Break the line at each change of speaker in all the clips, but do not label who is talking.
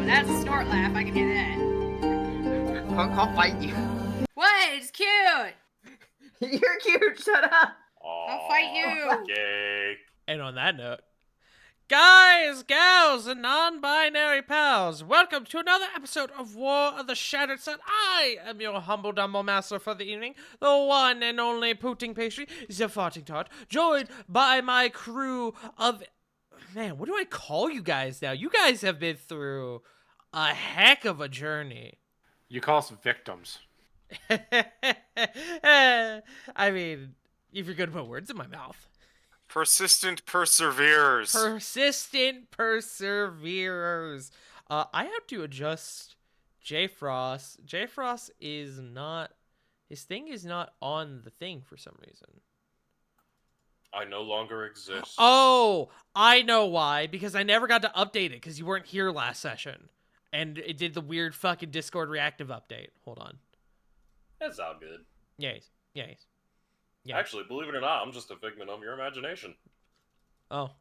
That's a snort laugh. I can hear that.
I'll fight you.
What? It's cute.
You're cute. Shut up.
I'll fight you.
Gay.
And on that note, guys, gals, and non-binary pals, welcome to another episode of War of the Shattered Sun. I am your humble dumble master for the evening, the one and only Pooting Pastry, the Farting Tart, joined by my crew of... Man, what do I call you guys now? You guys have been through a heck of a journey.
You call us victims.
I mean, if you're gonna put words in my mouth.
Persistent perseverers.
Persistent perseverers. I have to adjust J Frost. J Frost is not... His thing is not on the thing for some reason.
I no longer exist.
Oh, I know why. Because I never got to update it because you weren't here last session. And it did the weird fucking Discord reactive update. Hold on.
That's all good.
Yes. Yeah.
Actually, believe it or not, I'm just a figment of your imagination.
Oh.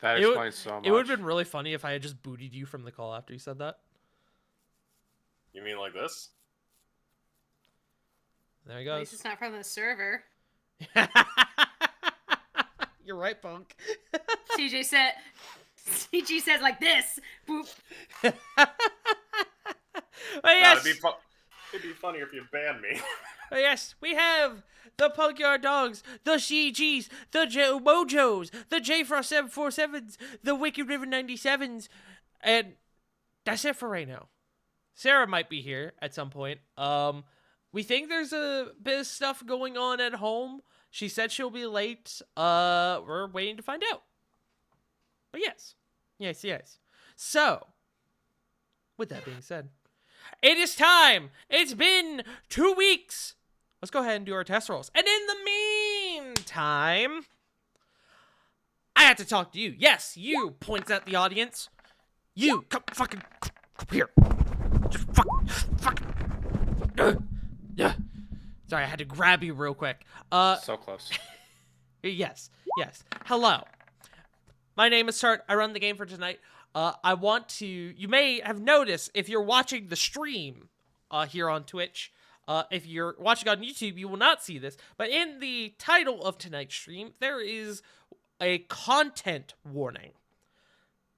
That
It would-
explains so much.
It would have been really funny if I had just booted you from the call after you said that.
You mean like this?
There he
At least
goes.
it's not from the server.
You're right, punk.
CJ said like this. Boop.
But yes,
It'd be funnier if you banned me.
but yes, we have the Punkyard Dogs, the CGs, the Mojos, the J-Frost 747s, the Wicked River 97s, and that's it for right now. Sarah might be here at some point. We think there's a bit of stuff going on at home. She said she'll be late. We're waiting to find out. But yes. So, with that being said, it is time. It's been 2 weeks. Let's go ahead and do our test rolls. And in the meantime, I have to talk to you. Yes, you, points at the audience. You, come here. Just fucking. Sorry, I had to grab you real quick.
So close.
Yes. Hello. My name is Tart. I run the game for tonight. I want to... You may have noticed, if you're watching the stream here on Twitch, if you're watching on YouTube, you will not see this, but in the title of tonight's stream, there is a content warning.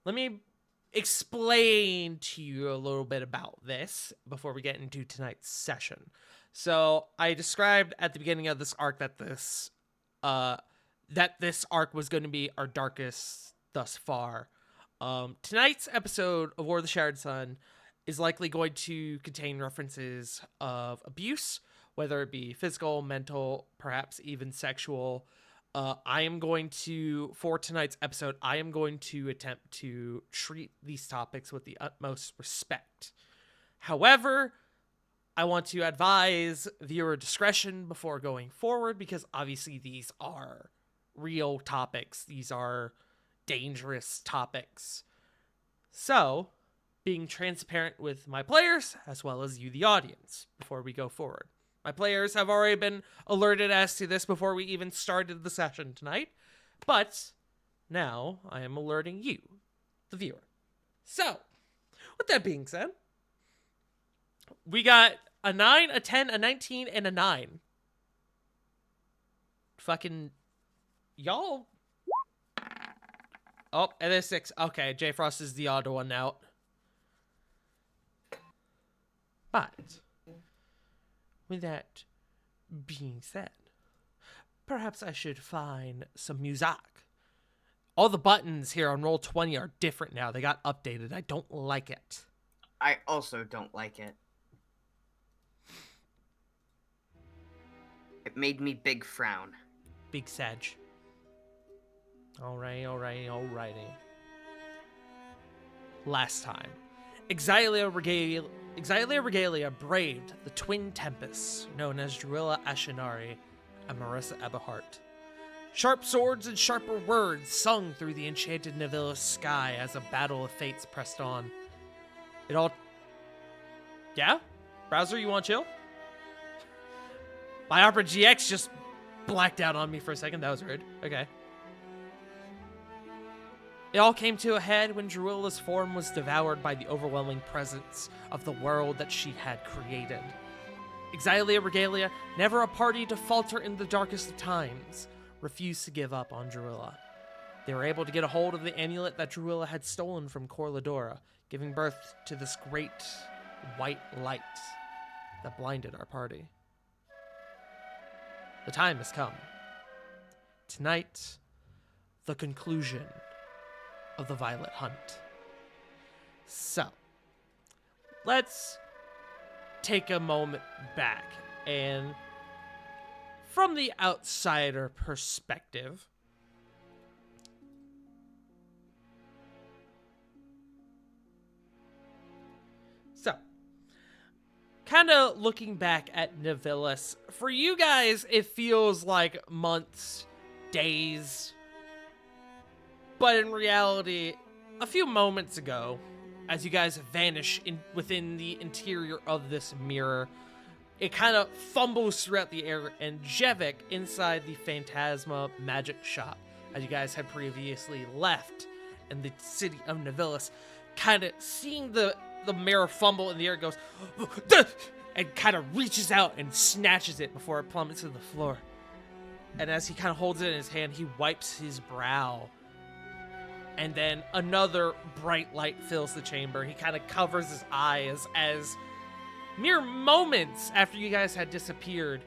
Let me explain to you a little bit about this before we get into tonight's session. So, I described at the beginning of this arc that this arc was going to be our darkest thus far. Tonight's episode of War of the Shattered Sun is likely going to contain references of abuse, whether it be physical, mental, perhaps even sexual. For tonight's episode, I am going to attempt to treat these topics with the utmost respect. However, I want to advise viewer discretion before going forward because obviously these are real topics. These are dangerous topics. So, being transparent with my players as well as you, the audience, before we go forward. My players have already been alerted as to this before we even started the session tonight, but now I am alerting you, the viewer. So, with that being said, we got a 9, a 10, a 19, and a 9. Fucking... Y'all... Oh, and there's 6. Okay, J Frost is the odd one out. But, with that being said, perhaps I should find some music. All the buttons here on Roll20 are different now. They got updated. I don't like it.
I also don't like it. It made me big frown.
Big Sag. Alrighty. Last time, Exilia Regalia braved the twin tempests known as Drilla Ashinari and Marissa Eberhart. Sharp swords and sharper words sung through the enchanted Navilla sky as a battle of fates pressed on. It all... Yeah? Browser, you want chill? My Opera GX just blacked out on me for a second. That was weird. Okay. It all came to a head when Druilla's form was devoured by the overwhelming presence of the world that she had created. Exilia Regalia, never a party to falter in the darkest of times, refused to give up on Druilla. They were able to get a hold of the amulet that Druilla had stolen from Corladora, giving birth to this great white light that blinded our party. The time has come. Tonight, the conclusion of the Violet Hunt. So, let's take a moment back and, from the outsider perspective, so, kind of looking back at Nivilus, for you guys, it feels like months, days, but in reality, a few moments ago, as you guys vanish within the interior of this mirror, it kind of fumbles throughout the air, and Jevik, inside the Phantasma magic shop, as you guys had previously left in the city of Nivilus, kind of seeing the mirror fumble in the air, goes, and kind of reaches out and snatches it before it plummets to the floor. And as he kind of holds it in his hand, he wipes his brow. And then another bright light fills the chamber. He kind of covers his eyes as mere moments after you guys had disappeared,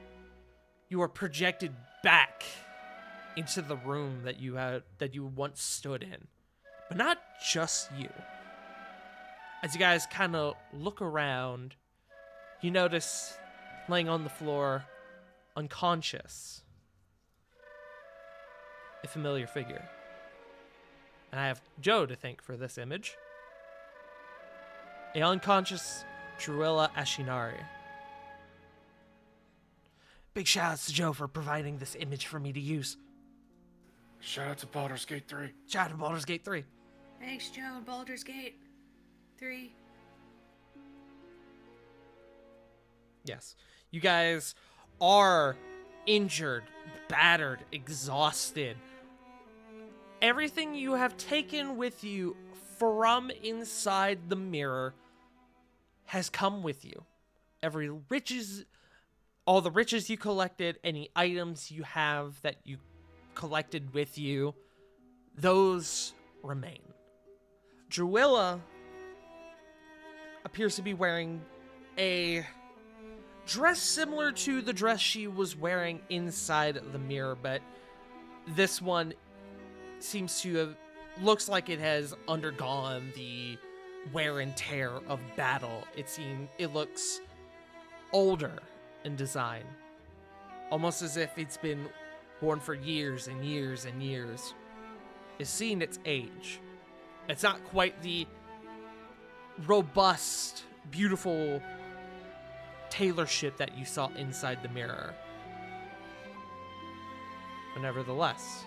you are projected back into the room that you once stood in. But not just you. As you guys kind of look around, you notice laying on the floor, unconscious, a familiar figure. And I have Joe to thank for this image. A unconscious Druilla Ashinari. Big shout outs to Joe for providing this image for me to use.
Shout out to Baldur's Gate 3.
Shout out to Baldur's Gate 3.
Thanks, Joe, and Baldur's Gate 3.
Yes. You guys are injured, battered, exhausted. Everything you have taken with you from inside the mirror has come with you. All the riches you collected, any items you have that you collected with you, those remain. Druilla appears to be wearing a dress similar to the dress she was wearing inside the mirror, but this one seems to have, looks like it has undergone the wear and tear of battle. It looks older in design, almost as if it's been worn for years and years and years. It's seen its age. It's not quite the robust, beautiful tailorship that you saw inside the mirror. But nevertheless,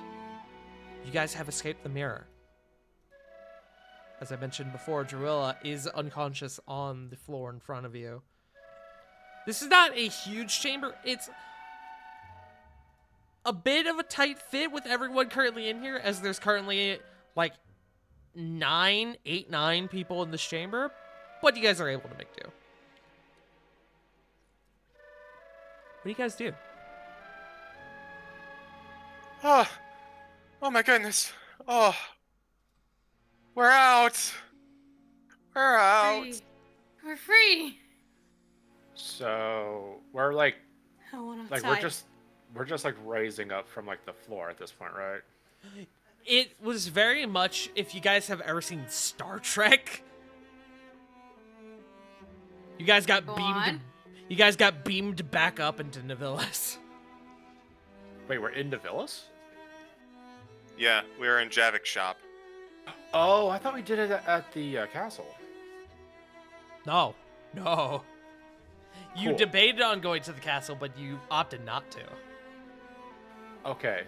you guys have escaped the mirror. As I mentioned before, Druilla is unconscious on the floor in front of you. This is not a huge chamber. It's a bit of a tight fit with everyone currently in here, as there's currently like 9 people in this chamber, but you guys are able to make do. What do you guys do?
Oh my goodness. Oh. We're out. We're out.
Free. We're free.
So we're like
I want
we're just like raising up from like the floor at this point, right?
It was very much, if you guys have ever seen Star Trek, you guys got
Go
beamed.
on.
You guys got beamed back up into Nivilus.
Wait, we're in Nivilus?
Yeah, we were in Javik's shop.
Oh, I thought we did it at the castle.
No. You
Cool.
debated on going to the castle, but you opted not to.
Okay,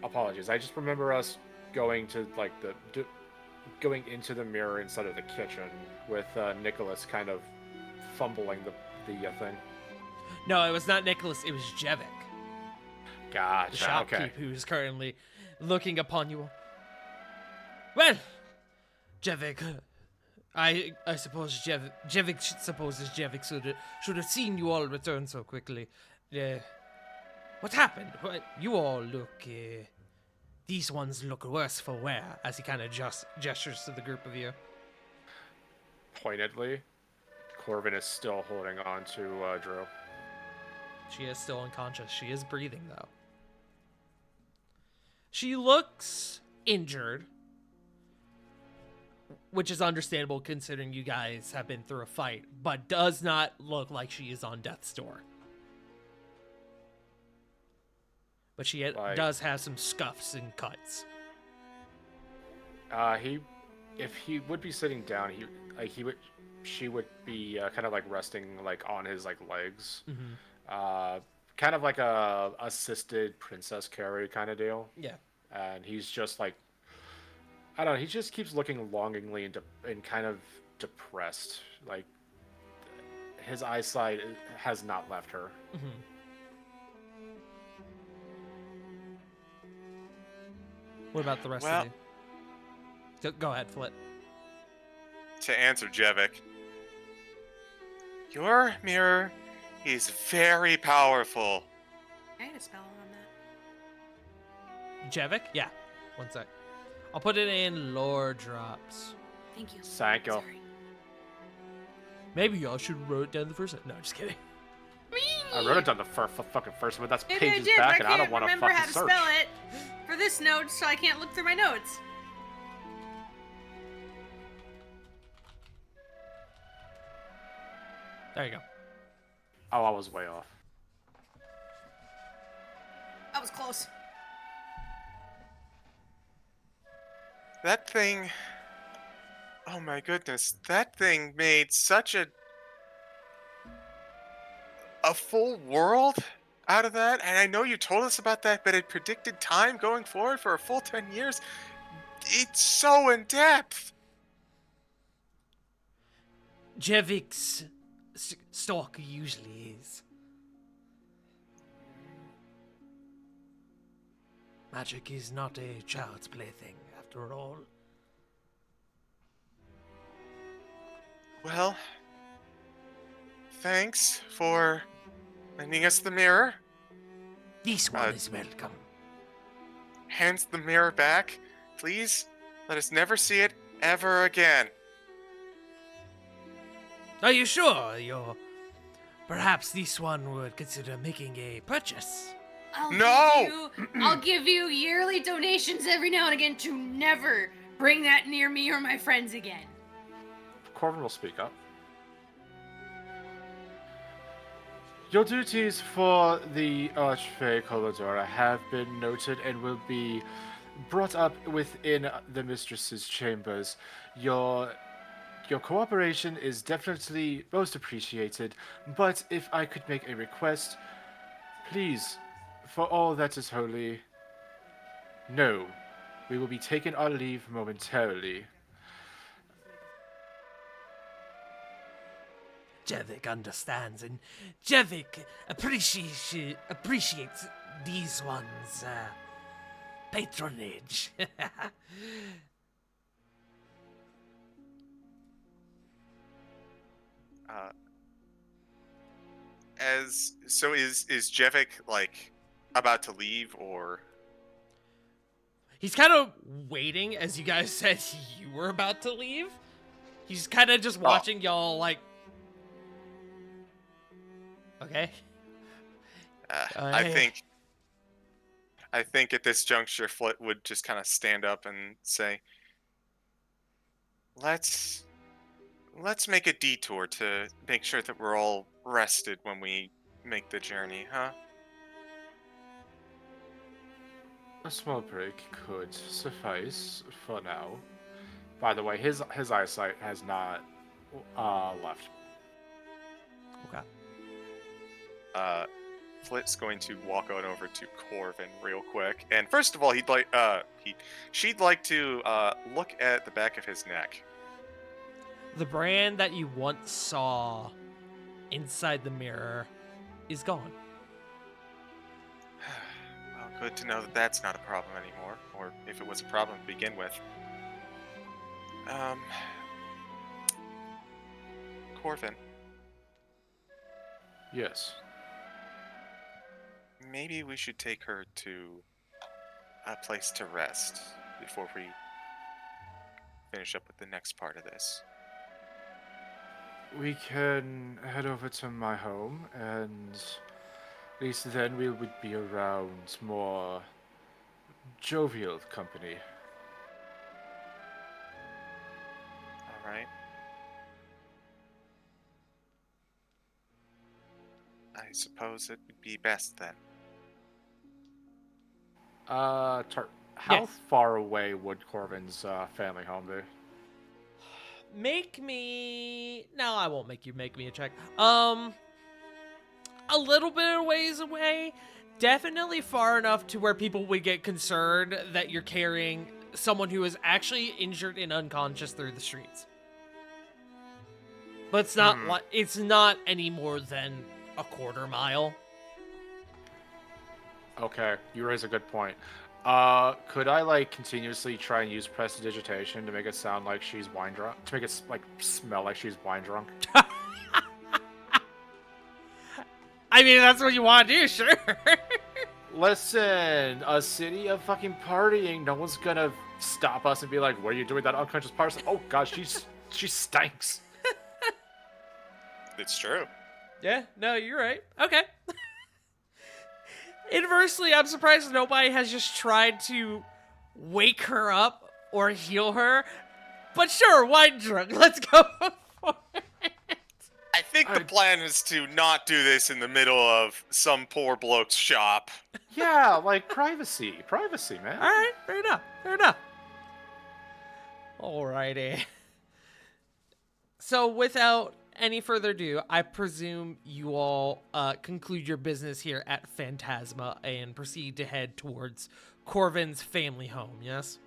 apologies. I just remember us going to like going into the mirror instead of the kitchen with Nicholas kind of fumbling the thing.
No, it was not Nicholas, it was Jevik, the
Gotcha.
shopkeep
Okay.
who is currently looking upon you. Well, Jevik, I suppose Jevik supposes Jevik should have seen you all return so quickly. What happened? You all look. These ones look worse for wear. As he kind of gestures to the group of you.
Pointedly, Corvin is still holding on to Drew.
She is still unconscious. She is breathing though. She looks injured, which is understandable considering you guys have been through a fight, but does not look like she is on death's door. But she does have some scuffs and cuts.
If he would be sitting down, she would be kind of like resting like on his like legs, kind of like a assisted princess carry kind of deal.
Yeah.
And he's just like, I don't know. He just keeps looking longingly and kind of depressed. Like his eyesight has not left her.
What about the rest of you? Go ahead, Flit.
To answer Jevik, your mirror is very powerful.
I had a spell on that.
Jevik? Yeah. One sec. I'll put it in lore drops.
Thank you.
Sanko.
Sorry.
Maybe y'all should wrote it down the first time. No, just kidding.
I wrote it down the fucking first one. That's
Maybe
pages
I did,
back,
but
and
I
I
can't
don't want to
remember
fucking
how to
search.
spell it for this note, so I can't look through my notes.
There you go.
Oh, I was way off.
That was close.
That thing. Oh my goodness, that thing made such a full world out of that. And I know you told us about that, but it predicted time going forward for a full 10 years. It's so in depth.
Jevik's stock usually is. Magic is not a child's plaything, after all.
Well, thanks for lending us the mirror.
This one is welcome.
Hands the mirror back. Please, let us never see it ever again.
Are you sure perhaps this one would consider making a purchase?
I'll give you yearly donations every now and again to never bring that near me or my friends again.
Corvin will speak up. Your duties for the Archfey Colladora have been noted and will be brought up within the mistress's chambers. Your cooperation is definitely most appreciated, but if I could make a request, please, for all that is holy, no, we will be taking our leave momentarily.
Jevik understands, and Jevik appreciates these ones' patronage.
Is Jevik like about to leave, or?
He's kind of waiting as you guys said you were about to leave. He's kind of just watching y'all like. Okay.
I think at this juncture, Flit would just kind of stand up and say, "Let's make a detour to make sure that we're all rested when we make the journey, huh?"
A small break could suffice for now. By the way, his eyesight has not left.
Okay.
Flit's going to walk on over to Corvin real quick, and first of all, she'd like to look at the back of his neck.
The brand that you once saw inside the mirror is gone.
Well, good to know that that's not a problem anymore, or if it was a problem to begin with. Um, Corvin,
Yes.
maybe we should take her to a place to rest before we finish up with the next part of this.
We can head over to my home, and at least then we would be around more jovial company.
All right. I suppose it would be best then.
How
Yes.
far away would Corvin's family home be?
Make me... No, I won't make you make me a check. A little bit of ways away. Definitely far enough to where people would get concerned that you're carrying someone who is actually injured and unconscious through the streets. But it's not it's not any more than a quarter mile.
Okay, you raise a good point. Could I like continuously try and use prestidigitation to make it sound like she's wine drunk? To make it like smell like she's wine drunk?
I mean, that's what you want to do, sure.
Listen, a city of fucking partying. No one's gonna stop us and be like, "What are you doing, with that unconscious person?" Oh god, she stinks.
It's true.
Yeah, no, you're right. Okay. Inversely, I'm surprised nobody has just tried to wake her up or heal her. But sure, wine drunk. Let's go for it.
I think the plan is to not do this in the middle of some poor bloke's shop.
Yeah, like privacy, man.
All right, fair enough. Fair enough. Alrighty. So, without any further ado, I presume you all conclude your business here at Phantasma and proceed to head towards Corvin's family home, yes?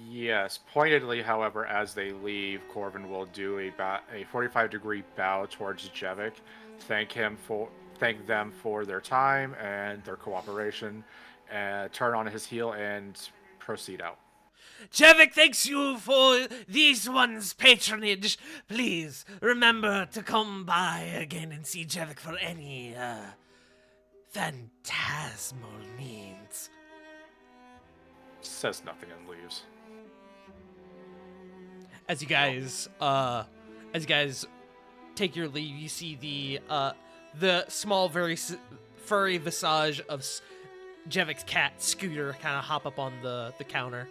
Yes, pointedly, however, as they leave, Corvin will do a 45-degree bow towards Jevik, thank them for their time and their cooperation, and turn on his heel and proceed out.
Jevik thanks you for this one's patronage. Please remember to come by again and see Jevik for any phantasmal needs.
Says nothing and leaves.
As you guys take your leave, you see the small, very furry visage of Jevik's cat Scooter kind of hop up on the counter,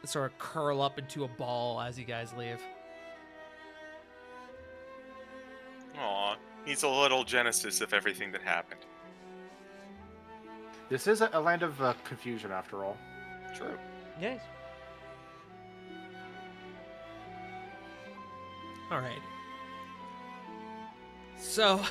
sort of curl up into a ball as you guys leave.
Aw, he's a little genesis of everything that happened.
This is a land of confusion, after all.
True.
Yes. All right. So,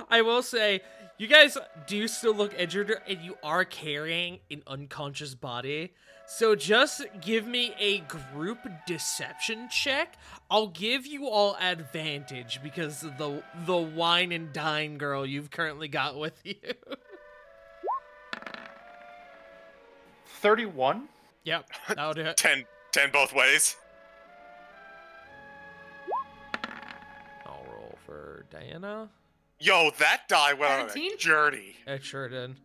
I will say, you guys do still look injured, and you are carrying an unconscious body. So just give me a group deception check. I'll give you all advantage because of the wine and dine girl you've currently got with you.
31.
Yep, that'll do it.
10 both ways.
I'll roll for Diana.
Yo, that die went on a
17?
journey.
It sure did.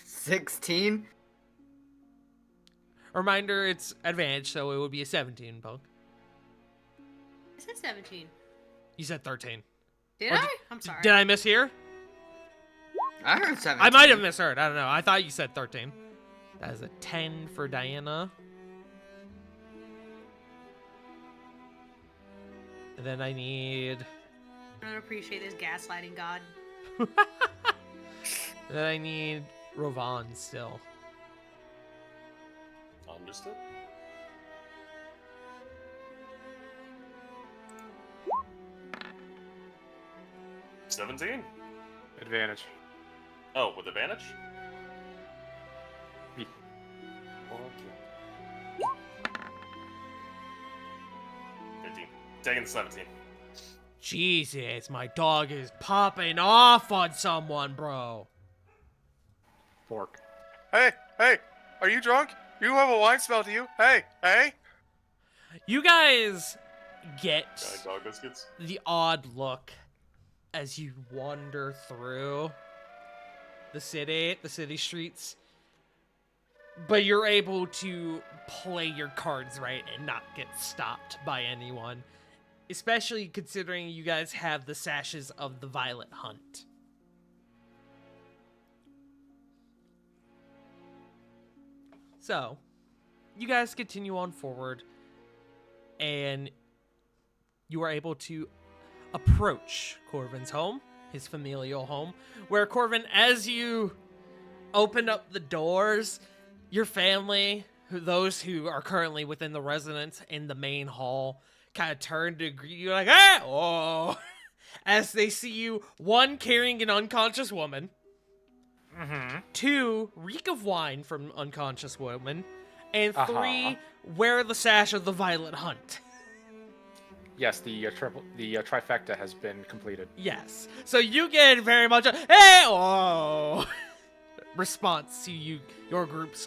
16?
Reminder, it's advantage, so it would be a 17, Punk.
I said 17.
You said 13.
Did
Or
I? I'm sorry.
Did I mishear?
I heard 17.
I might have misheard. I don't know. I thought you said 13. That is a 10 for Diana. And then I need...
I don't appreciate this gaslighting god.
Then I need Rovan still.
Understood. $17.
Advantage.
Oh, with advantage?
Me.
Okay. 15. Taking 17.
Jesus, my dog is popping off on someone, bro.
Fork.
Hey, are you drunk? You have a wine smell to you. Hey.
You guys get
Guy dog biscuits.
the odd look as you wander through the city streets, but you're able to play your cards right and not get stopped by anyone, especially considering you guys have the sashes of the Violet Hunt. So, you guys continue on forward, and you are able to approach Corvin's home, his familial home, where Corvin, as you open up the doors, your family, those who are currently within the residence in the main hall, kind of turn to greet you like, ah, oh, as they see you, one, carrying an unconscious woman, two, reek of wine from unconscious woman, and three, wear the sash of the Violet Hunt.
Yes, the trifecta has been completed.
Yes. So you get very much a hey oh response to your group's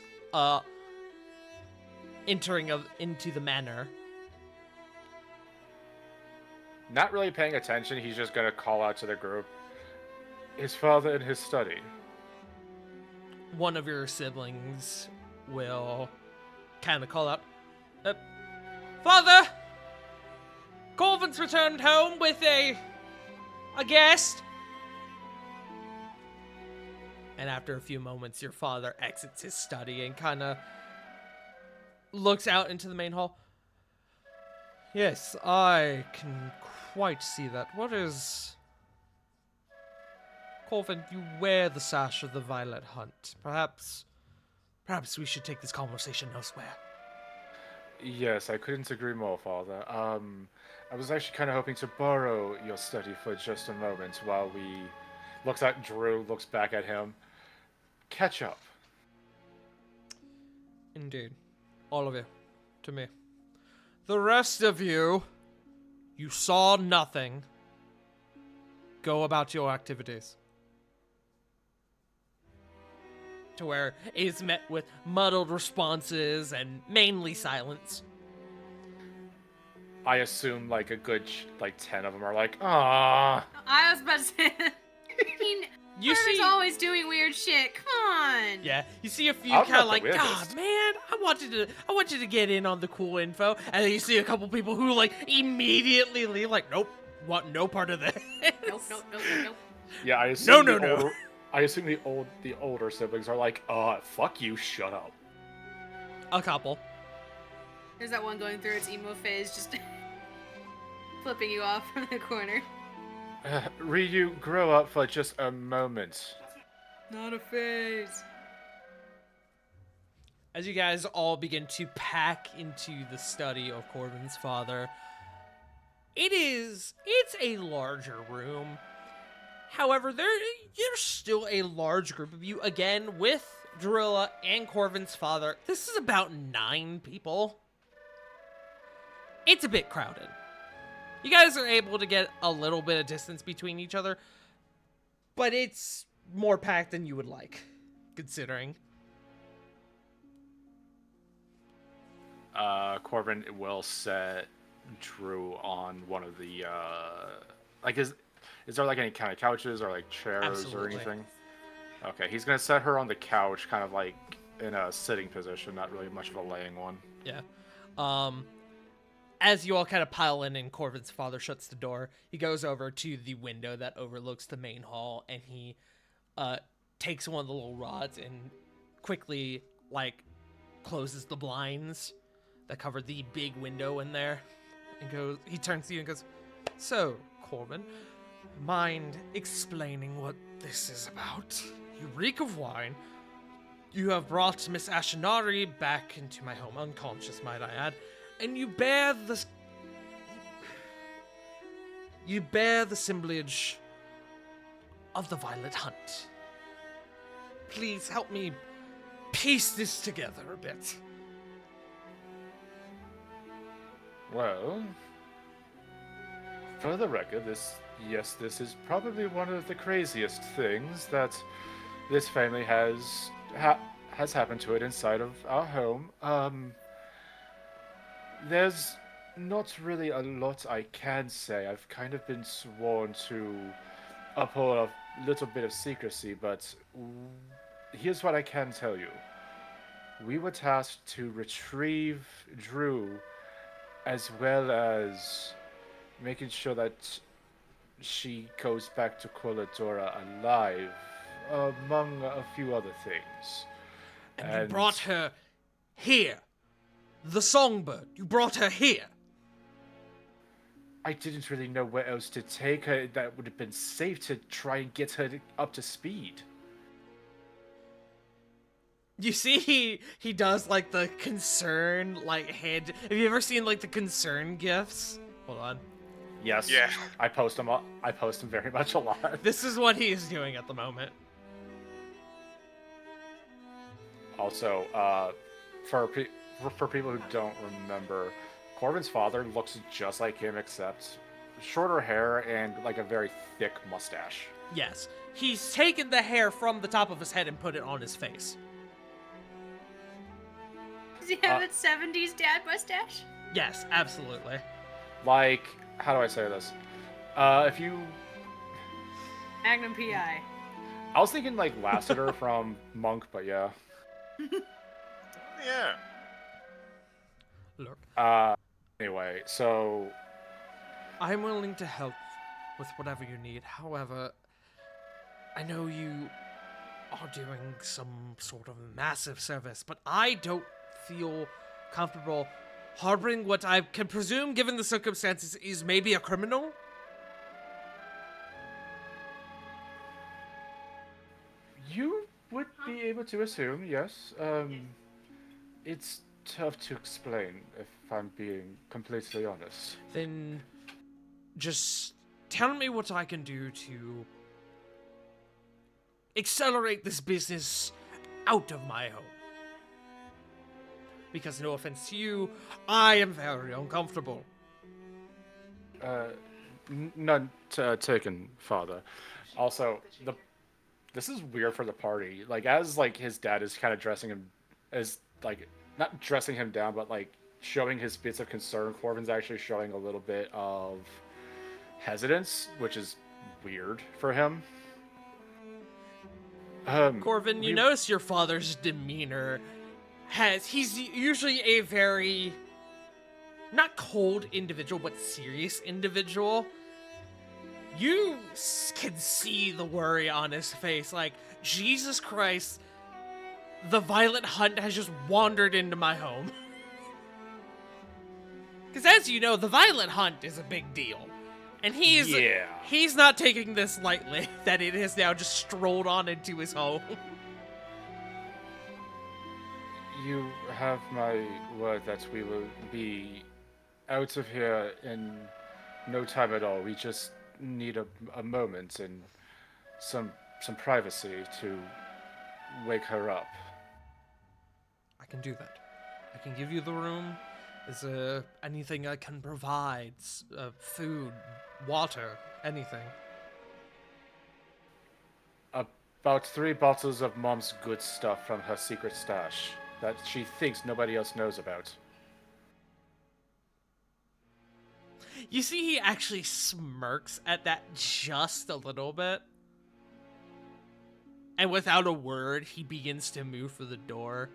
entering into the manor.
Not really paying attention, he's just gonna call out to the group. His father in his study.
One of your siblings will kind of call out, Father! Corvin's returned home with a guest. And after a few moments, your father exits his study and kind of looks out into the main hall. Yes, I can quite see that. What is... Corvin, you wear the sash of the Violet Hunt. Perhaps we should take this conversation elsewhere.
Yes, I couldn't agree more, Father. I was actually kind of hoping to borrow your study for just a moment while we... Looks at Drew, looks back at him. Catch up.
Indeed. All of you. To me. The rest of you, you saw nothing. Go about your activities. To where it is met with muddled responses and mainly silence.
I assume like a good 10 of them are like, ah.
I was about to say. I mean,
You
Carter's
see,
always doing weird shit. Come on.
yeah, you see a few
I'm
kind
not
of
the
like,
weirdest.
God, man, I want you to get in on the cool info, and then you see a couple people who like immediately leave, like, nope, want no part of this.
Nope, nope, nope, nope, nope.
Yeah, I assume
No.
I assume the older siblings are like, fuck you, shut up.
A couple.
There's that one going through its emo phase, just flipping you off from the corner.
Ryu, grow up for just a moment.
Not a phase.
As you guys all begin to pack into the study of Corvin's father, it's a larger room. However, there's still a large group of you, again, with Drilla and Corvin's father. This is about 9 people. It's a bit crowded. You guys are able to get a little bit of distance between each other, but it's more packed than you would like, considering.
Corvin will set Drew on one of the is there like any kind of couches or like chairs
Absolutely.
or anything? Okay, he's gonna set her on the couch, kind of like in a sitting position, not really much of a laying one.
Yeah. As you all kind of pile in and Corvin's father shuts the door, he goes over to the window that overlooks the main hall, and he takes one of the little rods and quickly, like, closes the blinds that cover the big window in there. And he turns to you and goes, "So, Corvin, mind explaining what this is about? You reek of wine. You have brought Miss Ashinari back into my home, unconscious, might I add, and you bear the assemblage of the Violet Hunt. Please help me piece this together a bit."
Well, for the record, this is probably one of the craziest things that this family has happened to it inside of our home. There's not really a lot I can say. I've kind of been sworn to uphold a little bit of secrecy, but here's what I can tell you. We were tasked to retrieve Drew, as well as making sure that she goes back to Coladora alive, among a few other things.
And you brought her here. The songbird. You brought her here.
I didn't really know where else to take her that would have been safe to try and get her up to speed.
You see, he does like the concern like head. Have you ever seen like the concern gifs? Hold on.
Yes.
Yeah.
I post them. I post them very much a lot.
This is what he is doing at the moment.
Also, for people who don't remember, Corbin's father looks just like him, except shorter hair and like a very thick mustache.
Yes, he's taken the hair from the top of his head and put it on his face.
Does he have that 70s dad mustache?
Yes, absolutely.
Like, how do I say this? If you,
Magnum PI.
I was thinking like Lassiter from Monk, but yeah.
Yeah.
Look,
Anyway, so
I'm willing to help with whatever you need. However, I know you are doing some sort of massive service, but I don't feel comfortable harboring what I can presume, given the circumstances, is maybe a criminal.
you would be able to assume, yes. It's tough to explain, if I'm being completely honest.
Then just tell me what I can do to accelerate this business out of my home. Because no offense to you, I am very uncomfortable.
None taken, Father. Also, this is weird for the party. Like, as like his dad is kind of dressing him as like not dressing him down, but like showing his bits of concern. Corbin's actually showing a little bit of hesitance, which is weird for him.
Corvin, you notice your father's demeanor he's usually a very not cold individual, but serious individual. You can see the worry on his face, like, Jesus Christ, the violent hunt has just wandered into my home. Because as you know, the violent hunt is a big deal. And he's not taking this lightly, that it has now just strolled on into his home.
You have my word that we will be out of here in no time at all. We just need a moment and some privacy to wake her up.
I can do that. I can give you the room. Is there anything I can provide? Food, water, anything?
About 3 bottles of Mom's good stuff from her secret stash that she thinks nobody else knows about.
You see, he actually smirks at that just a little bit. And without a word, he begins to move for the door.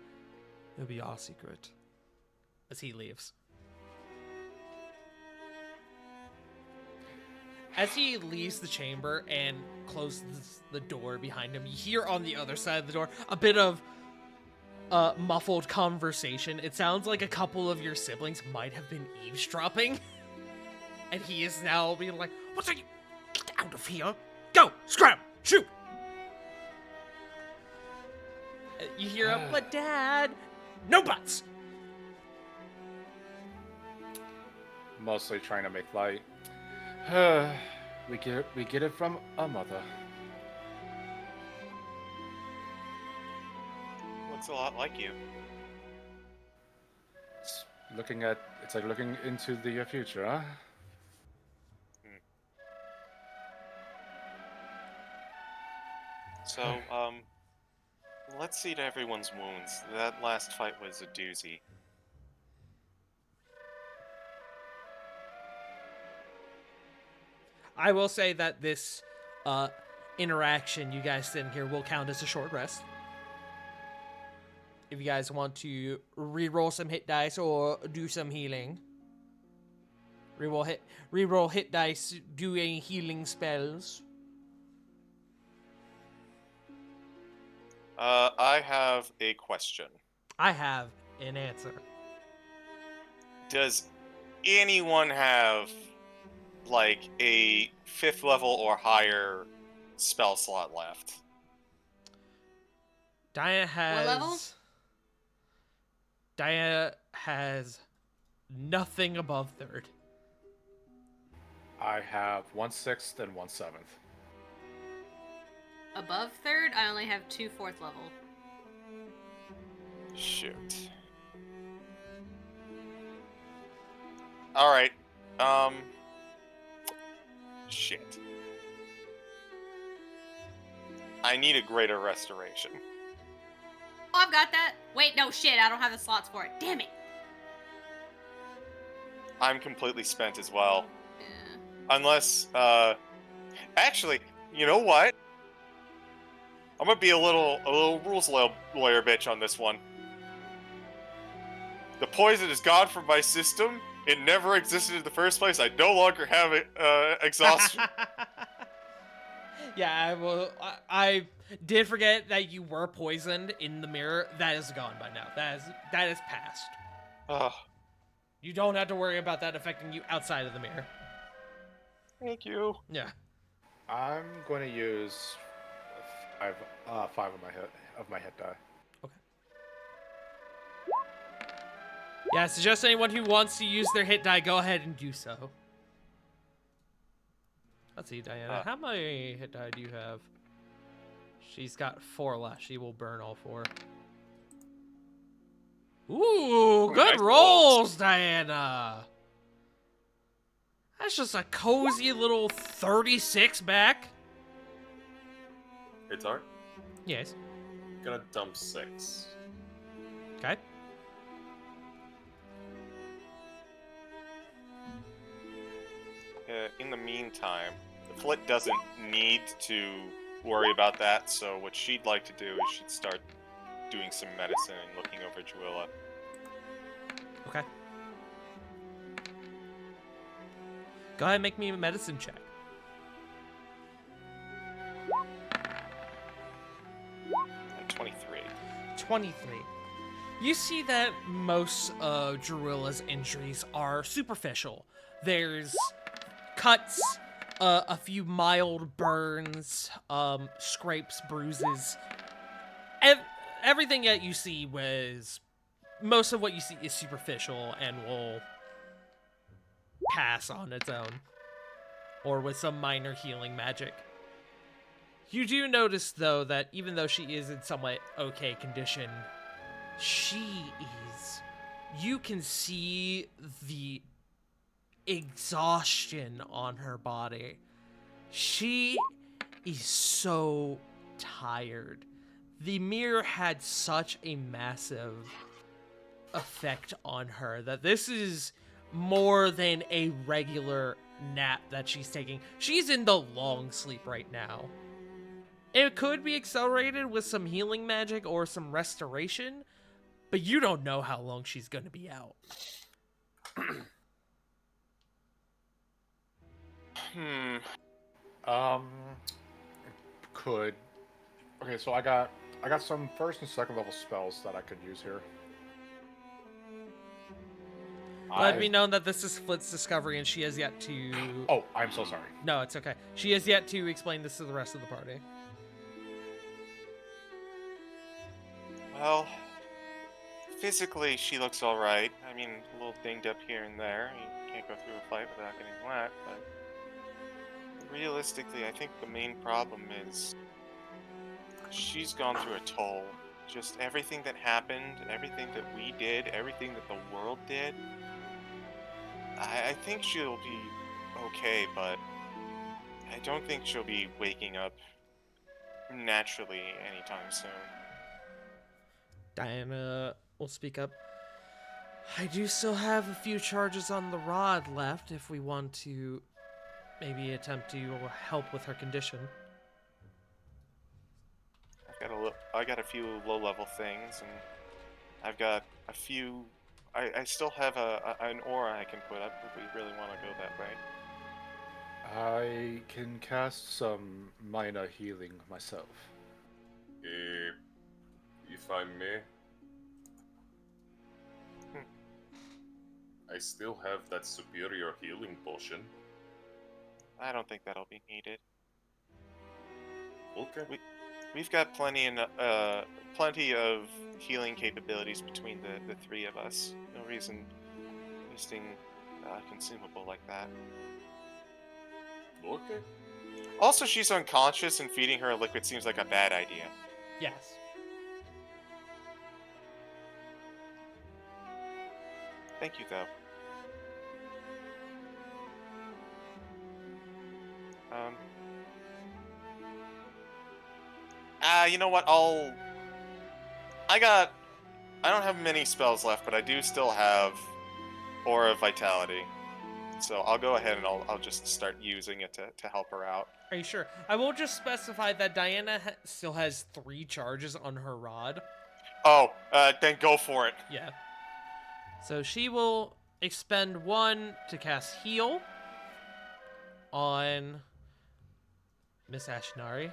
It'll be our secret. As he leaves. As he leaves the chamber and closes the door behind him, you hear on the other side of the door a bit of muffled conversation. It sounds like a couple of your siblings might have been eavesdropping. And he is now being like, "What are you? Get out of here! Go! Scram! Shoot!" You hear a, "But Dad, no buts!"
Mostly trying to make light. We get it from a mother.
Looks a lot like you.
It's like looking into the future, huh?
So, let's see to everyone's wounds. That last fight was a doozy.
I will say that this interaction you guys did here will count as a short rest. If you guys want to re-roll some hit dice or do some healing. Re-roll hit dice, do any healing spells.
I have a question.
I have an answer.
Does anyone have like a 5th level or higher spell slot left?
Diana has...
What level?
Diana has nothing above 3rd.
I have 1/6 and 1/7.
Above 3rd, I only have 2 4th level.
Shoot. Alright. Shit. I need a greater restoration.
Oh, I've got that. Wait, no, shit, I don't have the slots for it. Damn it.
I'm completely spent as well.
Yeah.
Unless, actually, you know what? I'm gonna be a little rules lawyer bitch on this one. The poison is gone from my system. It never existed in the first place. I no longer have exhaustion.
Yeah, I did forget that you were poisoned in the mirror. That is gone by now. That is past.
Ugh,
You don't have to worry about that affecting you outside of the mirror.
thank you.
Yeah.
I'm going to use 5 of my hit die.
Yeah, suggest anyone who wants to use their hit die, go ahead and do so. Let's see, Diana. How many hit die do you have? She's got 4 left. She will burn all 4. Ooh, good
nice
rolls, Diana. That's just a cozy little 36 back.
Hey, Tar,
Yes.
gonna dump 6.
Okay.
In the meantime, the Flit doesn't need to worry about that, so what she'd like to do is she'd start doing some medicine and looking over Juilla.
Okay. Go ahead and make me a medicine check.
23.
23. You see that most of Druilla's injuries are superficial. There's cuts, a few mild burns, scrapes, bruises. Everything that you see was... Most of what you see is superficial and will pass on its own. Or with some minor healing magic. You do notice, though, that even though she is in somewhat okay condition, she is... You can see the exhaustion on her body. She is so tired. The mirror had such a massive effect on her that this is more than a regular nap that she's taking. She's in the long sleep right now. It could be accelerated with some healing magic or some restoration, but you don't know how long she's going to be out.
Could. Okay, so I got some 1st and 2nd level spells that I could use here.
Let me know that this is Flit's discovery and she has yet to...
Oh, I'm so sorry.
No, it's okay. She has yet to explain this to the rest of the party.
Well, physically she looks alright. I mean, a little dinged up here and there. You can't go through a fight without getting whacked, but realistically, I think the main problem is she's gone through a toll. Just everything that happened, everything that we did, everything that the world did. I think she'll be okay, but I don't think she'll be waking up naturally anytime soon.
Diana will speak up. I do still have a few charges on the rod left if we want to maybe attempt to help with her condition.
I got a few low-level things, and I've got a few. I still have an aura I can put up if we really want to go that way.
I can cast some minor healing myself.
If I may, I still have that superior healing potion.
I don't think that'll be needed.
Okay.
We've got plenty of healing capabilities between the three of us. No reason wasting consumable like that.
Okay.
Also, she's unconscious, and feeding her a liquid seems like a bad idea.
Yes.
Thank you, though. You know what? I don't have many spells left, but I do still have Aura of Vitality. So I'll go ahead and I'll just start using it to help her out.
Are you sure? I will just specify that Diana still has 3 charges on her rod.
Oh, then go for it.
Yeah. So she will expend 1 to cast Heal on Miss Ashinari.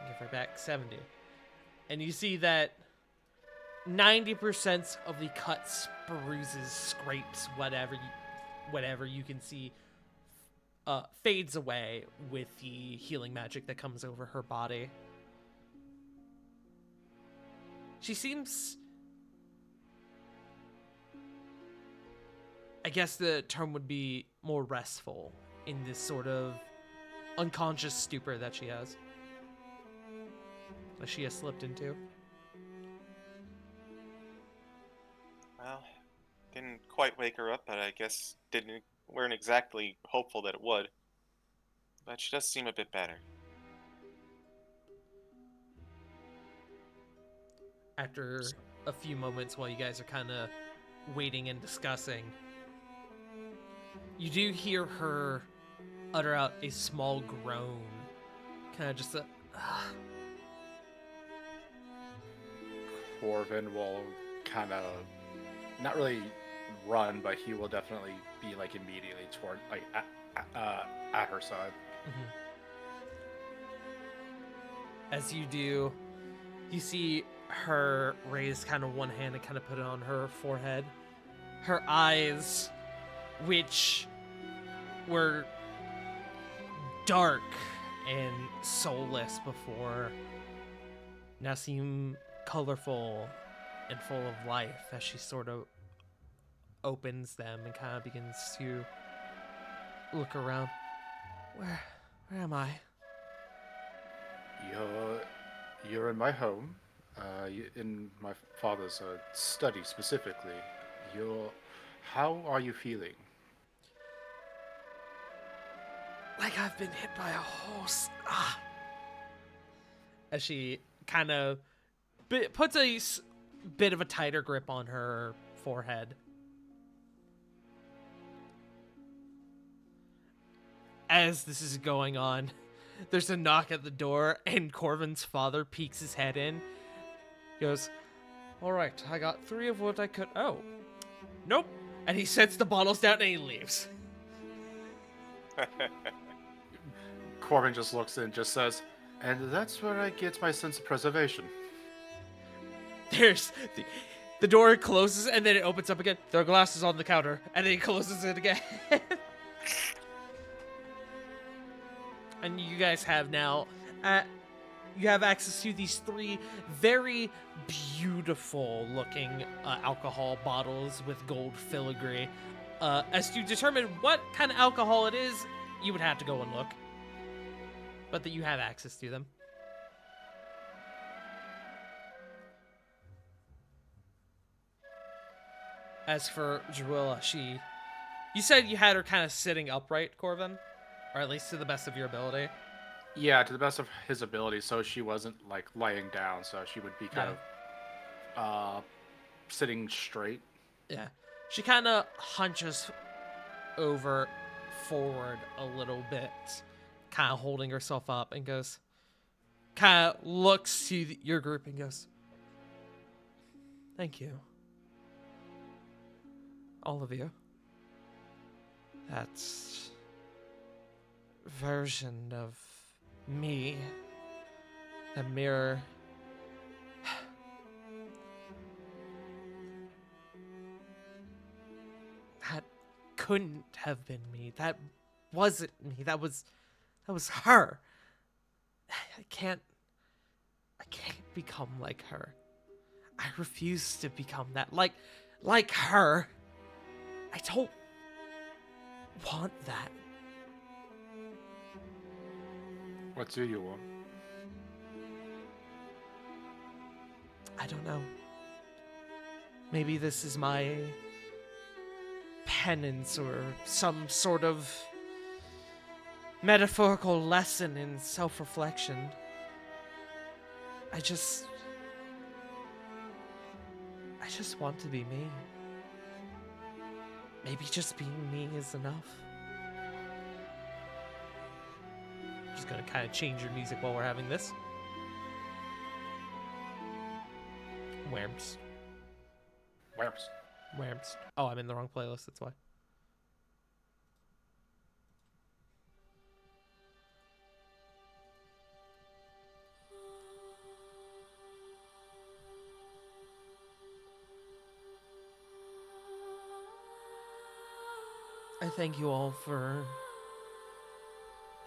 Give her back 70. And you see that 90% of the cuts, bruises, scrapes, whatever you can see fades away with the healing magic that comes over her body. She seems, I guess the term would be, more restful in this sort of unconscious stupor that she has. That she has slipped into.
Well, didn't quite wake her up, but I guess weren't exactly hopeful that it would. But she does seem a bit better.
After a few moments while you guys are kind of waiting and discussing, you do hear her utter out a small groan. Kind of just a...
Corvin will kind of not really run, but he will definitely be like immediately toward like at her side.
Mm-hmm. As you do, you see her raise kind of one hand and kind of put it on her forehead. Her eyes, which were dark and soulless before, now seem colorful and full of life as she sort of opens them and kind of begins to look around. Where am I?
You're in my home, in my father's study specifically. How are you feeling?
Like I've been hit by a horse. Ah. As she kind of puts a bit of a tighter grip on her forehead. As this is going on, there's a knock at the door, and Corvin's father peeks his head in. He goes, "All right, I got 3 of what I could." Oh, nope. And he sets the bottles down and he leaves.
Corvin just looks and just says, "And that's where I get my sense of preservation."
There's the door closes and then it opens up again. There are glasses on the counter, and then he closes it again. And you guys have now, you have access to these 3 very beautiful looking alcohol bottles with gold filigree. As to determine what kind of alcohol it is, you would have to go and look. But that you have access to them. As for Druilla, you said you had her kind of sitting upright, Corvin? Or at least to the best of your ability?
Yeah, to the best of his ability, so she wasn't like lying down, so she would be kind of sitting straight.
Yeah. She kind of hunches over forward a little bit, kind of holding herself up, and goes, kind of looks to your group and goes, "Thank you. All of you. That version of me, that mirror, that couldn't have been me. That wasn't me. That was her. I can't become like her. I refuse to become that like her. I don't want that."
What do you want?
I don't know. Maybe this is my penance or some sort of metaphorical lesson in self-reflection. I just want to be me. Maybe just being me is enough. Just gonna kind of change your music while we're having this. Whamps.
Whamps.
Whamps. Oh, I'm in the wrong playlist, that's why. I thank you all for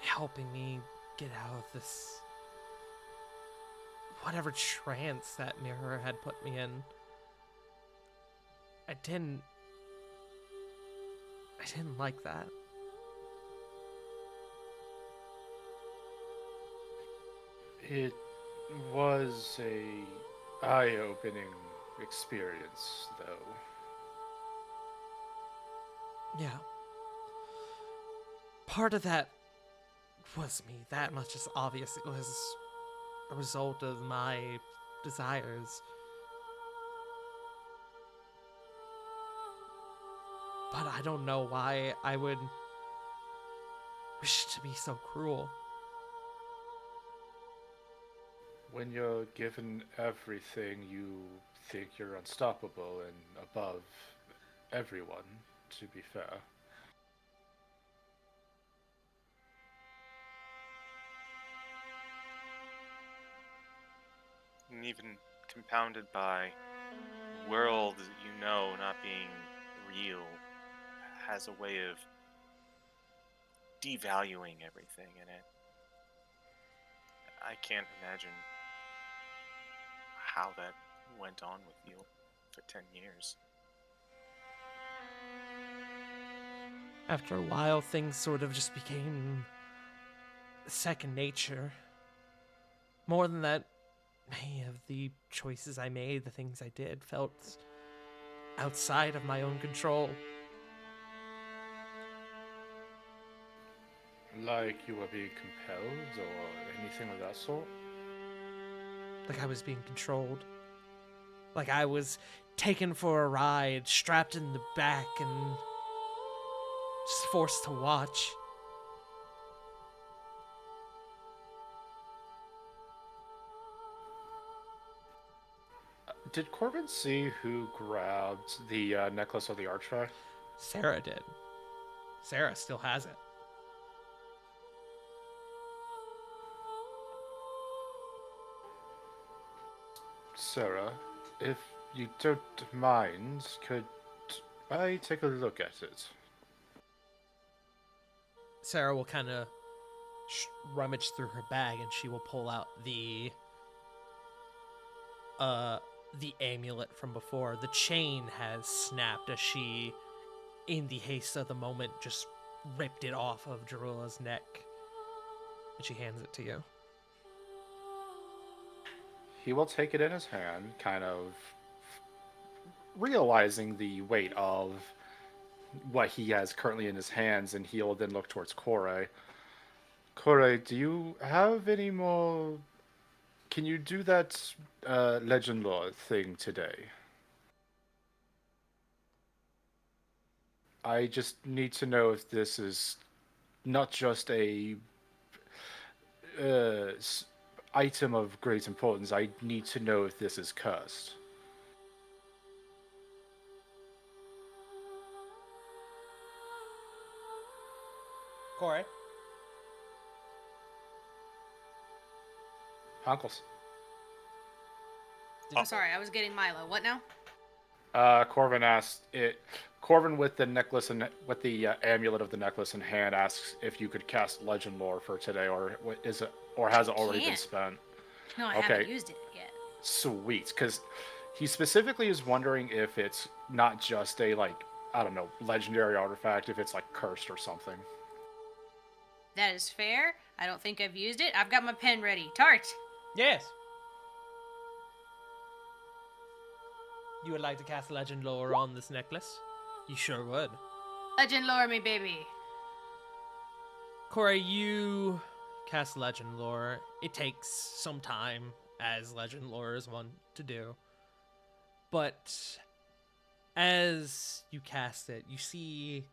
helping me get out of this whatever trance that mirror had put me in. I didn't like that.
It was a eye-opening experience, though.
Yeah. Part of that was me. That much is obvious. It was a result of my desires. But I don't know why I would wish to be so cruel.
When you're given everything, you think you're unstoppable and above everyone, to be fair.
And even compounded by the world that you know not being real has a way of devaluing everything in it. I can't imagine how that went on with you for 10 years.
After a while, things sort of just became second nature. More than that, many of the choices I made, the things I did, felt outside of my own control.
Like you were being compelled or anything of that sort?
Like I was being controlled. Like I was taken for a ride, strapped in the back, and just forced to watch.
Did Corbin see who grabbed the necklace of the archfey?
Sarah did. Sarah still has it.
Sarah, if you don't mind, could I take a look at it?
Sarah will kind of rummage through her bag and she will pull out the amulet from before. The chain has snapped as she, in the haste of the moment, just ripped it off of Jarula's neck. And she hands it to you.
He will take it in his hand, kind of realizing the weight of what he has currently in his hands, and he'll then look towards Kore. Kore, do you have any more... Can you do that legend lore thing today? I just need to know if this is not just a uh, s- item of great importance. I need to know if this is cursed.
Corey.
Uncles.
I'm sorry, I was getting Milo. What now?
Corvin asked it. Corvin with the necklace and with the amulet of the necklace in hand asks if you could cast Legend Lore for today, or is it, or has it already been
Can't.
spent?
No, I
Okay.
haven't used it yet.
Sweet, because he specifically is wondering if it's not just a like I don't know legendary artifact, if it's like cursed or something.
That is fair. I don't think I've used it. I've got my pen ready. Tart.
Yes. You would like to cast Legend Lore on this necklace? You sure would.
Legend lore me, baby.
Corey, you cast Legend Lore. It takes some time, as Legend Lore is one to do. But as you cast it, you see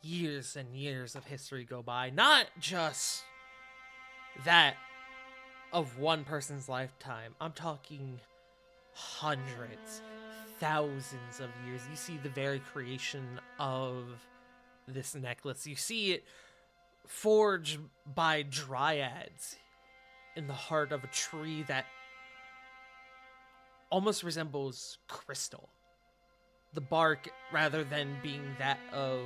years and years of history go by. Not just that of one person's lifetime. I'm talking hundreds, thousands of years. You see the very creation of this necklace. You see it forged by dryads in the heart of a tree that almost resembles crystal. The bark, rather than being that of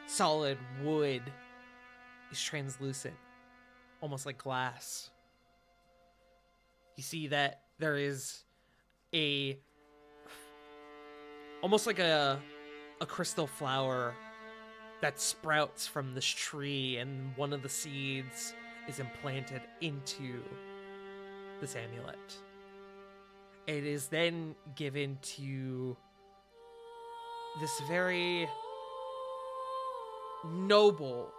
solid wood, is translucent, almost like glass. You see that there is almost like a crystal flower that sprouts from this tree, and one of the seeds is implanted into this amulet. It is then given to this very noble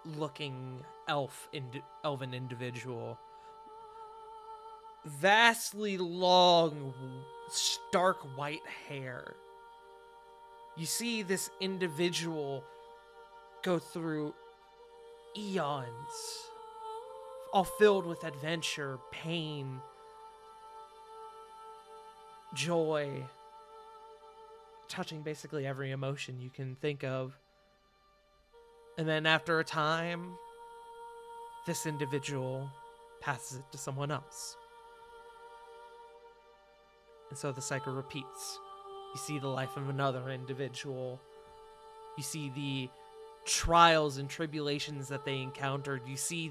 looking elven individual. Vastly long, stark white hair. You see this individual go through eons, all filled with adventure, pain, joy, touching basically every emotion you can think of. And then after a time, this individual passes it to someone else. And so the cycle repeats. You see the life of another individual. You see the trials and tribulations that they encountered. You see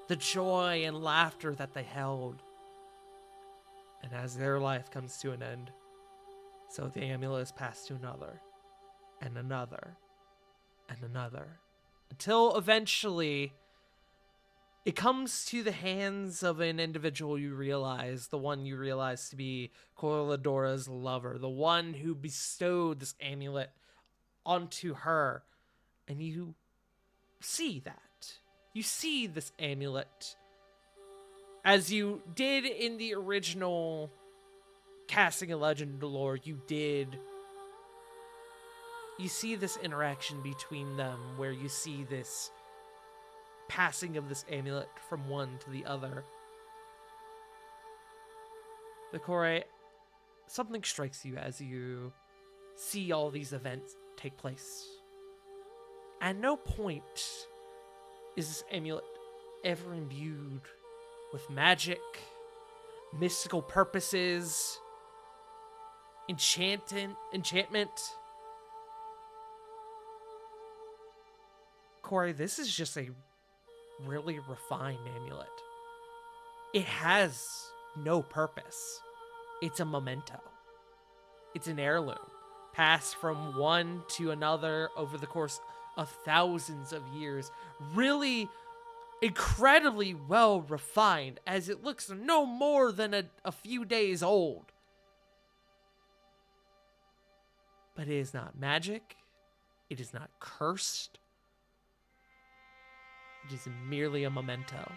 the joy and laughter that they held. And as their life comes to an end, so the amulet is passed to another, and another, and another, until eventually it comes to the hands of an individual you realize, the one you realize to be Corladora's lover, the one who bestowed this amulet onto her. And you see that. You see this amulet. As you did in the original casting a Legend Lore, you see this interaction between them, where you see this passing of this amulet from one to the other. But Corey, something strikes you as you see all these events take place. At no point is this amulet ever imbued with magic, mystical purposes, enchantment. Corey, this is just a really refined amulet. It has no purpose. It's a memento. It's an heirloom, passed from one to another over the course of thousands of years. Really incredibly well refined, as it looks no more than a few days old. But it is not magic. It is not cursed. It is merely a memento.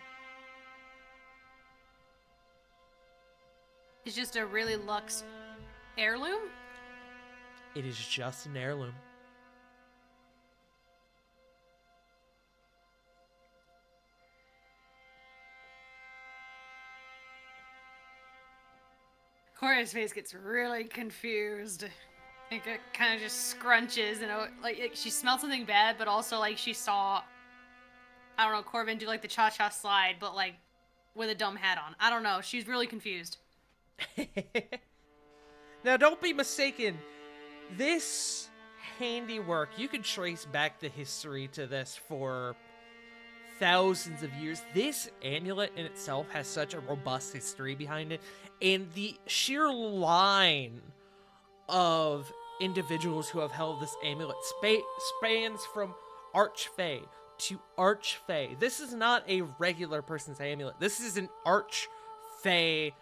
It's just a really luxe heirloom?
It is just an heirloom.
Cora's face gets really confused. I think it kind of just scrunches, and like she smelled something bad, but also like she saw, I don't know, Corbin do like the cha-cha slide, but like with a dumb hat on. I don't know. She's really confused.
Now, don't be mistaken. This handiwork, you can trace back the history to this for thousands of years. This amulet in itself has such a robust history behind it, and the sheer line of individuals who have held this amulet spans from Archfey to Archfey. This is not a regular person's amulet. This is an Archfey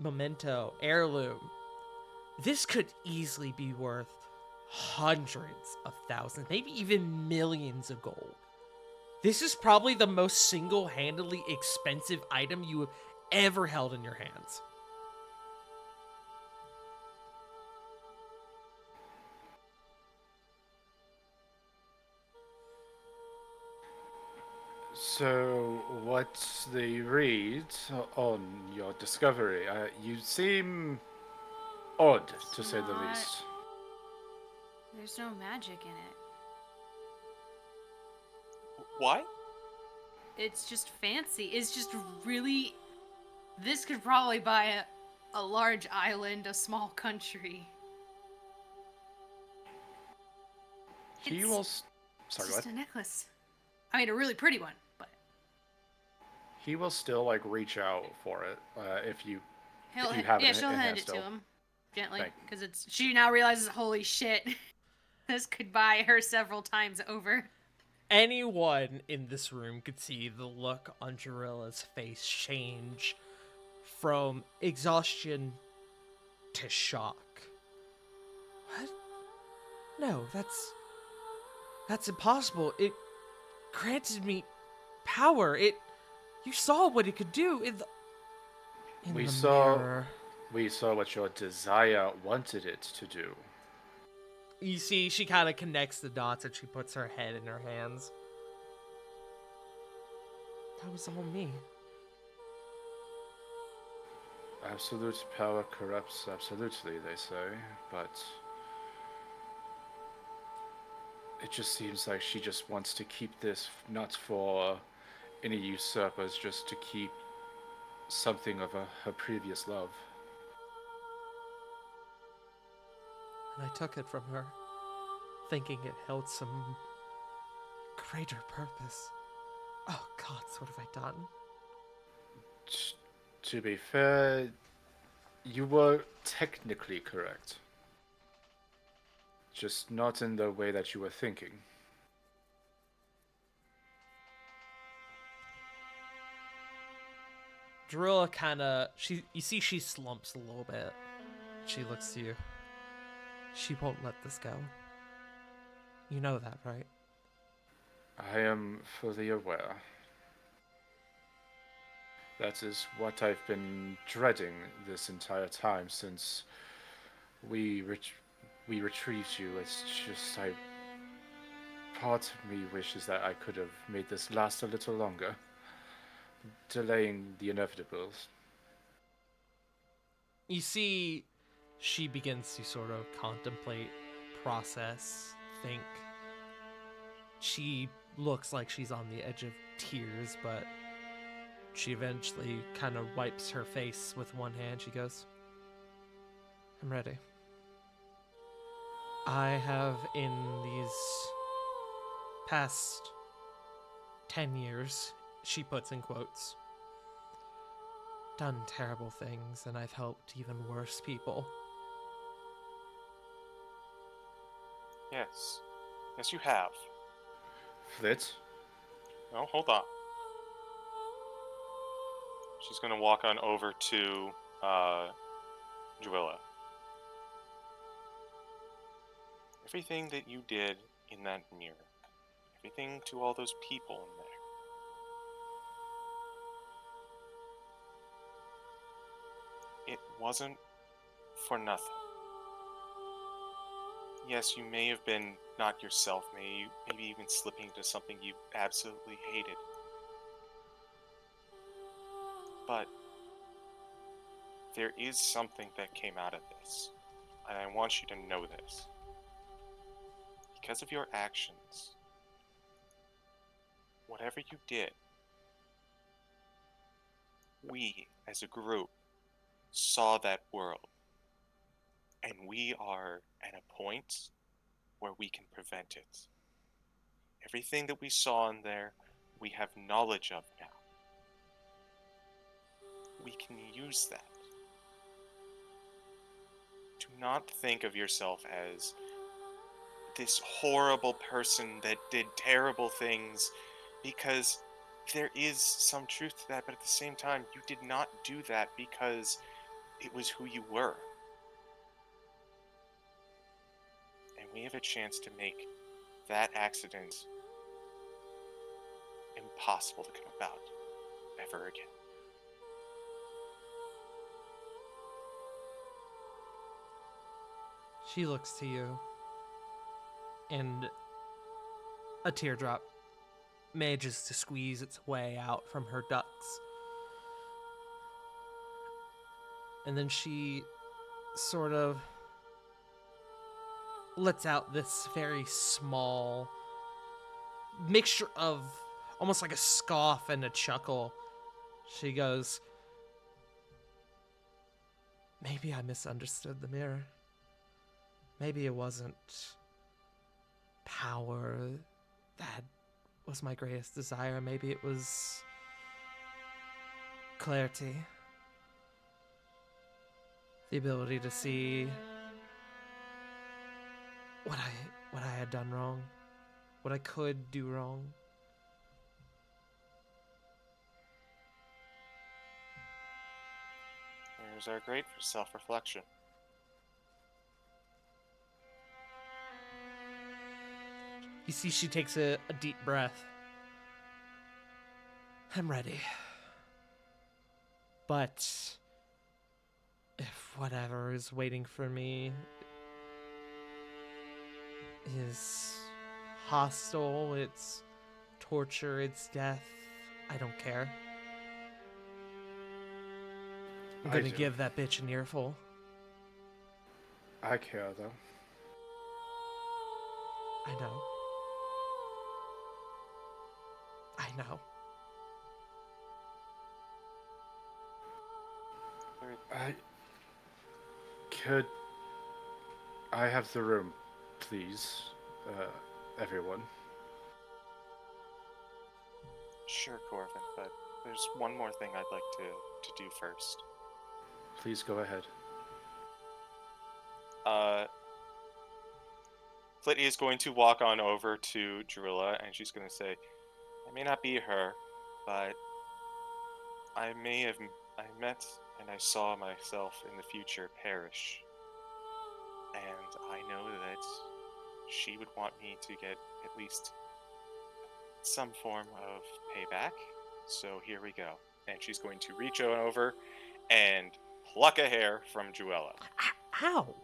memento, heirloom. This could easily be worth hundreds of thousands, maybe even millions of gold. This is probably the most single-handedly expensive item you have ever held in your hands.
So, what they read on your discovery? You seem odd, to say the
not-
least.
There's no magic in it.
What?
It's just fancy. It's just really. This could probably buy a large island, a small country.
He
It's-
will.
It's
Sorry,
just
what?
a necklace. I mean, a really pretty one, but
He will still like reach out for it if you.
he'll
If you have it
she'll
in
hand
hand
it to
still.
him gently
Thank you.
because it's she now realizes, holy shit, this could buy her several times over.
Anyone in this room could see the look on Jarilla's face change from exhaustion to shock. What? No, that's impossible. It granted me power. You saw what it could do in
We
the
saw-
mirror.
We saw what your desire wanted it to do.
You see, she kind of connects the dots and she puts her head in her hands. That was all me.
Absolute power corrupts absolutely, they say, but it just seems like she just wants to keep this not for any usurpers, just to keep something of her previous love.
And I took it from her, thinking it held some greater purpose. Oh gods, what have I done?
To be fair, you were technically correct. Just not in the way that you were thinking.
Drilla you see she slumps a little bit. She looks to you. She won't let this go. You know that, right?
I am fully aware. That is what I've been dreading this entire time since we retrieved you. It's just part of me wishes that I could have made this last a little longer, delaying the inevitables.
You see, she begins to sort of contemplate, process, think. She looks like she's on the edge of tears, but she eventually kind of wipes her face with one hand. She goes, I'm ready. I have, in these past 10 years, she puts in quotes, done terrible things, and I've helped even worse people.
Yes. Yes, you have.
Flit?
No, hold on. She's gonna walk on over to Juilla. Everything that you did in that mirror, everything to all those people in there, it wasn't for nothing. yes, you may have been not yourself, maybe even slipping into something you absolutely hated. But there is something that came out of this, and I want you to know this. Because of your actions, whatever you did, we, as a group, saw that world. And we are at a point where we can prevent it. Everything that we saw in there, we have knowledge of now. We can use that. Do not think of yourself as this horrible person that did terrible things, because there is some truth to that, but at the same time, you did not do that because it was who you were. And we have a chance to make that accident impossible to come about ever again.
She looks to you, and a teardrop manages to squeeze its way out from her ducts. And then she sort of lets out this very small mixture of almost like a scoff and a chuckle. She goes, "Maybe I misunderstood the mirror. Maybe it wasn't power that was my greatest desire. Maybe it was clarity. The ability to see what I had done wrong. What I could do wrong.
Mirrors are great for self-reflection.
You see she takes a deep breath. I'm ready. But if whatever is waiting for me is hostile, it's torture, it's death, I don't care. I'm
I
gonna
do.
give that bitch an earful.
I care, though.
I know. I know.
Could I have the room, please? Everyone.
Sure, Corvin, but there's one more thing I'd like to do first.
Please go ahead.
Flitty is going to walk on over to Drilla, and she's going to say, I may not be her, but I met and I saw myself in the future perish. And I know that she would want me to get at least some form of payback. So here we go. And she's going to reach on over and pluck a hair from Juella.
Ow!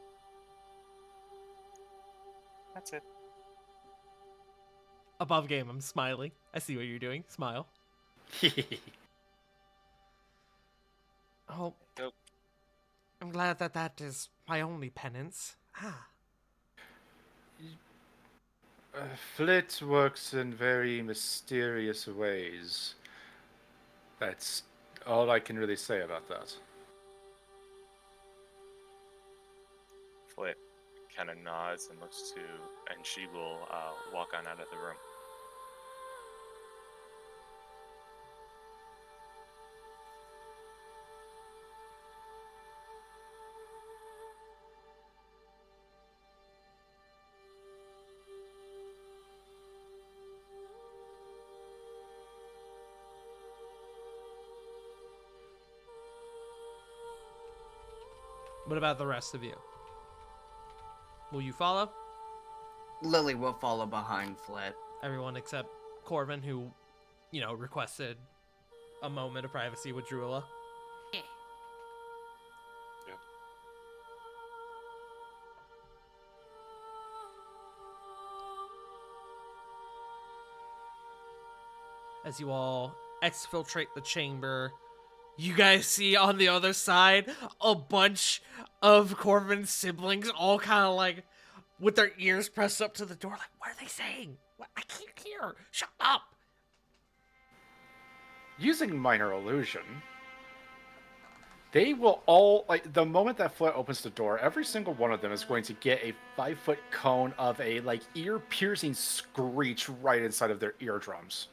That's it.
Above game, I'm smiling. I see what you're doing. Smile. Oh,
Nope.
I'm glad that is my only penance. Ah.
Flit works in very mysterious ways. That's all I can really say about that.
Flit kind of nods and looks to, and she will walk on out of the room.
What about the rest of you? Will you follow?
Lily will follow behind Flit.
Everyone except Corvin, who, requested a moment of privacy with Drula.
Yeah.
as you all exfiltrate the chamber, you guys see on the other side a bunch of Corvin's siblings all kind of like with their ears pressed up to the door, like, what are they saying? What? I can't hear. Shut up.
Using minor illusion, they will all, like, the moment that Flit opens the door, every single one of them is going to get a 5-foot cone of a, like, ear-piercing screech right inside of their eardrums.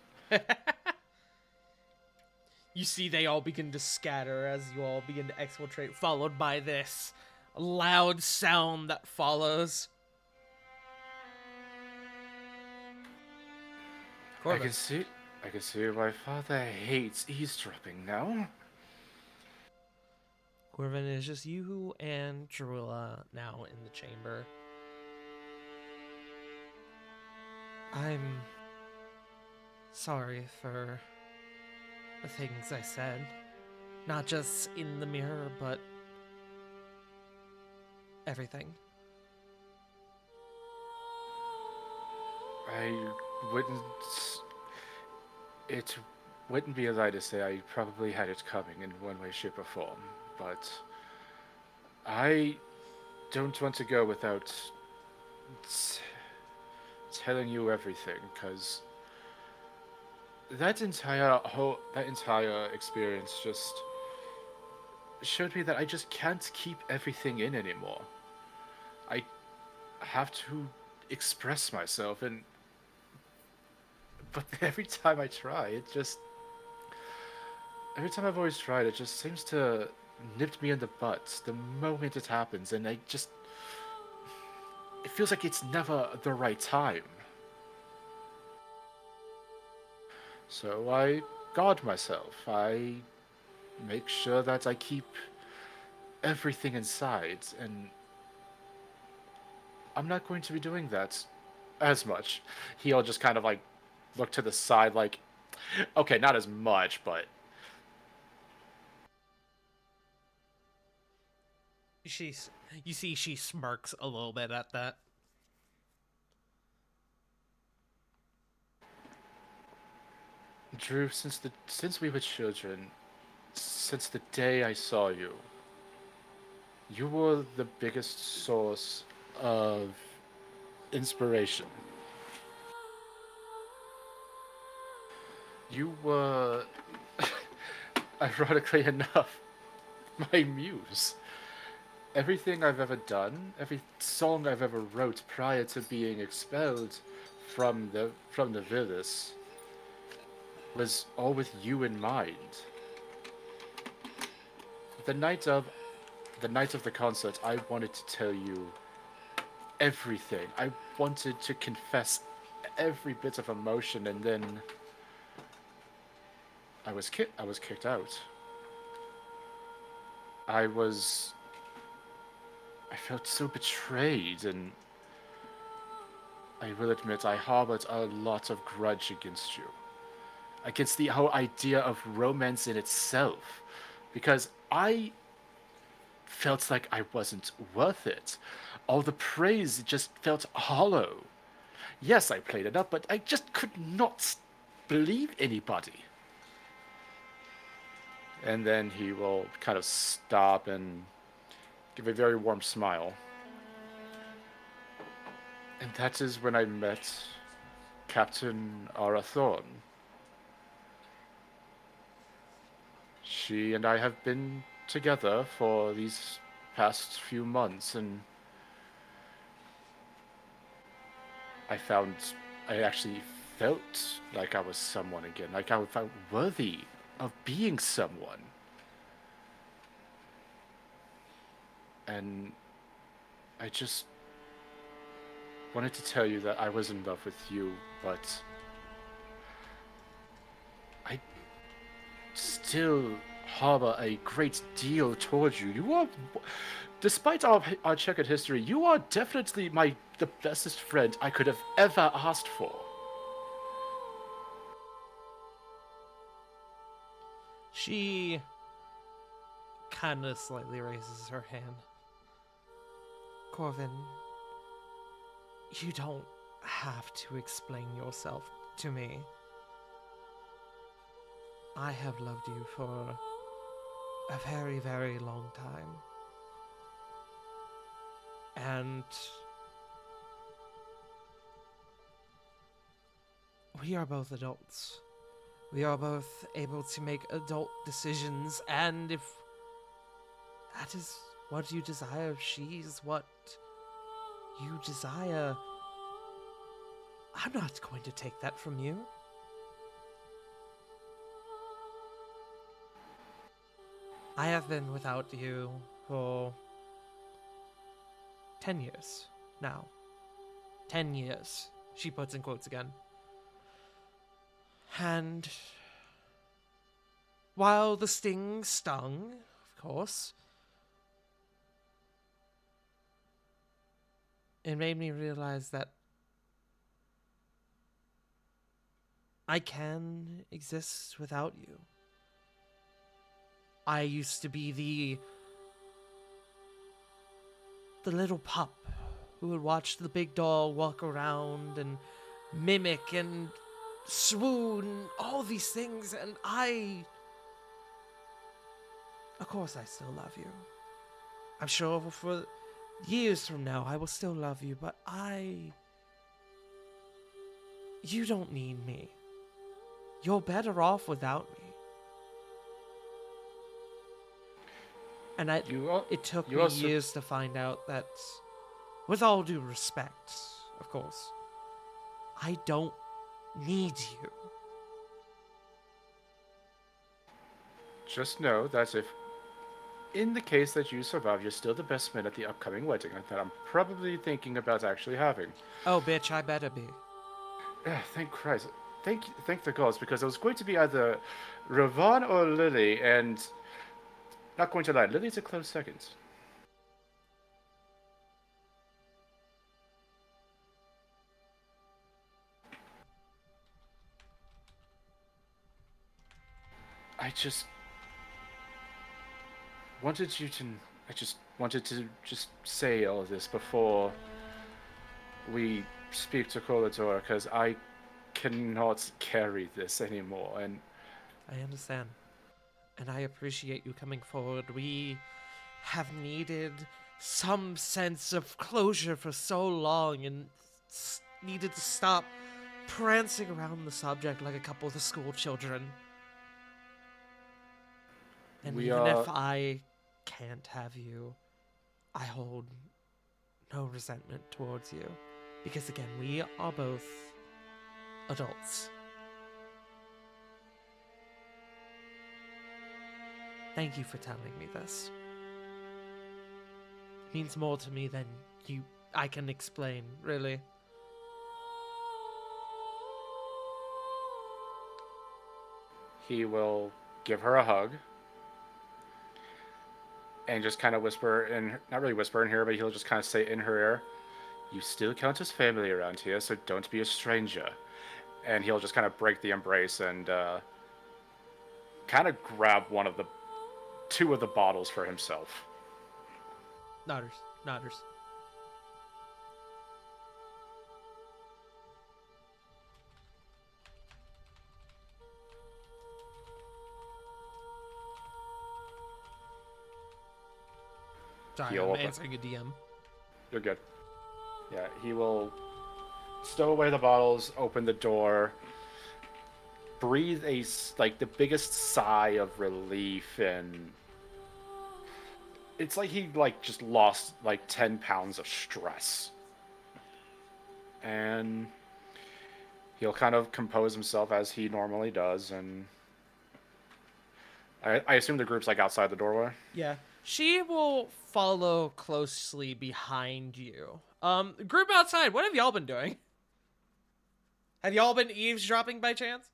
You see they all begin to scatter as you all begin to exfiltrate, followed by this loud sound that follows.
I can see my father hates eavesdropping now.
Corvin, it is just you and Drula now in the chamber. I'm sorry for the things I said. Not just in the mirror, but everything.
It wouldn't be a lie to say I probably had it coming in one way, shape, or form, but I don't want to go without telling you everything, because that entire experience just showed me that I just can't keep everything in anymore. I have to express myself, but every time I try, every time I've always tried, it just seems to nip me in the butt the moment it happens, and it feels like it's never the right time. So I guard myself. I make sure that I keep everything inside, and I'm not going to be doing that as much. He'll just kind of like look to the side like, okay, not as much, but...
You see she smirks a little bit at that.
Drew, since we were children, since the day I saw you, you were the biggest source of inspiration. You were, ironically enough, my muse. Everything I've ever done, every song I've ever wrote prior to being expelled from the Villas was all with you in mind. The night of the concert, I wanted to tell you everything. I wanted to confess every bit of emotion, and then I was kicked out. I felt so betrayed, and I will admit I harbored a lot of grudge against you. Against the whole idea of romance in itself. Because I felt like I wasn't worth it. All the praise just felt hollow. Yes, I played it up, but I just could not believe anybody. And then he will kind of stop and give a very warm smile. And that is when I met Captain Ara Thorn. She and I have been together for these past few months, and I actually felt like I was someone again, like I felt worthy of being someone. And I just wanted to tell you that I was in love with you, but I still harbor a great deal towards you. You are, despite our checkered history, you are definitely the bestest friend I could have ever asked for.
She kind of slightly raises her hand. Corvin, you don't have to explain yourself to me. I have loved you for a very, very long time. And we are both adults. We are both able to make adult decisions, and if that is what you desire, if she's what you desire, I'm not going to take that from you. I have been without you for 10 years now. 10 years, she puts in quotes again. And while the sting stung, of course, it made me realize that I can exist without you. I used to be the little pup who would watch the big dog walk around and mimic and swoon, all these things, and of course I still love you. I'm sure for years from now I will still love you, but you don't need me. You're better off without me. And it took me years to find out that, with all due respect, of course, I don't need you.
Just know that if, in the case that you survive, you're still the best man at the upcoming wedding that I'm probably thinking about actually having.
Oh, bitch, I better be.
Thank Christ. Thank the gods, because it was going to be either Ravon or Lily, and not going to lie, Lily's a close second. I just wanted to just say all this before we speak to Colador, because I cannot carry this anymore, and
I understand. And I appreciate you coming forward. We have needed some sense of closure for so long and needed to stop prancing around the subject like a couple of the school children. And if I can't have you, I hold no resentment towards you. Because again, we are both adults. Thank you for telling me this. It means more to me than I can explain, really.
he will give her a hug and just kind of whisper in, not really whisper in her, but he'll just kind of say in her ear, "You still count as family around here, so don't be a stranger." And he'll just kind of break the embrace and kind of grab two of the bottles for himself.
Nodders. Sorry, I'm answering a DM.
You're good. Yeah, he will stow away the bottles, open the door, breathe the biggest sigh of relief, and it's like he just lost 10 pounds of stress. And he'll kind of compose himself as he normally does, and I assume the group's outside the doorway.
Yeah. She will follow closely behind you. Group outside, what have y'all been doing? Have y'all been eavesdropping by chance?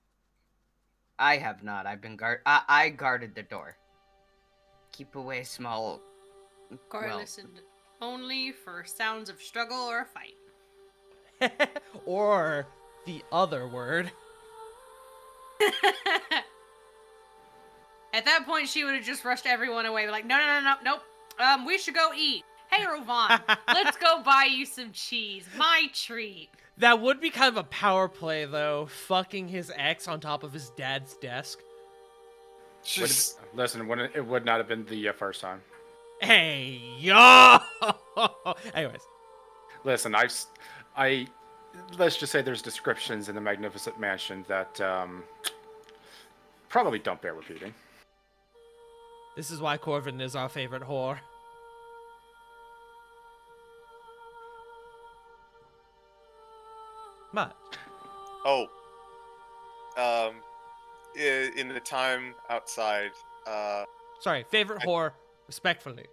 I have not. I've been I guarded the door. Keep away, small.
Cora
Well.
listened only for sounds of struggle or fight.
Or the other word.
At that point, she would have just rushed everyone away. Like, nope. We should go eat. Hey, Rovon, let's go buy you some cheese. My treat.
That would be kind of a power play, though. Fucking his ex on top of his dad's desk.
Just
Listen, it would not have been the first time.
Hey, yo! Anyways,
Listen, let's just say there's descriptions in the Magnificent Mansion that probably don't bear repeating.
this is why Corvin is our favorite whore. What?
oh, in the time outside,
Sorry, favorite whore, respectfully.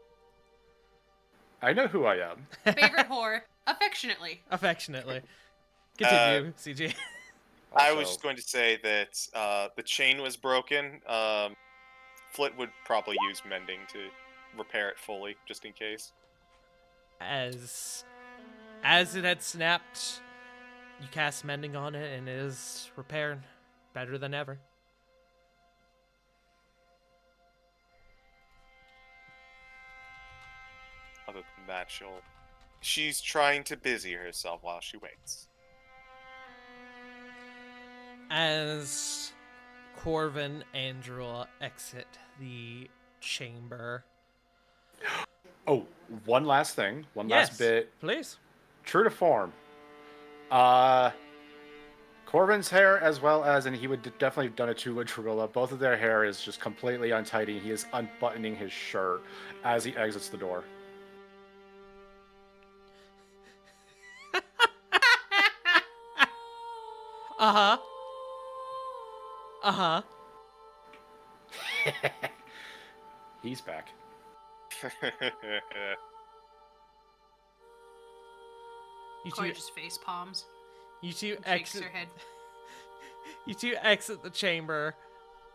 I know who I am.
Favorite whore, affectionately.
Affectionately. Continue, CG.
I was
Also-
just going to say that the chain was broken. Flit would probably use mending to repair it fully, just in case.
As it had snapped, you cast mending on it and it is repaired better than ever.
Other than that, she's trying to busy herself while she waits.
As Corvin and Drula exit the chamber.
Oh, one last thing. One
Yes,
last bit.
please.
True to form. Corvin's hair, as well as, and he would definitely have done it too with Trilla, both of their hair is just completely untidy. He is unbuttoning his shirt as he exits the door.
Uh-huh. Uh-huh.
He's back.
You
Corey
two,
just face palms.
you two
Shakes
exit.
her head.
You two exit the chamber.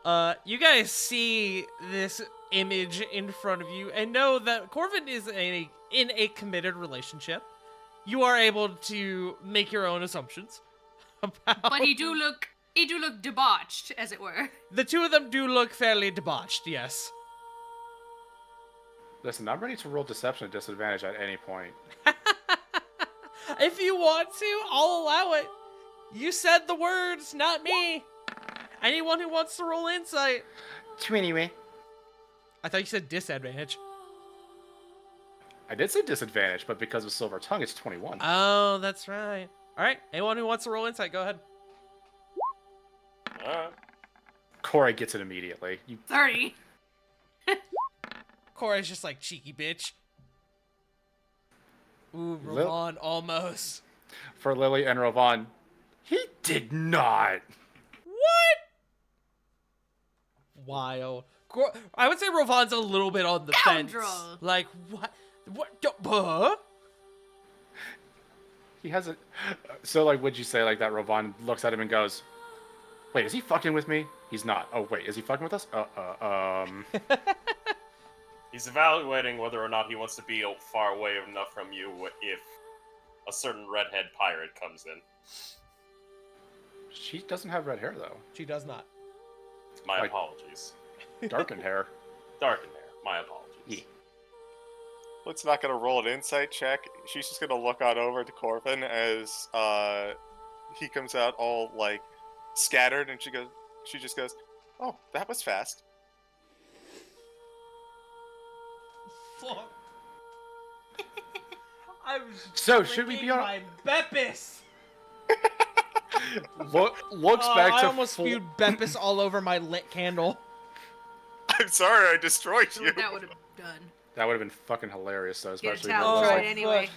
You guys see this image in front of you and know that Corvin is in a committed relationship. You are able to make your own assumptions about.
But he do look debauched, as it were.
The two of them do look fairly debauched. Yes.
Listen, I'm ready to roll deception at disadvantage at any point.
If you want to, I'll allow it. You said the words, not me. Anyone who wants to roll insight.
20.
I thought you said disadvantage.
I did say disadvantage, but because of Silver Tongue, it's 21.
Oh, that's right. All right. Anyone who wants to roll insight, go ahead.
Alright.
Corey gets it immediately.
30.
Cora's just like cheeky bitch. Ooh,
Lil-
Ravon, almost.
For Lily and Ravon, he did not.
What? Wild. I would say Ravon's a little bit on the fence.
Scoundrel.
Like, what? What? Huh?
He hasn't. So, like, would you say like that? Ravon looks at him and goes, "Wait, is he fucking with me? He's not. Oh, wait, is he fucking with us?
He's evaluating whether or not he wants to be far away enough from you if a certain redhead pirate comes in.
She doesn't have red hair though.
She does not.
My
Like-
apologies.
Darkened hair.
Darkened hair. My apologies.
Yeah.
Flick's not gonna roll an insight check. She's just gonna look on over to Corvin as he comes out all like scattered, and she just goes, "Oh, that was fast."
Fuck. I was
So, should we be
drinking
on-
my Beppis?
Looks
Oh,
back
I
to
almost spewed Beppis all over my lit candle.
I'm sorry, I destroyed you.
What that would have done.
That would have been fucking hilarious though,
Get a
especially if it
towel,
was
try
like,
it anyway.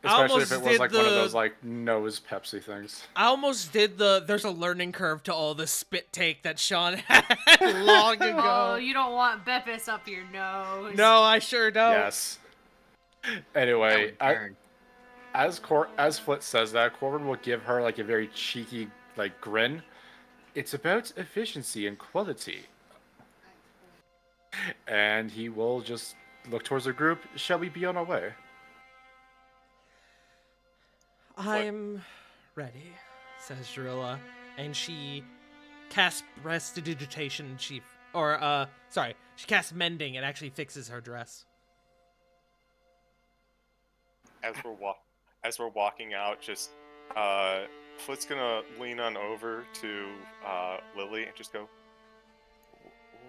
I
especially if
almost
it was
did
like one of
the-
those like nose Pepsi things.
I almost did there's a learning curve to all the spit take that Sean had long
Oh,
ago.
you don't want Beppis up your nose.
No, I sure don't.
Yes.
That
Anyway,
would burn.
as Flit says that, Corbin will give her like a very cheeky like grin. It's about efficiency and quality. And he will just look towards the group. Shall we be on our way?
I'm ready, says Drilla, and she casts prestidigitation and she casts mending and actually fixes her dress.
As we're walking out, just Flit's gonna lean on over to Lily and just go,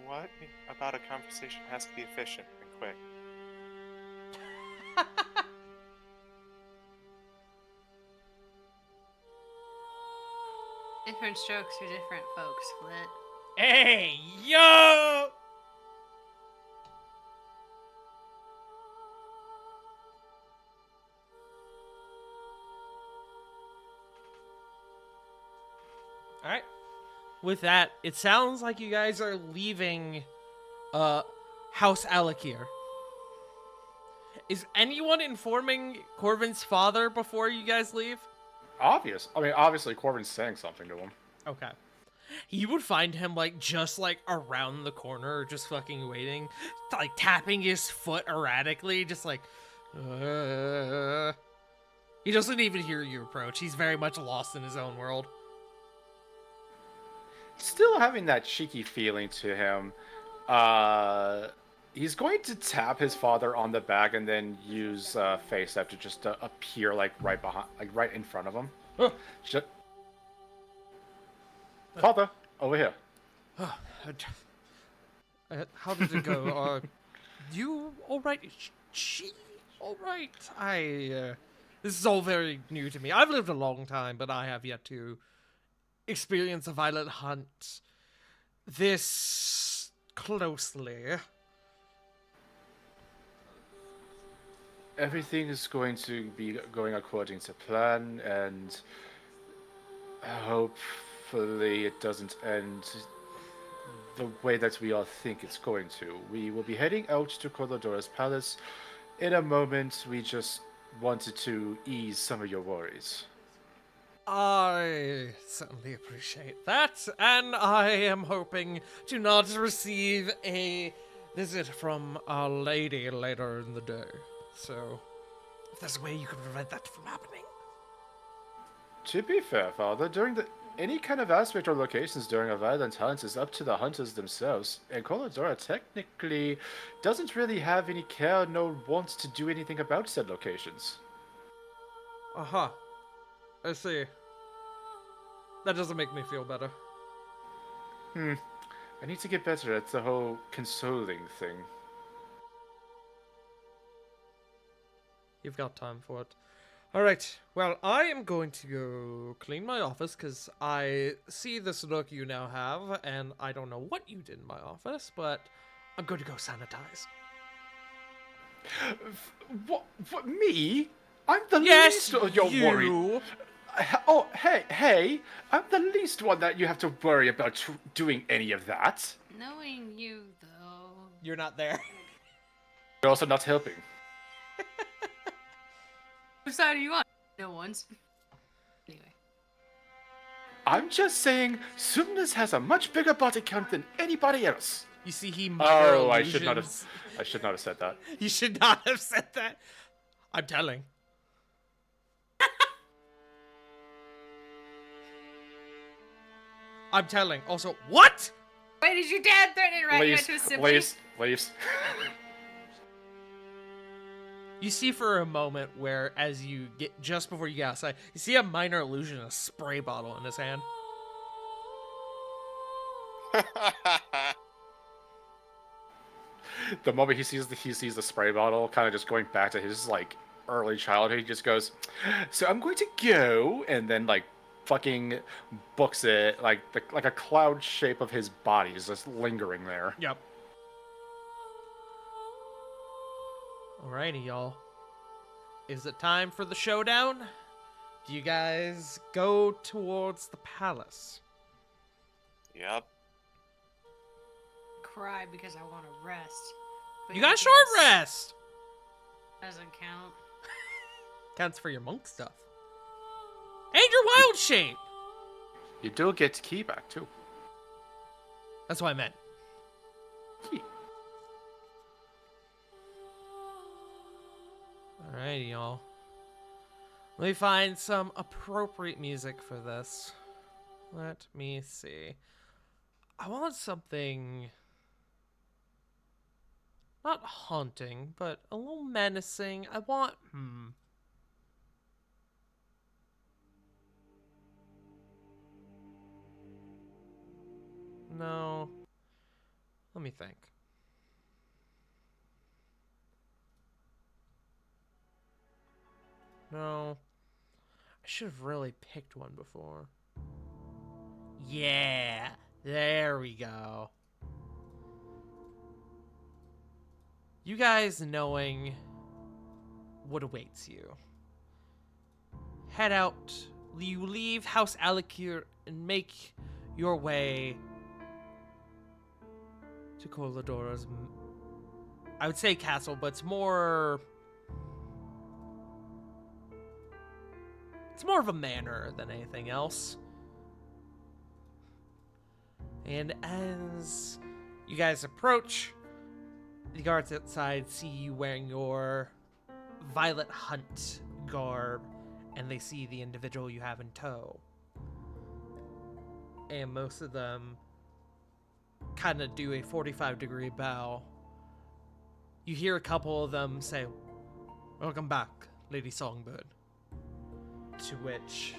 what about a conversation has to be efficient and quick?
Different strokes for different folks, Flit.
Hey, yo! Alright. With that, it sounds like you guys are leaving House Alakir. Is anyone informing Corvin's father before you guys leave?
Obviously, Corbin's saying something to him.
Okay. You would find him, like, just, like, around the corner, just fucking waiting, like, tapping his foot erratically, just like, He doesn't even hear you approach. He's very much lost in his own world.
Still having that cheeky feeling to him, he's going to tap his father on the back and then use face up to just appear like right behind, like right in front of him. Father, over here.
How did it go? You all right? She all right? This is all very new to me. I've lived a long time, but I have yet to experience a violent hunt this closely.
Everything is going to be going according to plan, and hopefully it doesn't end the way that we all think it's going to. We will be heading out to Colodora's palace in a moment. We just wanted to ease some of your worries.
I certainly appreciate that, and I am hoping to not receive a visit from Our Lady later in the day. So, if there's a way you can prevent that from happening.
To be fair, Father, any kind of aspect or locations during a violent hunt is up to the hunters themselves, and Colodora technically doesn't really have any care nor wants to do anything about said locations.
Uh-huh. I see. That doesn't make me feel better.
I need to get better at the whole consoling thing.
You've got time for it. Alright, well, I am going to go clean my office, because I see this look you now have, and I don't know what you did in my office, but I'm going to go sanitize.
What me? I'm the
Yes,
least of your worry.
you!
Oh, hey, I'm the least one that you have to worry about doing any of that.
Knowing you, though.
You're not there.
You're also not helping.
Whose side are you on? No one's. Anyway.
I'm just saying, Sumnus has a much bigger body count than anybody else.
You see, he
Oh, I should not have said that.
You should not have said that. I'm telling. I'm telling. Also, what?
Wait, is your dad threatening to write you into a sibling?
Leaves.
You see for a moment where, as you get just before you get outside, you see a minor illusion of a spray bottle in his hand.
The moment he sees the spray bottle, kind of just going back to his like early childhood, he just goes, "So I'm going to go," and then like fucking books it like a cloud shape of his body is just lingering there.
Yep. Alrighty, y'all. Is it time for the showdown? Do you guys go towards the palace?
Yep.
Cry because I want to rest. But
You got a
yes,
short rest!
Doesn't count.
Counts for your monk stuff. And your wild shape!
You do get key back too.
That's what I meant.
Key.
Alrighty, y'all. Let me find some appropriate music for this. Let me see. I want something not haunting, but a little menacing. I want No. Let
me think. No. I should have really picked one before. Yeah. There we go. You guys knowing what awaits you. Head out. You leave House Alikir and make your way to Coladora's, I would say castle, but it's more of a manor than anything else. And as you guys approach, the guards outside see you wearing your Violet Hunt garb, and they see the individual you have in tow. And most of them kind of do a 45-degree bow. You hear a couple of them say, "Welcome back, Lady Songbird." To which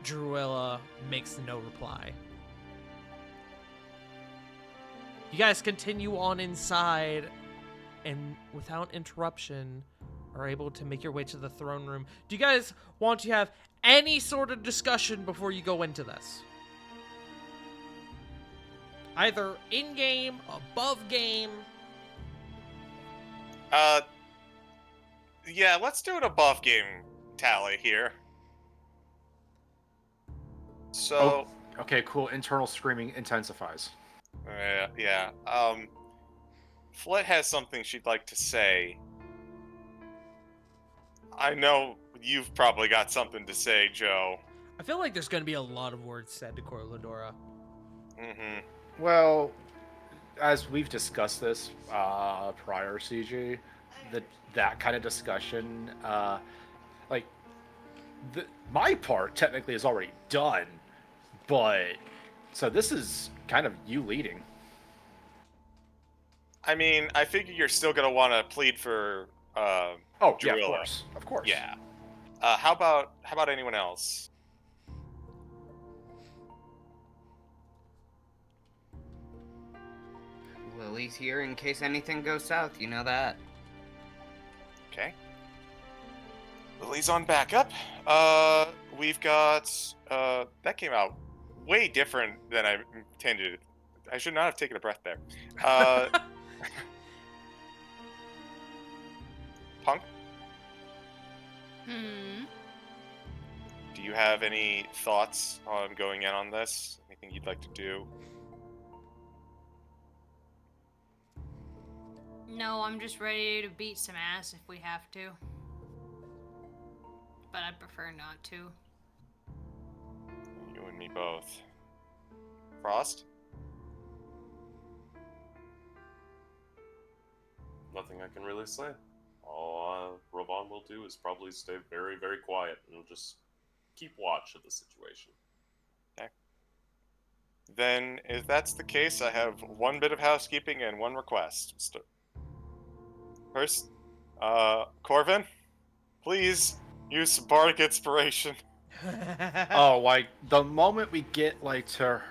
Druilla makes no reply. You guys continue on inside, and without interruption, are able to make your way to the throne room. Do you guys want to have any sort of discussion before you go into this? Either in-game, above game.
Yeah, let's do an above game tally here. So,
Okay, cool. Internal screaming intensifies.
yeah. Flit has something she'd like to say. I know you've probably got something to say, Joe.
I feel like there's going to be a lot of words said to Corladora.
Mm-hmm.
Well, as we've discussed this prior, CG, that kind of discussion, my part technically is already done, but so this is kind of you leading.
I mean, I figure you're still gonna want to plead for
Oh, yeah, of
Druilla.
course.
Yeah. How about anyone else?
Lily's here in case anything goes south, you know that.
Okay. Lily's on backup. We've got that came out way different than I intended. I should not have taken a breath there. Punk, do you have any thoughts on going in on this? Anything you'd like to do?
No, I'm just ready to beat some ass if we have to. But I'd prefer not to.
You and me both. Frost?
Nothing I can really say. All Rovan will do is probably stay very, very quiet and just keep watch of the situation.
Then, if that's the case, I have one bit of housekeeping and one request. First, Corvin, please use some bardic inspiration.
Oh, like the moment we get to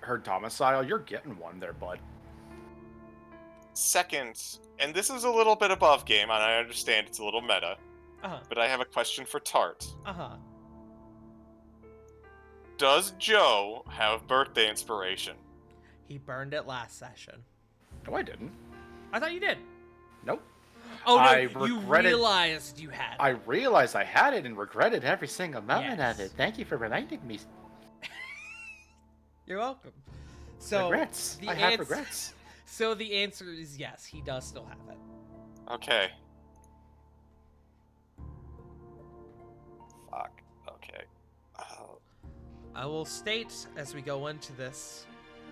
her domicile, you're getting one there, bud.
Second, and this is a little bit above game, and I understand it's a little meta,
Uh-huh.
but I have a question for Tart.
Uh-huh.
Does Joe have birthday inspiration?
He burned it last session.
No, I didn't.
I thought you did.
Nope.
Oh, no,
I
you
regretted-
realized you had it.
I realized I had it and regretted every single moment
Yes.
of it. Thank you for reminding me.
You're welcome. So
Regrets.
the
I have
ans-
regrets.
So the answer is yes, he does still have it.
Okay. Fuck. Okay.
I will state as we go into this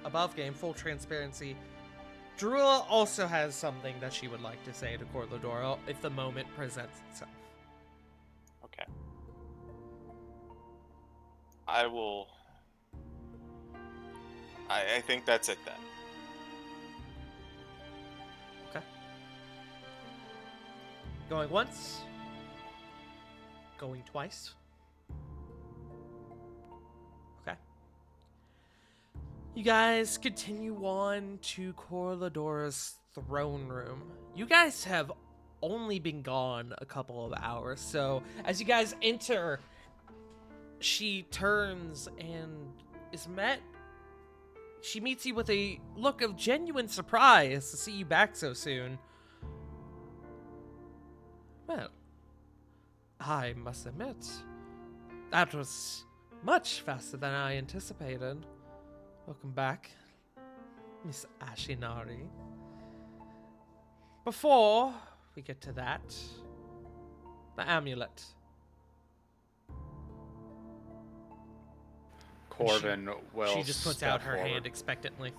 above game, full transparency, Druilla also has something that she would like to say to Corladora if the moment presents itself.
Okay. I will... I think that's it then.
Okay. Going once. Going twice. Okay. You guys continue on to Corladora's throne room. You guys have only been gone a couple of hours, so as you guys enter, she turns and is met. She meets you with a look of genuine surprise to see you back so soon. Well, I must admit, that was much faster than I anticipated. Welcome back, Miss Ashinari. Before we get to that, the amulet.
Corvin will.
She just puts
step
out her
forward.
hand expectantly.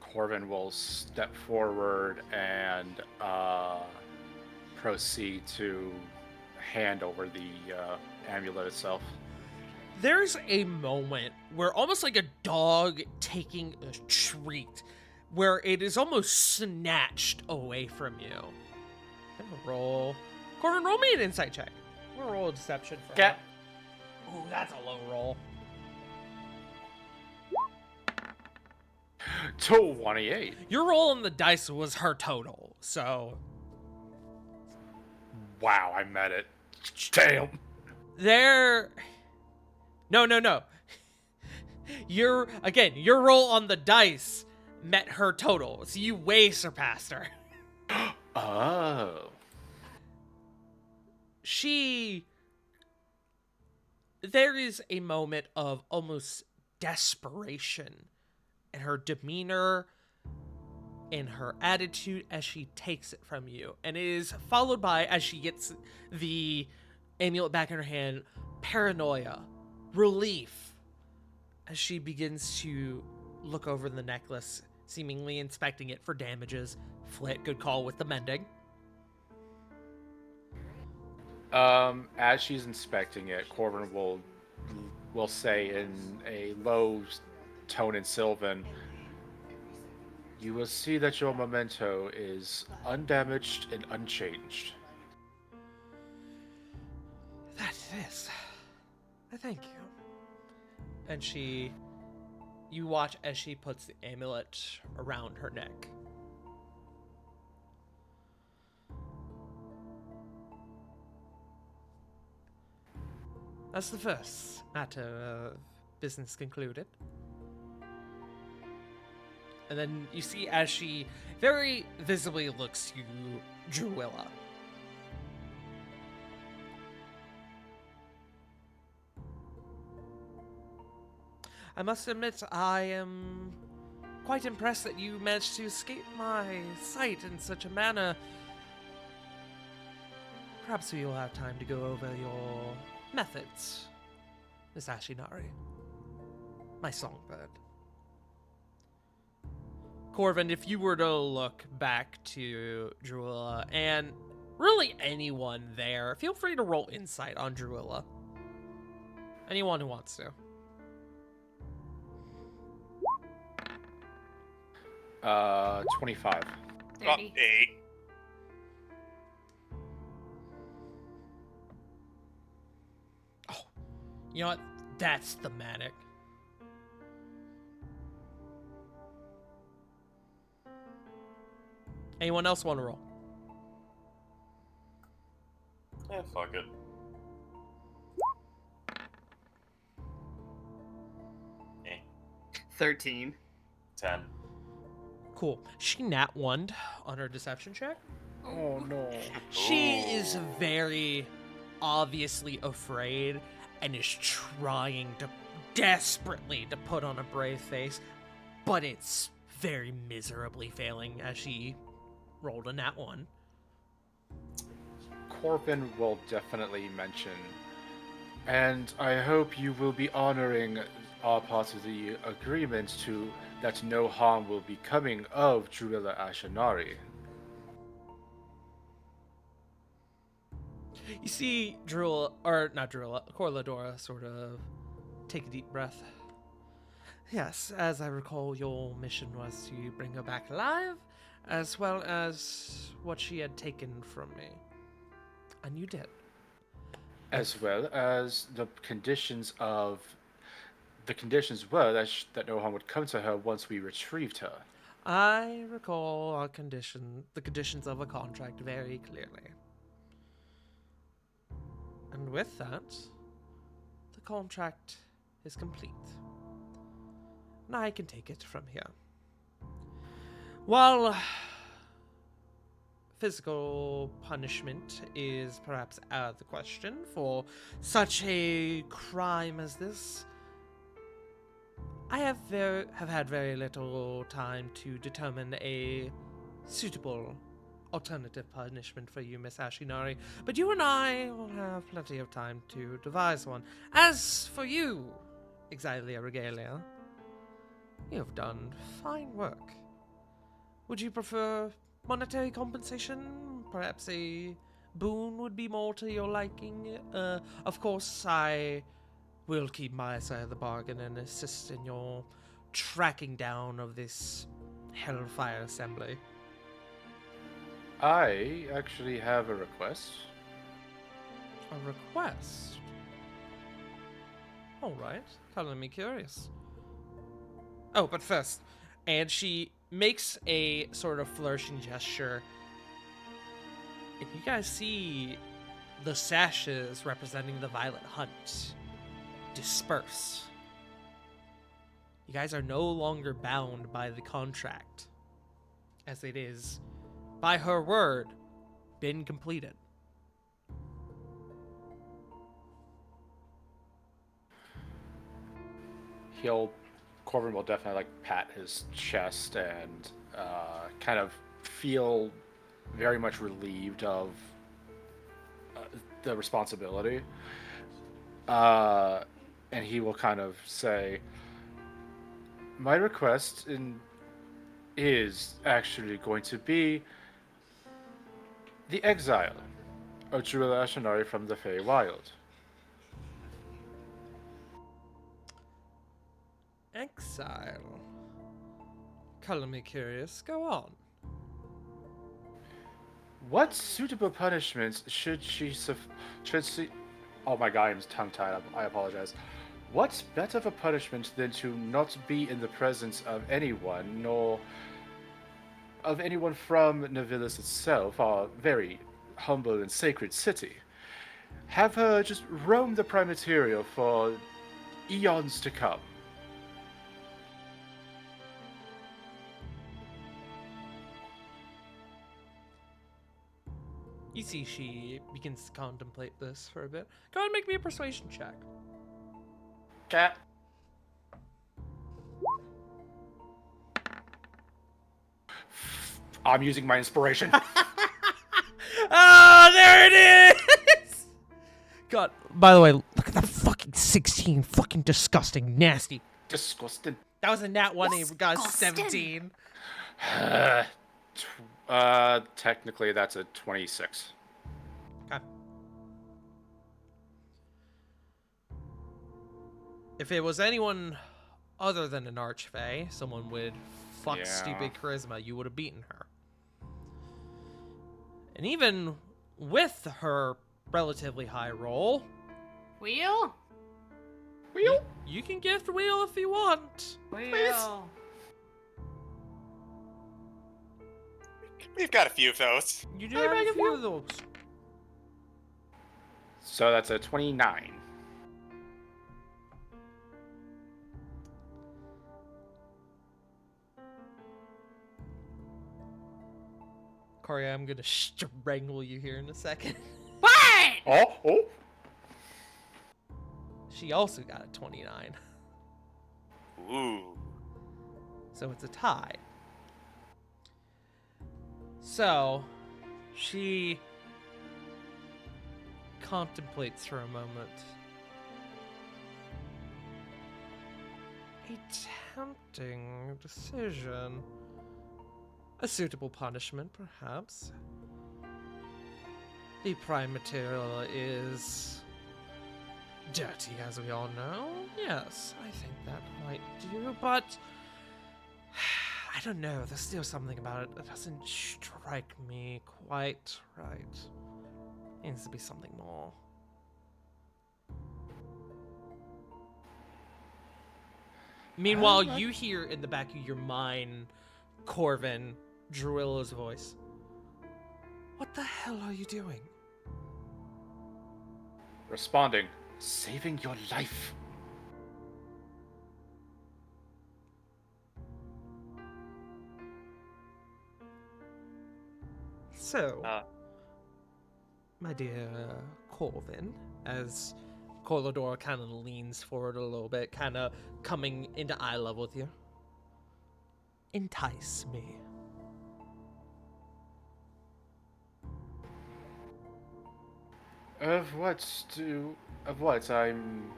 Corvin will step forward and proceed to hand over the amulet itself.
There's a moment where, almost like a dog taking a treat, where it is almost snatched away from you. I'm gonna roll. Corvin, roll me an insight check. I'm gonna roll a deception for
Okay.
her. Ooh, that's a low roll.
28.
Your roll on the dice was her total, so
Wow, I met it. Damn.
there. No. Your roll on the dice met her total, so you way surpassed her.
Oh.
There is a moment of almost desperation in her demeanor, in her attitude as she takes it from you. And it is followed by, as she gets the amulet back in her hand, paranoia, relief, as she begins to look over the necklace, seemingly inspecting it for damages. Flit, good call with the mending.
As she's inspecting it, Corvin will say in a low tone in Sylvan, "You will see that your memento is undamaged and unchanged."
That it is. I thank you. And you watch as she puts the amulet around her neck. That's the first matter of business concluded. And then you see as she very visibly looks to Druilla. I must admit, I am quite impressed that you managed to escape my sight in such a manner. Perhaps we will have time to go over your methods, Miss Ashinari, my songbird. Corvin, if you were to look back to Druilla and really anyone there, feel free to roll insight on Druilla. Anyone who wants to.
25.
30.
8.
You know what? That's thematic. Anyone else want to roll?
Fuck it. Eh.
13.
10.
Cool. She nat 1'd on her deception check.
Oh no.
She
Ooh.
is very obviously afraid and is trying to desperately to put on a brave face, but it's very miserably failing as she rolled a nat 1.
Corvin will definitely mention, and I hope you will be honoring our part of the agreement to that no harm will be coming of Druilla Ashinari.
You see Corladora sort of take a deep breath. Yes, as I recall, your mission was to bring her back alive, as well as what she had taken from me. And you did.
As well as the conditions of the conditions were that no harm would come to her once we retrieved her.
I recall the conditions of a contract very clearly. And with that, the contract is complete. And I can take it from here. While physical punishment is perhaps out of the question for such a crime as this, I have had very little time to determine a suitable alternative punishment for you, Miss Ashinari, but you and I will have plenty of time to devise one. As for you, Exilia Regalia, you have done fine work. Would you prefer monetary compensation? Perhaps a boon would be more to your liking? Of course, I will keep my side of the bargain and assist in your tracking down of this Hellfire Assembly.
I actually have a request.
A request? Alright, telling me curious. Oh, but first, and she makes a sort of flourishing gesture, and you guys see the sashes representing the Violet Hunt disperse. You guys are no longer bound by the contract, as it is, by her word, been completed.
Corbin will definitely like pat his chest and kind of feel very much relieved of the responsibility. And he will kind of say, my request is actually going to be the exile of Drula Ashinari from the Feywild.
Exile? Color me curious. Go on.
What suitable punishments should she Oh my god, I'm tongue-tied. I apologize. What's better of a punishment than to not be in the presence of anyone, nor of anyone from Navilis itself, our very humble and sacred city? Have her just roam the Primateria for eons to come.
You see she begins to contemplate this for a bit. Go ahead and make me a persuasion check.
Cat. I'm using my inspiration.
Oh, there it is! God, by the way, look at that fucking 16. Fucking disgusting. Nasty.
Disgusting.
That was a nat 1 and he got a
Disgusting.
17.
Technically that's a 26.
Okay. If it was anyone other than an Archfey, someone with
Yeah.
stupid charisma, you would have beaten her. And even with her relatively high roll,
Wheel?
you can gift Wheel if you want.
Wheel.
We've got a few of those.
You do have a few of those.
So that's a 29.
Corey, I'm gonna strangle you here in a second.
What?
Oh!
She also got a 29.
Ooh.
So it's a tie. So, she contemplates for a moment. A tempting decision. A suitable punishment, perhaps. The prime material is dirty, as we all know. Yes, I think that might do, but I don't know. There's still something about it that doesn't strike me quite right. Needs to be something more. Meanwhile, you hear in the back of your mind, Corvin, Druilla's voice. What the hell are you doing?
Responding, saving your life.
So,
Uh,
my dear Corvin, as Corlador kind of leans forward a little bit, kind of coming into eye level with you. Entice me.
Of what? I'm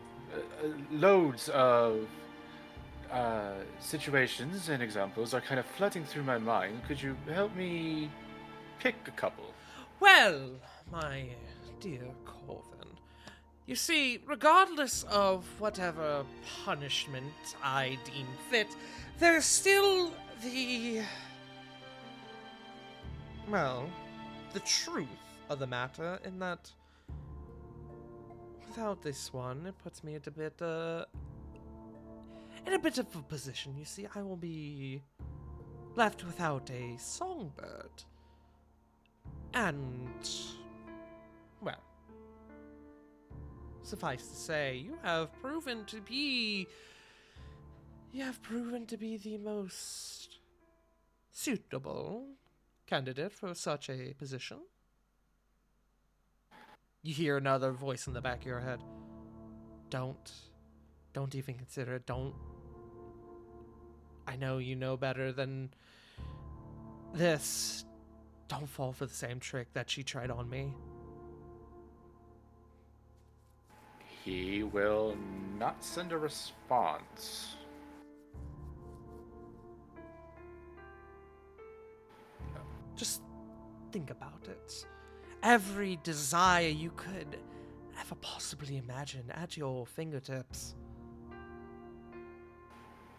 loads of situations and examples are kind of flooding through my mind. Could you help me pick a couple?
Well, my dear Corvin, you see, regardless of whatever punishment I deem fit, there's still the truth of the matter in that without this one, it puts me at in a bit of a position. You see, I will be left without a songbird. And, well, suffice to say, you have proven to be the most suitable candidate for such a position. You hear another voice in the back of your head. Don't even consider it. I know you know better than this. Don't fall for the same trick that she tried on me.
He will not send a response.
Just think about it. Every desire you could ever possibly imagine at your fingertips.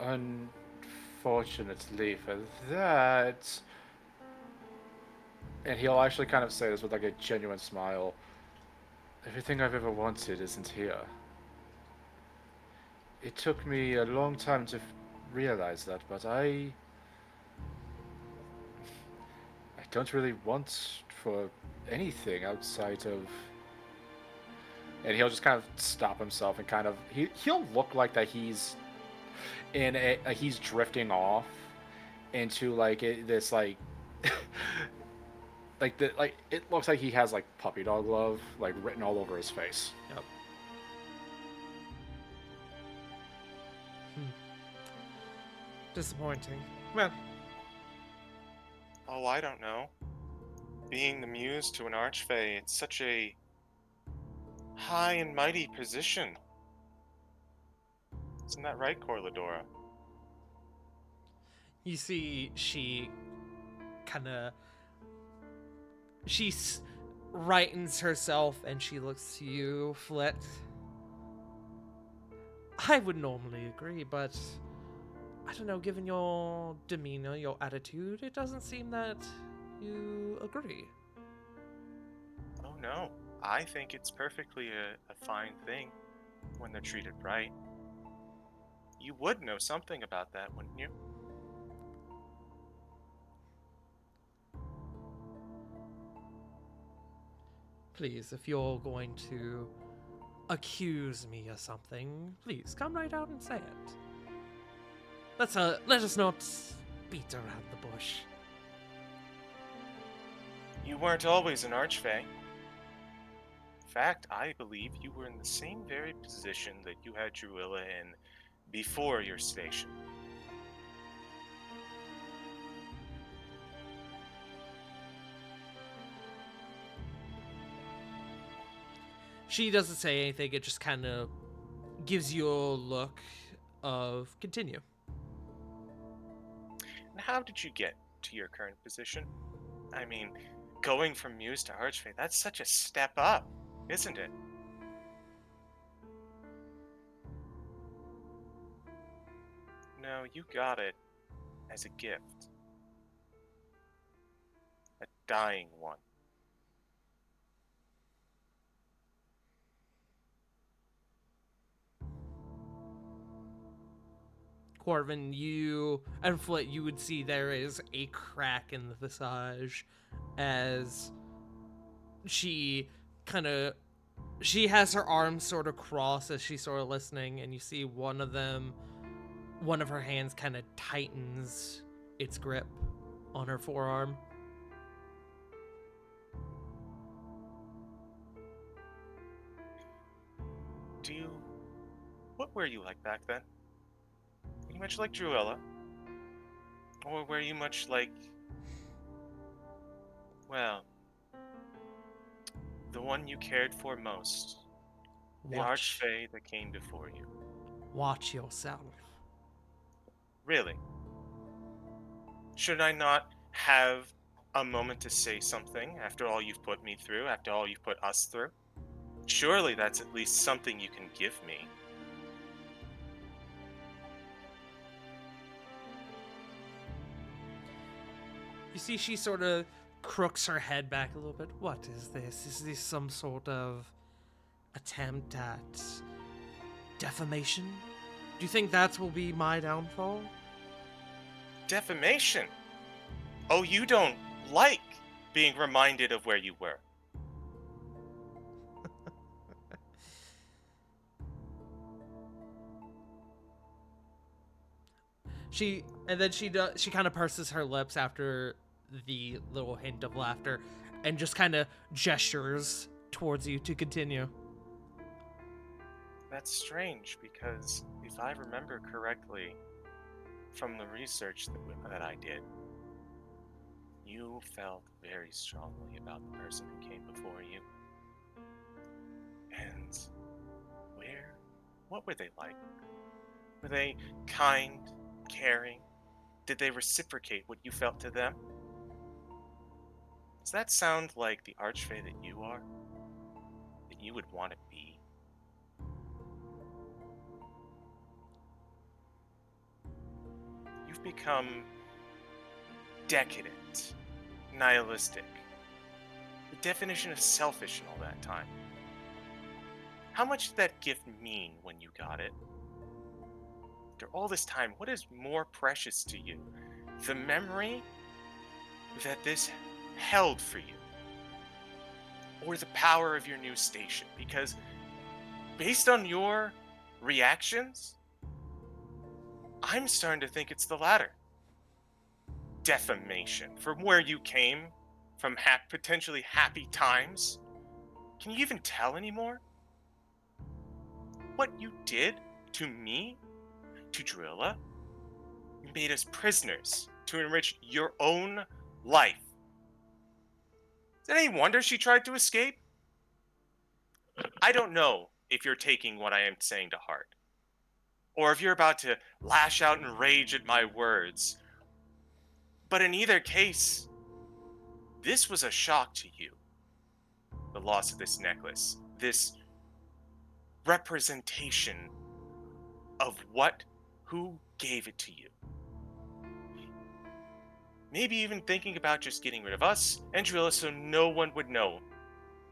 Unfortunately for that, and he'll actually kind of say this with like a genuine smile, everything I've ever wanted isn't here. It took me a long time to realize that, but I don't really want for anything outside of. And he'll just kind of stop himself and kind of he'll look like that he's he's drifting off into like this like like it looks like he has like puppy dog love like written all over his face.
Yep. Disappointing. Well,
oh, I don't know. Being the muse to an archfey, it's such a high and mighty position. Isn't that right, Corladora?
you see she rightens herself and she looks to you, Flit. I would normally agree, but I don't know, given your demeanor, your attitude, it doesn't seem that you agree.
Oh no, I think it's perfectly a fine thing when they're treated right. You would know something about that, wouldn't you?
Please, if you're going to accuse me of something, please come right out and say it. Let us not beat around the bush.
You weren't always an archfey. In fact, I believe you were in the same very position that you had Druilla in before your station.
She doesn't say anything, it just kind of gives you a look of continue.
And how did you get to your current position? I mean, going from Muse to Archfey, that's such a step up, isn't it? No, you got it as a gift. A dying one.
Corvin, you and Flit, you would see there is a crack in the visage as she has her arms sort of crossed as she's sort of listening, and you see one of her hands kind of tightens its grip on her forearm.
What were you like back then? Were you much like Druella? Or were you much like, well, the one you cared for most? The Archfey that came before you.
Watch yourself.
Really? Should I not have a moment to say something after all you've put me through, after all you've put us through? Surely that's at least something you can give me.
You see she sort of crooks her head back a little bit. What is this? Is this some sort of attempt at defamation? Do you think that will be my downfall?
Defamation? Oh, you don't like being reminded of where you were.
She kind of purses her lips after the little hint of laughter and just kind of gestures towards you to continue.
That's strange, because if I remember correctly from the research that I did, you felt very strongly about the person who came before you. And what were they like? Were they kind, caring? Did they reciprocate what you felt to them? Does that sound like the Archfey that you are? That you would want to be? You've become decadent, nihilistic, the definition of selfish in all that time. How much did that gift mean when you got it? After all this time, what is more precious to you? The memory that this held for you? Or the power of your new station? Because based on your reactions, I'm starting to think it's the latter. Defamation. From where you came, from potentially happy times. Can you even tell anymore? What you did to me, to Druella, you made us prisoners to enrich your own life. Is it any wonder she tried to escape? I don't know if you're taking what I am saying to heart, or if you're about to lash out and rage at my words. But in either case, this was a shock to you. The loss of this necklace, this representation of who gave it to you. Maybe even thinking about just getting rid of us and Druella so no one would know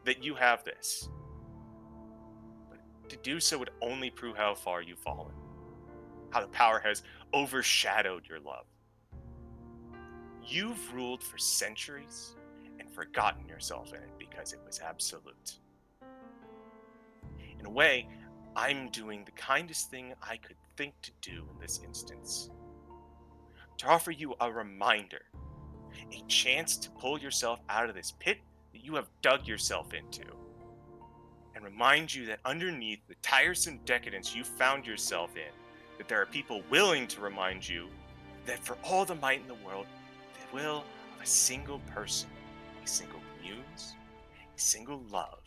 that you have this. But to do so would only prove how far you've fallen. How the power has overshadowed your love. You've ruled for centuries and forgotten yourself in it because it was absolute. In a way, I'm doing the kindest thing I could think to do in this instance. To offer you a reminder, a chance to pull yourself out of this pit that you have dug yourself into, and remind you that underneath the tiresome decadence you found yourself in, that there are people willing to remind you that for all the might in the world, the will of a single person, a single muse, a single love,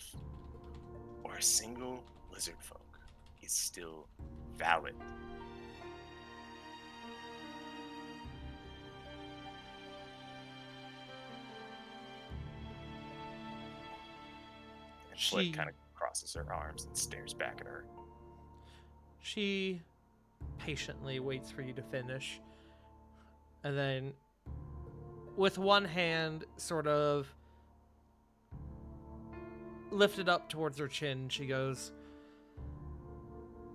or a single lizard folk is still valid. And Flit kind of crosses her arms and stares back at her.
She patiently waits for you to finish, and then with one hand sort of lifted up towards her chin, she goes,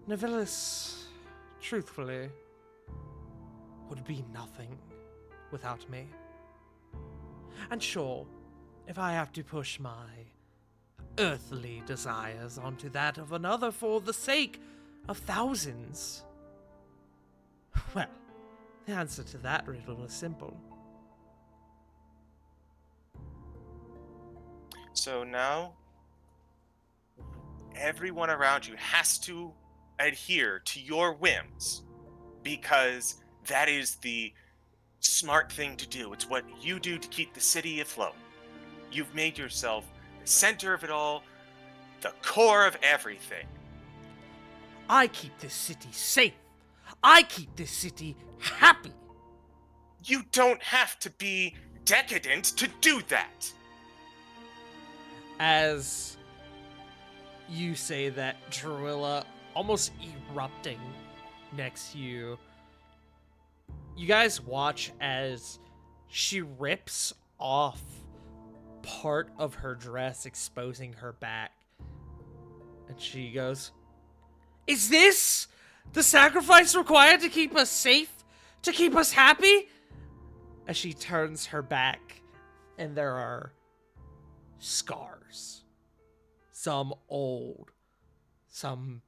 Nevillis, truthfully, would be nothing without me. And sure, if I have to push my earthly desires onto that of another for the sake of thousands, well, the answer to that riddle is simple.
So now, everyone around you has to adhere to your whims, because that is the smart thing to do. It's what you do to keep the city afloat. You've made yourself the center of it all, the core of everything.
I keep this city safe. I keep this city happy.
You don't have to be decadent to do that.
As you say that, Druilla, almost erupting next to you, you guys watch as she rips off part of her dress, exposing her back. And she goes, "Is this the sacrifice required to keep us safe? To keep us happy?" As she turns her back, and there are scars. Some old, some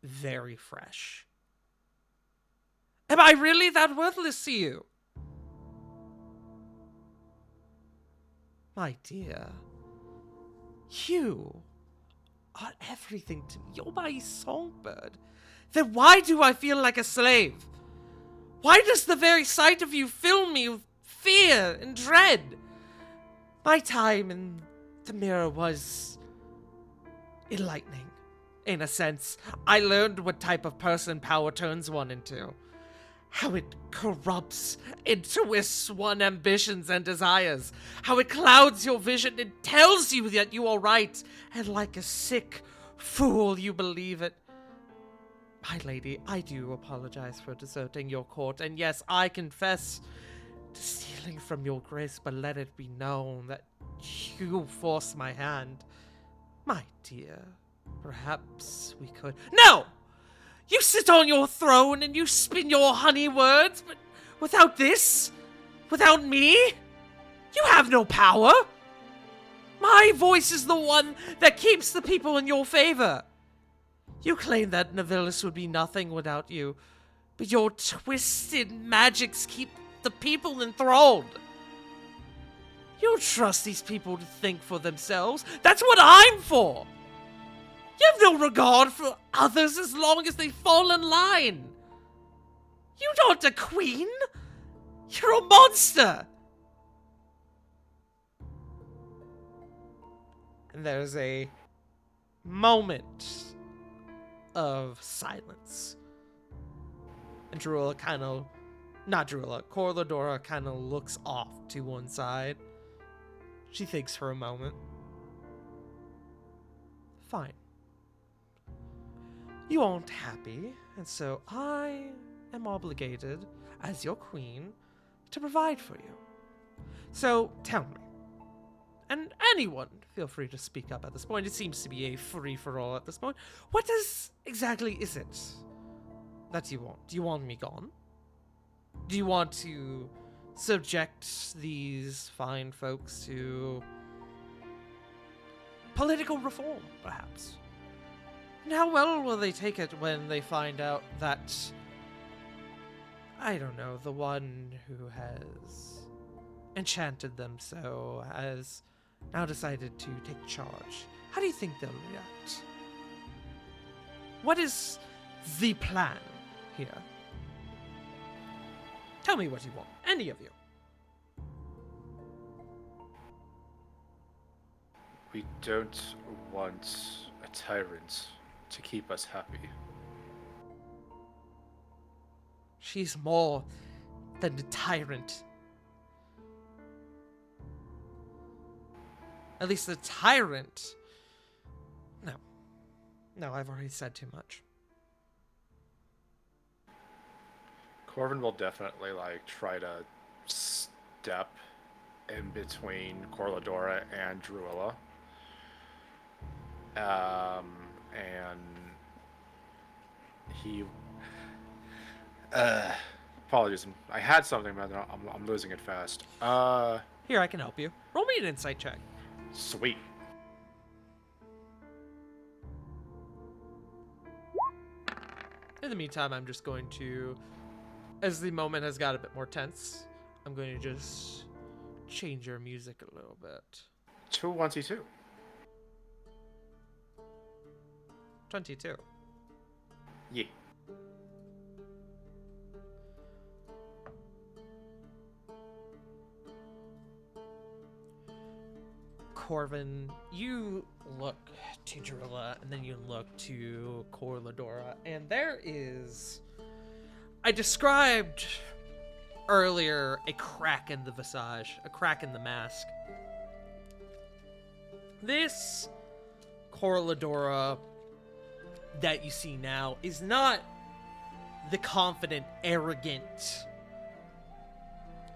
very fresh. Am I really that worthless to you? My dear, you are everything to me. You're my songbird. Then why do I feel like a slave? Why does the very sight of you fill me with fear and dread? My time in the mirror was enlightening. In a sense, I learned what type of person power turns one into. How it corrupts and twists one's ambitions and desires. How it clouds your vision and tells you that you are right. And like a sick fool, you believe it. My lady, I do apologize for deserting your court. And yes, I confess to stealing from your grace, but let it be known that you forced my hand. My dear, perhaps we could... No! You sit on your throne and you spin your honey words, but without this, without me, you have no power. My voice is the one that keeps the people in your favor. You claim that Navilis would be nothing without you, but your twisted magics keep the people enthralled. You trust these people to think for themselves. That's what I'm for. You have no regard for others as long as they fall in line. You're not a queen. You're a monster. And there's a moment of silence. And Druilla kind of... Not Druilla. Corladora kind of looks off to one side. She thinks for a moment. Fine. You aren't happy, and so I am obligated, as your queen, to provide for you. So, tell me. And anyone, feel free to speak up at this point. It seems to be a free-for-all at this point. What exactly is it that you want? Do you want me gone? Do you want to subject these fine folks to political reform, perhaps? And how well will they take it when they find out that, I don't know, the one who has enchanted them so has now decided to take charge? How do you think they'll react? What is the plan here? Tell me what you want, any of you.
We don't want a tyrant to keep us happy.
She's more than a tyrant. At least the tyrant... No, I've already said too much.
Corvin will definitely, try to step in between Corladora and Druilla. And he... Apologies. I had something, but I'm losing it fast.
Here, I can help you. Roll me an insight check.
Sweet.
In the meantime, I'm just going to, as the moment has got a bit more tense, I'm going to just change your music a little bit.
222.
22.
Yeah.
Corvin, you look to Drilla, and then you look to Corladora, and there is... I described earlier a crack in the visage, a crack in the mask. This Corladora that you see now is not the confident, arrogant,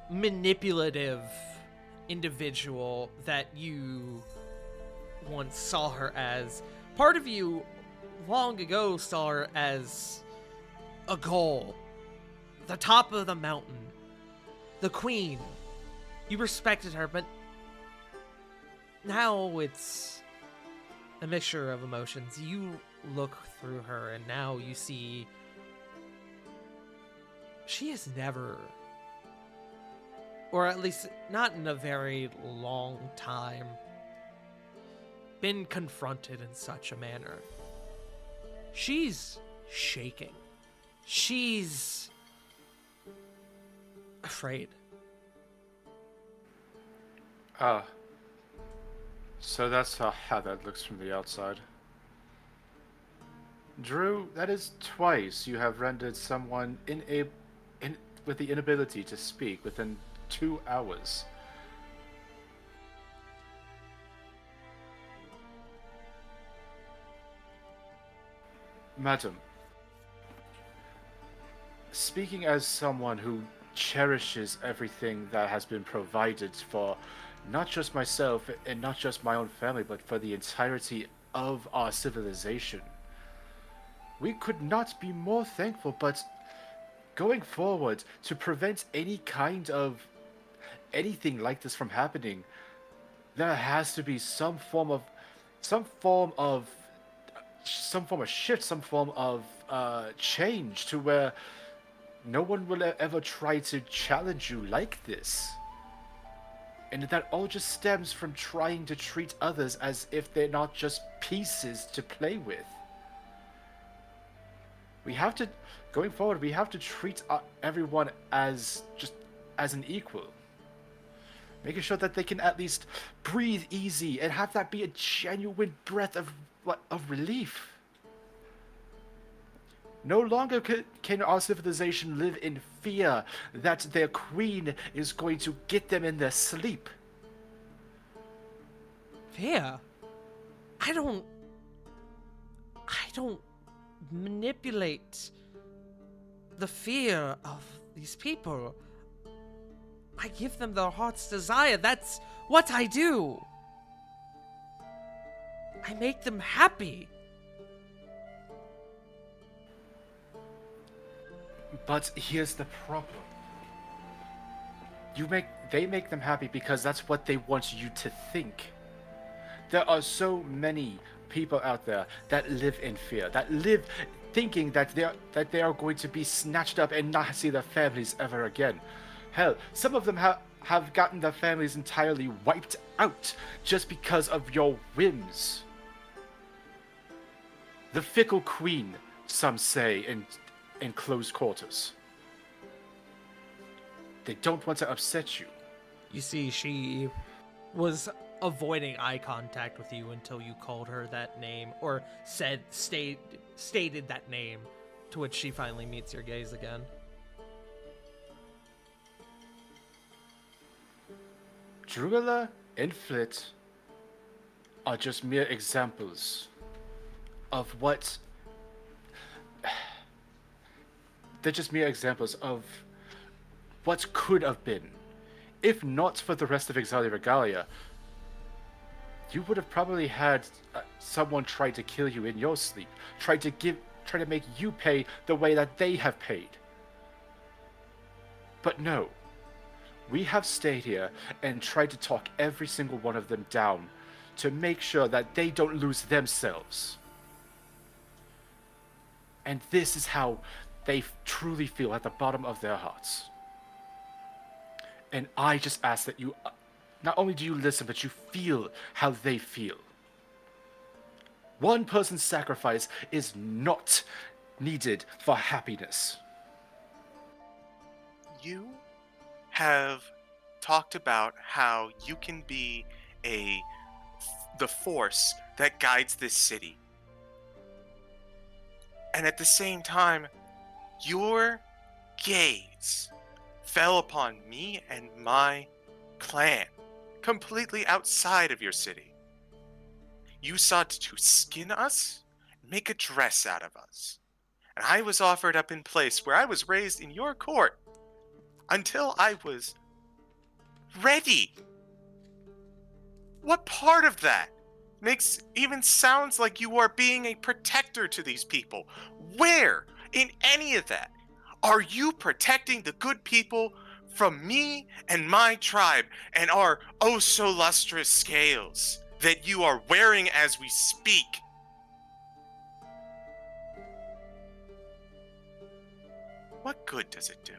manipulative individual that you once saw her as. Part of you long ago saw her as a goal, the top of the mountain, the queen. You respected her, but now it's a mixture of emotions. You look through her, and now you see she has never, or at least not in a very long time, been confronted in such a manner. She's shaking. She's afraid.
So that's how that looks from the outside. Drew, that is twice you have rendered someone with the inability to speak within 2 hours. Madam, speaking as someone who cherishes everything that has been provided for not just myself and not just my own family, but for the entirety of our civilization, we could not be more thankful. But going forward, to prevent any kind of anything like this from happening, there has to be some form of shift, some form of change to where no one will ever try to challenge you like this. And that all just stems from trying to treat others as if they're not just pieces to play with. Going forward, we have to treat everyone as an equal. Making sure that they can at least breathe easy and have that be a genuine breath of relief. No longer can our civilization live in fear that their queen is going to get them in their sleep.
Fear? I don't manipulate the fear of these people. I give them their heart's desire. That's what I do. I make them happy.
But here's the problem. They make them happy because that's what they want you to think. There are so many people out there that live in fear, that live thinking that they are going to be snatched up and not see their families ever again. Hell, some of them have gotten their families entirely wiped out just because of your whims. The fickle queen, some say, in close quarters. They don't want to upset you.
You see, she was avoiding eye contact with you until you called her that name, or stated that name, to which she finally meets your gaze again.
Drugala and Flit are just mere examples of what... They're just mere examples of what could have been. If not for the rest of Exalia Regalia, you would have probably had someone try to kill you in your sleep, try to make you pay the way that they have paid. But no. We have stayed here and tried to talk every single one of them down to make sure that they don't lose themselves. And this is how they truly feel at the bottom of their hearts. And I just ask that you, not only do you listen, but you feel how they feel. One person's sacrifice is not needed for happiness.
You have talked about how you can be the force that guides this city. And at the same time, your gaze fell upon me and my clan, completely outside of your city. You sought to skin us, make a dress out of us. And I was offered up in place where I was raised in your court until I was ready. What part of that even sounds like you are being a protector to these people? Where in any of that are you protecting the good people from me and my tribe and our oh so lustrous scales that you are wearing as we speak? What good does it do?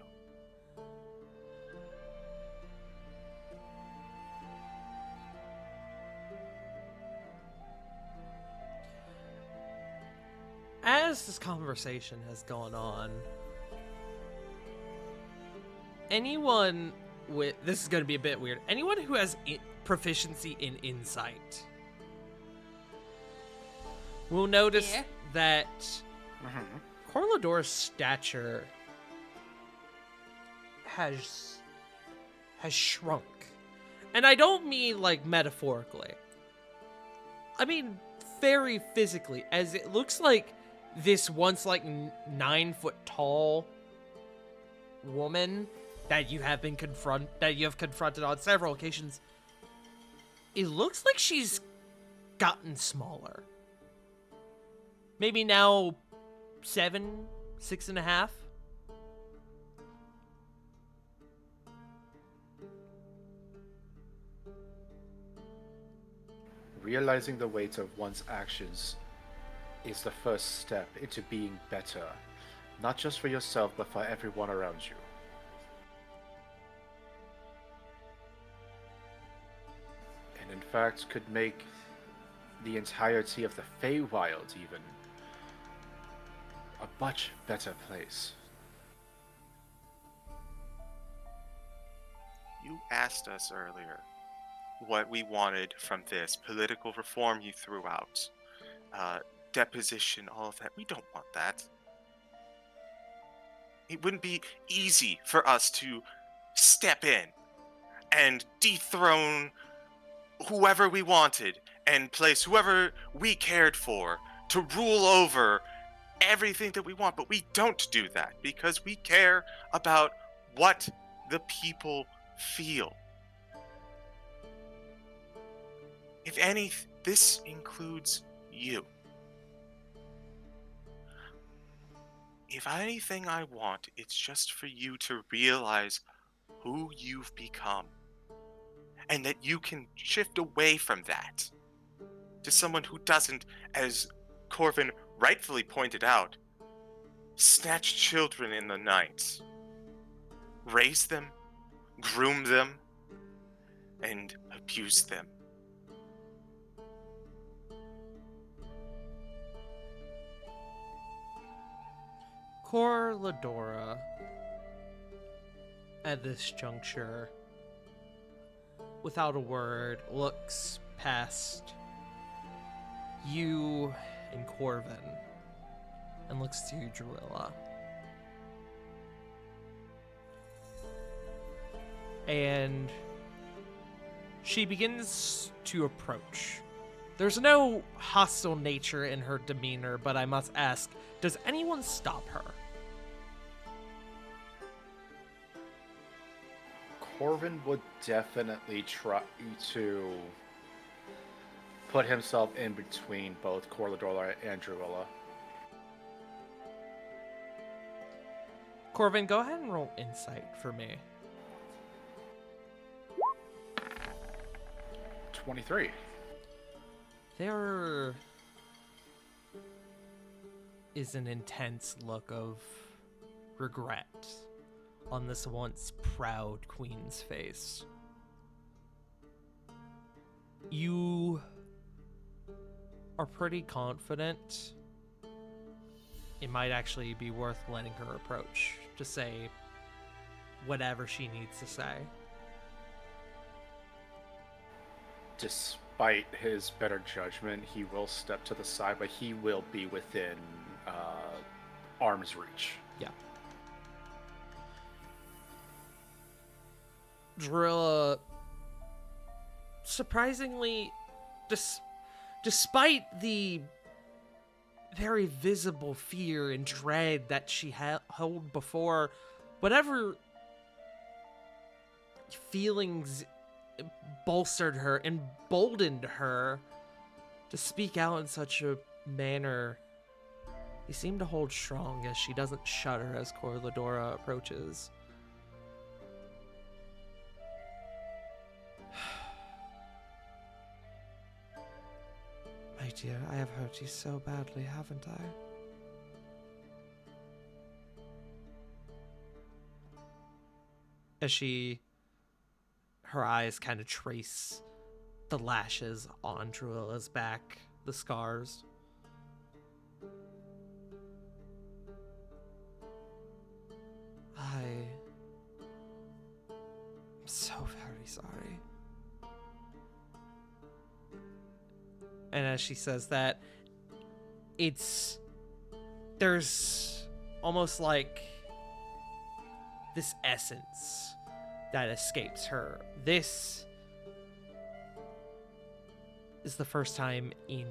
As this conversation has gone on, anyone with this is going to be a bit weird. Anyone who has proficiency in insight will notice that Corlador's stature has shrunk. And I don't mean like metaphorically. I mean very physically, as it looks like this once like 9 foot tall woman that you have confronted on several occasions. It looks like she's gotten smaller. Maybe now 7, 6.5.
Realizing the weight of one's actions is the first step into being better, not just for yourself, but for everyone around you. And in fact, could make the entirety of the Feywild even a much better place.
You asked us earlier what we wanted from this political reform you threw out. Deposition, all of that. We don't want that. It wouldn't be easy for us to step in and dethrone whoever we wanted and place whoever we cared for to rule over everything that we want. But we don't do that because we care about what the people feel. If any, this includes you. If anything I want, it's just for you to realize who you've become. And that you can shift away from that to someone who doesn't, as Corvin rightfully pointed out, snatch children in the night, raise them, groom them, and abuse them.
Corladora, at this juncture, without a word, looks past you and Corvin and looks to Drilla. And she begins to approach. There's no hostile nature in her demeanor, but I must ask, does anyone stop her?
Corvin would definitely try to put himself in between both Corlador and Drilla.
Corvin, go ahead and roll insight for me.
23.
There is an intense look of regret on this once proud queen's face. You are pretty confident it might actually be worth letting her approach to say whatever she needs to say.
Despite his better judgment, he will step to the side, but he will be within arm's reach.
Yeah. Drilla, surprisingly, despite the very visible fear and dread that she held before, whatever feelings bolstered her, emboldened her to speak out in such a manner, they seem to hold strong as she doesn't shudder as Corladora approaches. My dear, I have hurt you so badly, haven't I? As her eyes kind of trace the lashes on Druilla's back, the scars. I'm so very sorry. And as she says that, there's almost like this essence that escapes her. This is the first time in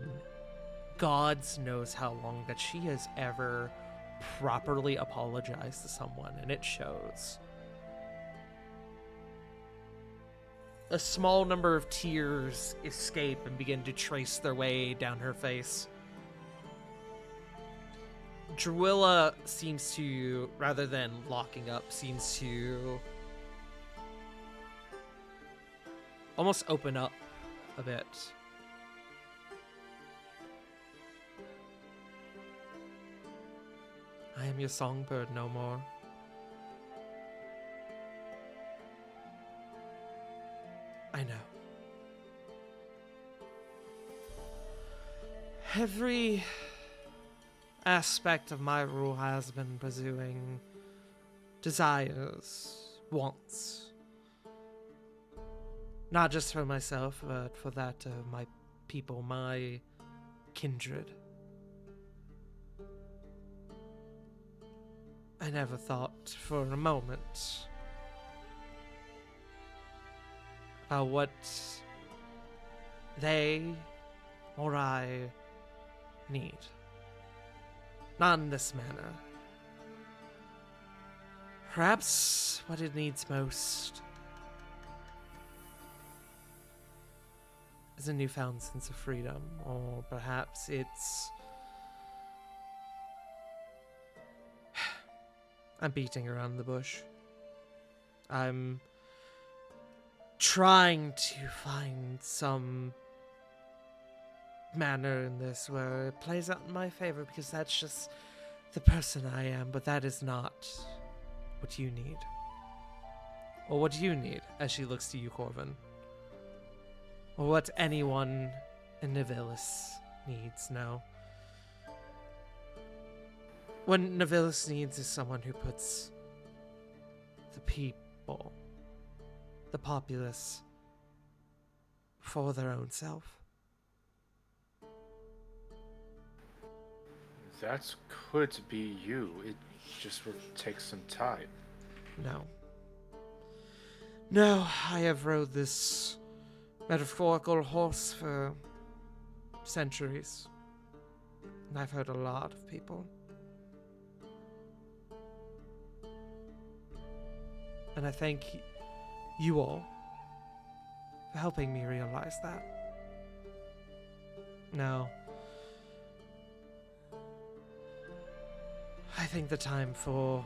God's knows how long that she has ever properly apologized to someone, and it shows. A small number of tears escape and begin to trace their way down her face. Druilla seems to, rather than locking up, seems to almost open up a bit. I am your songbird no more. I know. Every aspect of my rule has been pursuing desires, wants. Not just for myself, but for that of my people, my kindred. I never thought for a moment about what they or I need. Not in this manner. Perhaps what it needs most is a newfound sense of freedom, or perhaps it's... I'm beating around the bush. I'm trying to find some manner in this where it plays out in my favor, because that's just the person I am, but that is not what you need. Or what you need, as she looks to you, Corvin. Or what anyone in Nivilis needs, no. What Nivilis needs is someone who puts the people, the populace, for their own self.
That could be you. It just would take some time.
No. No, I have rode this metaphorical horse for centuries. And I've heard a lot of people. And I thank you all for helping me realize that. Now, I think the time for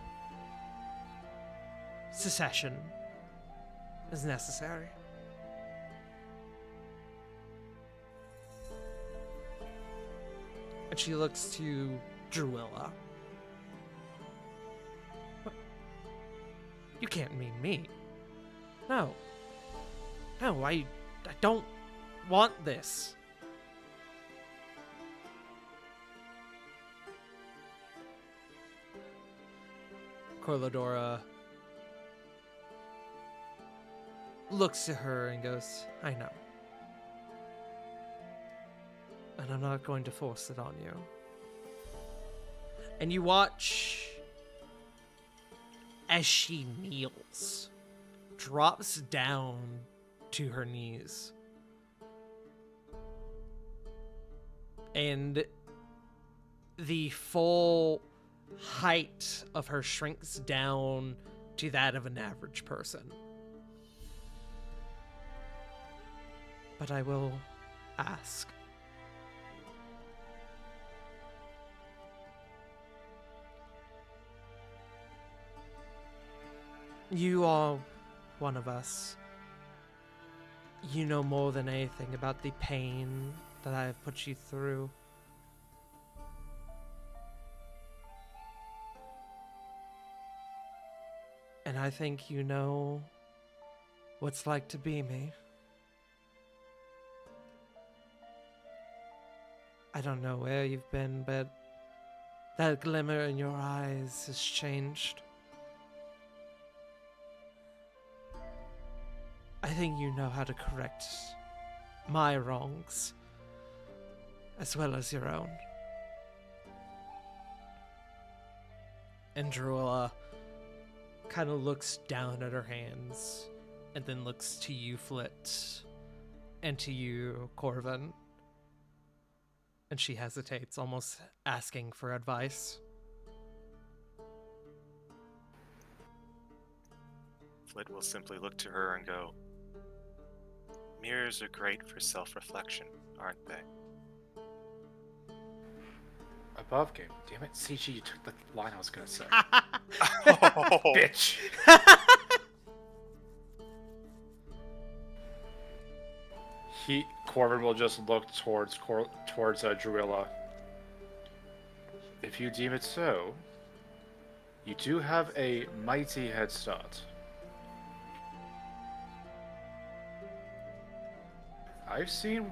secession is necessary. And she looks to Druilla. What? You can't mean me. No. No, I don't want this. Corladora looks to her and goes, I know. And I'm not going to force it on you. And you watch as she kneels, drops down to her knees. And the full height of her shrinks down to that of an average person. But I will ask. You are one of us. You know more than anything about the pain that I have put you through. And I think you know what's like to be me. I don't know where you've been, but that glimmer in your eyes has changed. I think you know how to correct my wrongs, as well as your own. And Druilla kind of looks down at her hands, and then looks to you, Flit, and to you, Corvin. And she hesitates, almost asking for advice.
Flit will simply look to her and go, mirrors are great for self-reflection, aren't they?
Above game. Damn it, CG, you took the line I was gonna say.
Oh,
Bitch. Corvin will just look towards Druilla. If you deem it so, you do have a mighty head start. I've seen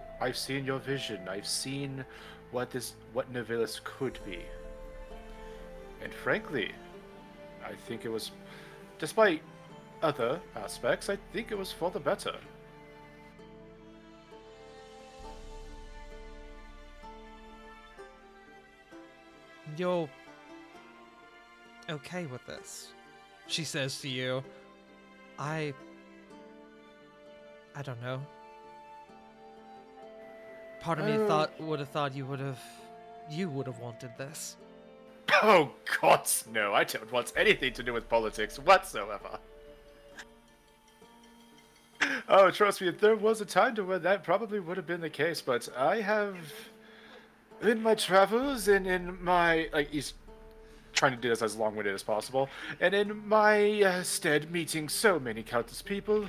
your vision. I've seen what Nivalis could be. And frankly, I think it was, despite other aspects, I think it was for the better.
You're okay with this, she says to you. I don't know. Part of me would have thought you would have wanted this.
Oh God, no! I don't want anything to do with politics whatsoever. Oh, trust me, there was a time to where that probably would have been the case, but I have, in my travels and in my, like, he's trying to do this as long-winded as possible, and in my stead meeting so many countless people,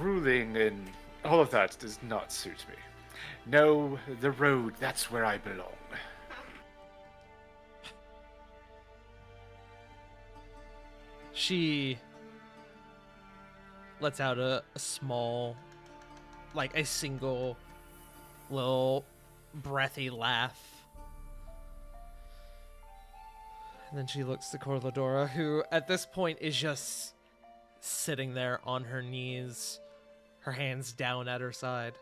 ruling and all of that does not suit me. No, the road, that's where I belong.
She lets out a small, like a single little breathy laugh. And then she looks to Corladora, who at this point is just sitting there on her knees, her hands down at her side.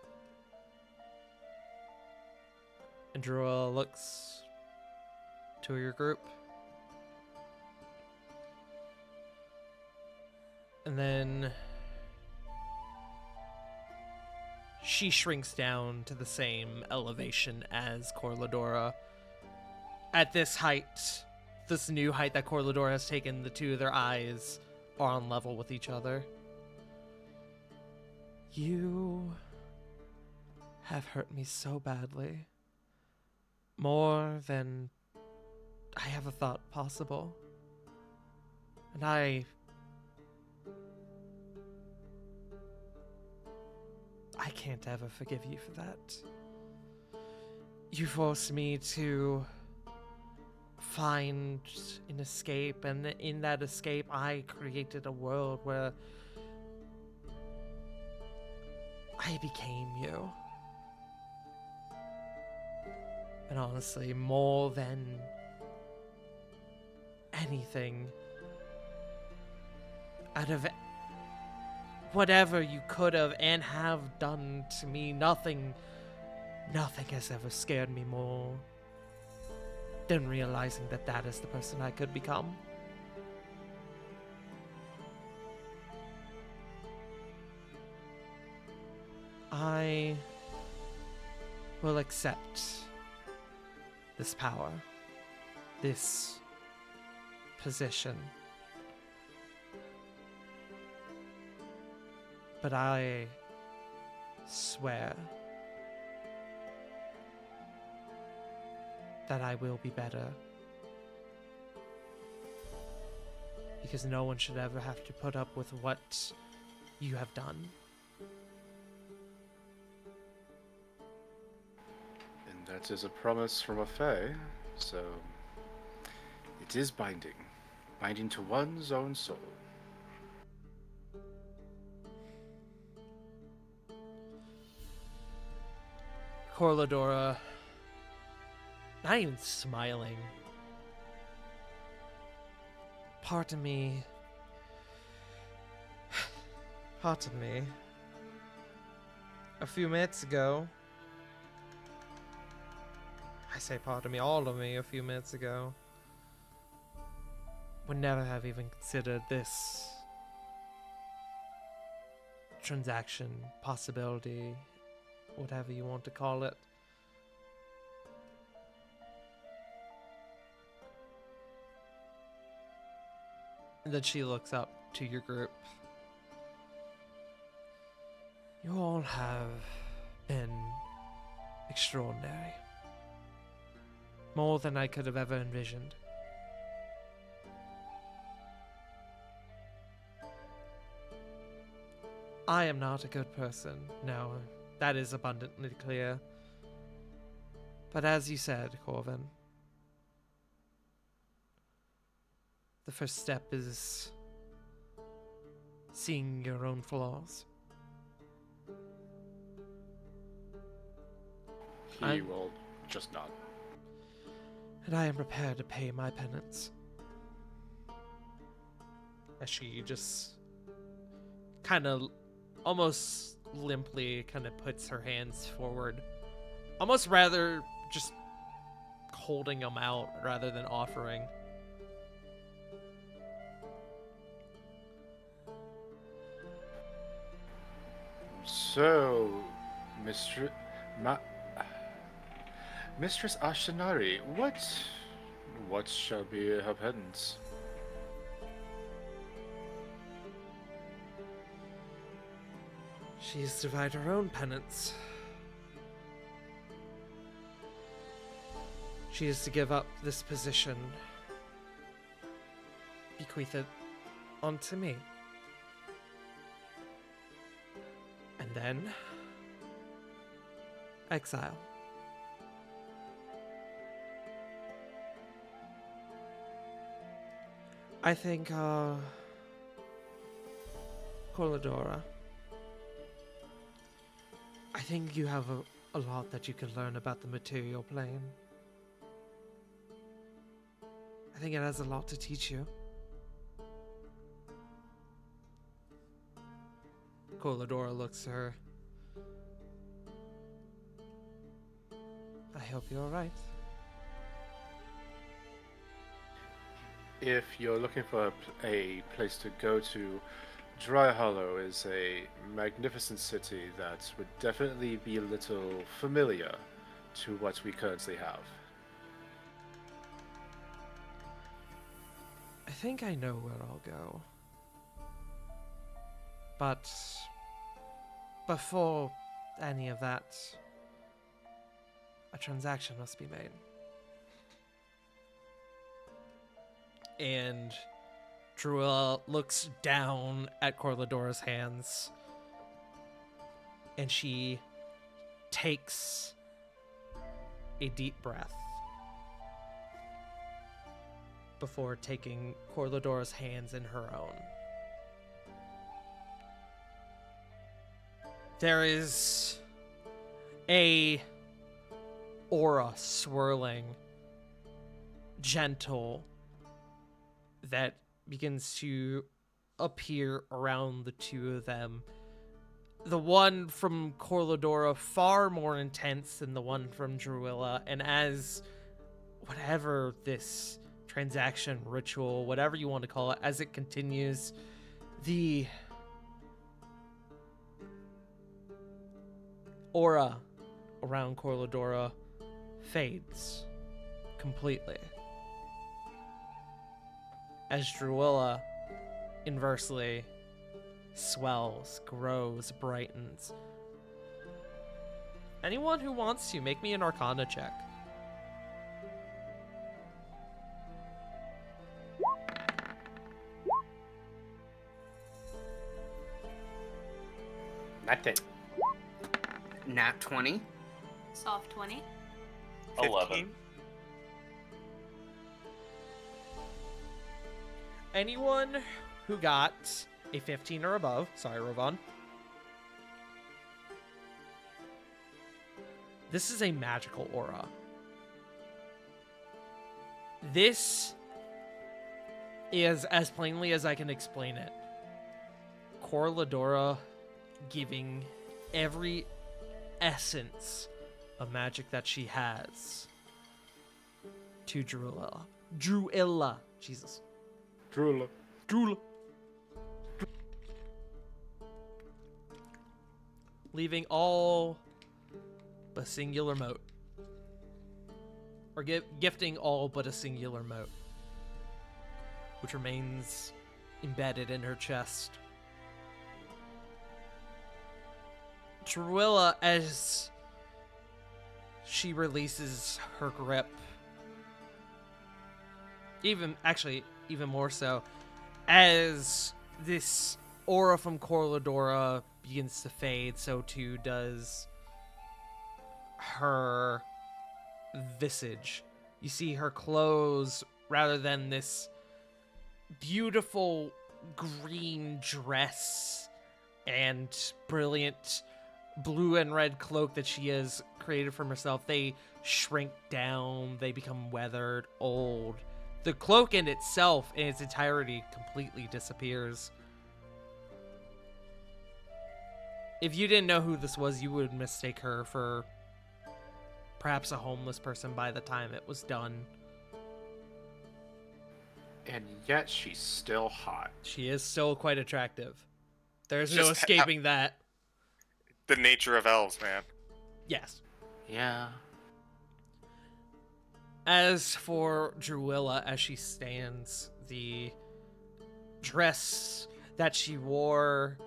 And Druilla looks to your group. And then she shrinks down to the same elevation as Corladora. At this height, this new height that Corladora has taken, the two of their eyes are on level with each other. You have hurt me so badly. More than I have a thought possible. And I can't ever forgive you for that. You forced me to find an escape, and in that escape, I created a world where I became you. And honestly, more than anything, out of whatever you could have and have done to me, nothing has ever scared me more than realizing that that is the person I could become. I will accept this power, this position. But I swear that I will be better. Because no one should ever have to put up with what you have done.
And that is a promise from a fae, so it is binding. Binding to one's own soul.
Corladora, not even smiling. Pardon me. Pardon me. A few minutes ago, I say pardon me, all of me, a few minutes ago, would never have even considered this transaction, possibility, whatever you want to call it. And then she looks up to your group. You all have been extraordinary. More than I could have ever envisioned. I am not a good person, no. That is abundantly clear. But as you said, Corvin, the first step is seeing your own flaws.
He will just nod.
And I am prepared to pay my penance. As she just kind of almost limply kind of puts her hands forward, almost rather just holding them out rather than offering.
So, Mistress Ashanari, what shall be her penance?
She is to divide her own penance. She is to give up this position, bequeath it onto me. And then exile. I think, Corladora, I think you have a lot that you can learn about the material plane. I think it has a lot to teach you. Corladora looks at her. I hope you're alright.
If you're looking for a place to go to, Dry Hollow is a magnificent city that would definitely be a little familiar to what we currently have.
I think I know where I'll go. But before any of that, a transaction must be made. And Drua looks down at Corladora's hands, and she takes a deep breath before taking Corladora's hands in her own. There is a aura swirling, gentle, that begins to appear around the two of them. The one from Corladora far more intense than the one from Druilla, and as whatever this transaction, ritual, whatever you want to call it, as it continues, the aura around Corladora fades completely. As Druilla, inversely, swells, grows, brightens. Anyone who wants to, make me an Arcana check.
Nothing.
Nat 20.
Soft 20.
11.
15?
Anyone who got a 15 or above, sorry, Rovan. This is a magical aura. This is, as plainly as I can explain it, Corladora giving every essence of magic that she has to Druilla. Druilla. Jesus.
Drula.
Druilla. Leaving all but a singular mote. Or gifting all but a singular mote, which remains embedded in her chest. Druilla, as she releases her grip, even more so, as this aura from Corladora begins to fade, so too does her visage. You see her clothes, rather than this beautiful green dress and brilliant blue and red cloak that she has created for herself, they shrink down, they become weathered, old. The cloak in itself, in its entirety, completely disappears. If you didn't know who this was, you would mistake her for perhaps a homeless person by the time it was done.
And yet she's still hot.
She is still quite attractive. There's
Just
no escaping that.
The nature of elves, man.
Yes.
Yeah.
As for Druilla, as she stands, the dress that she wears,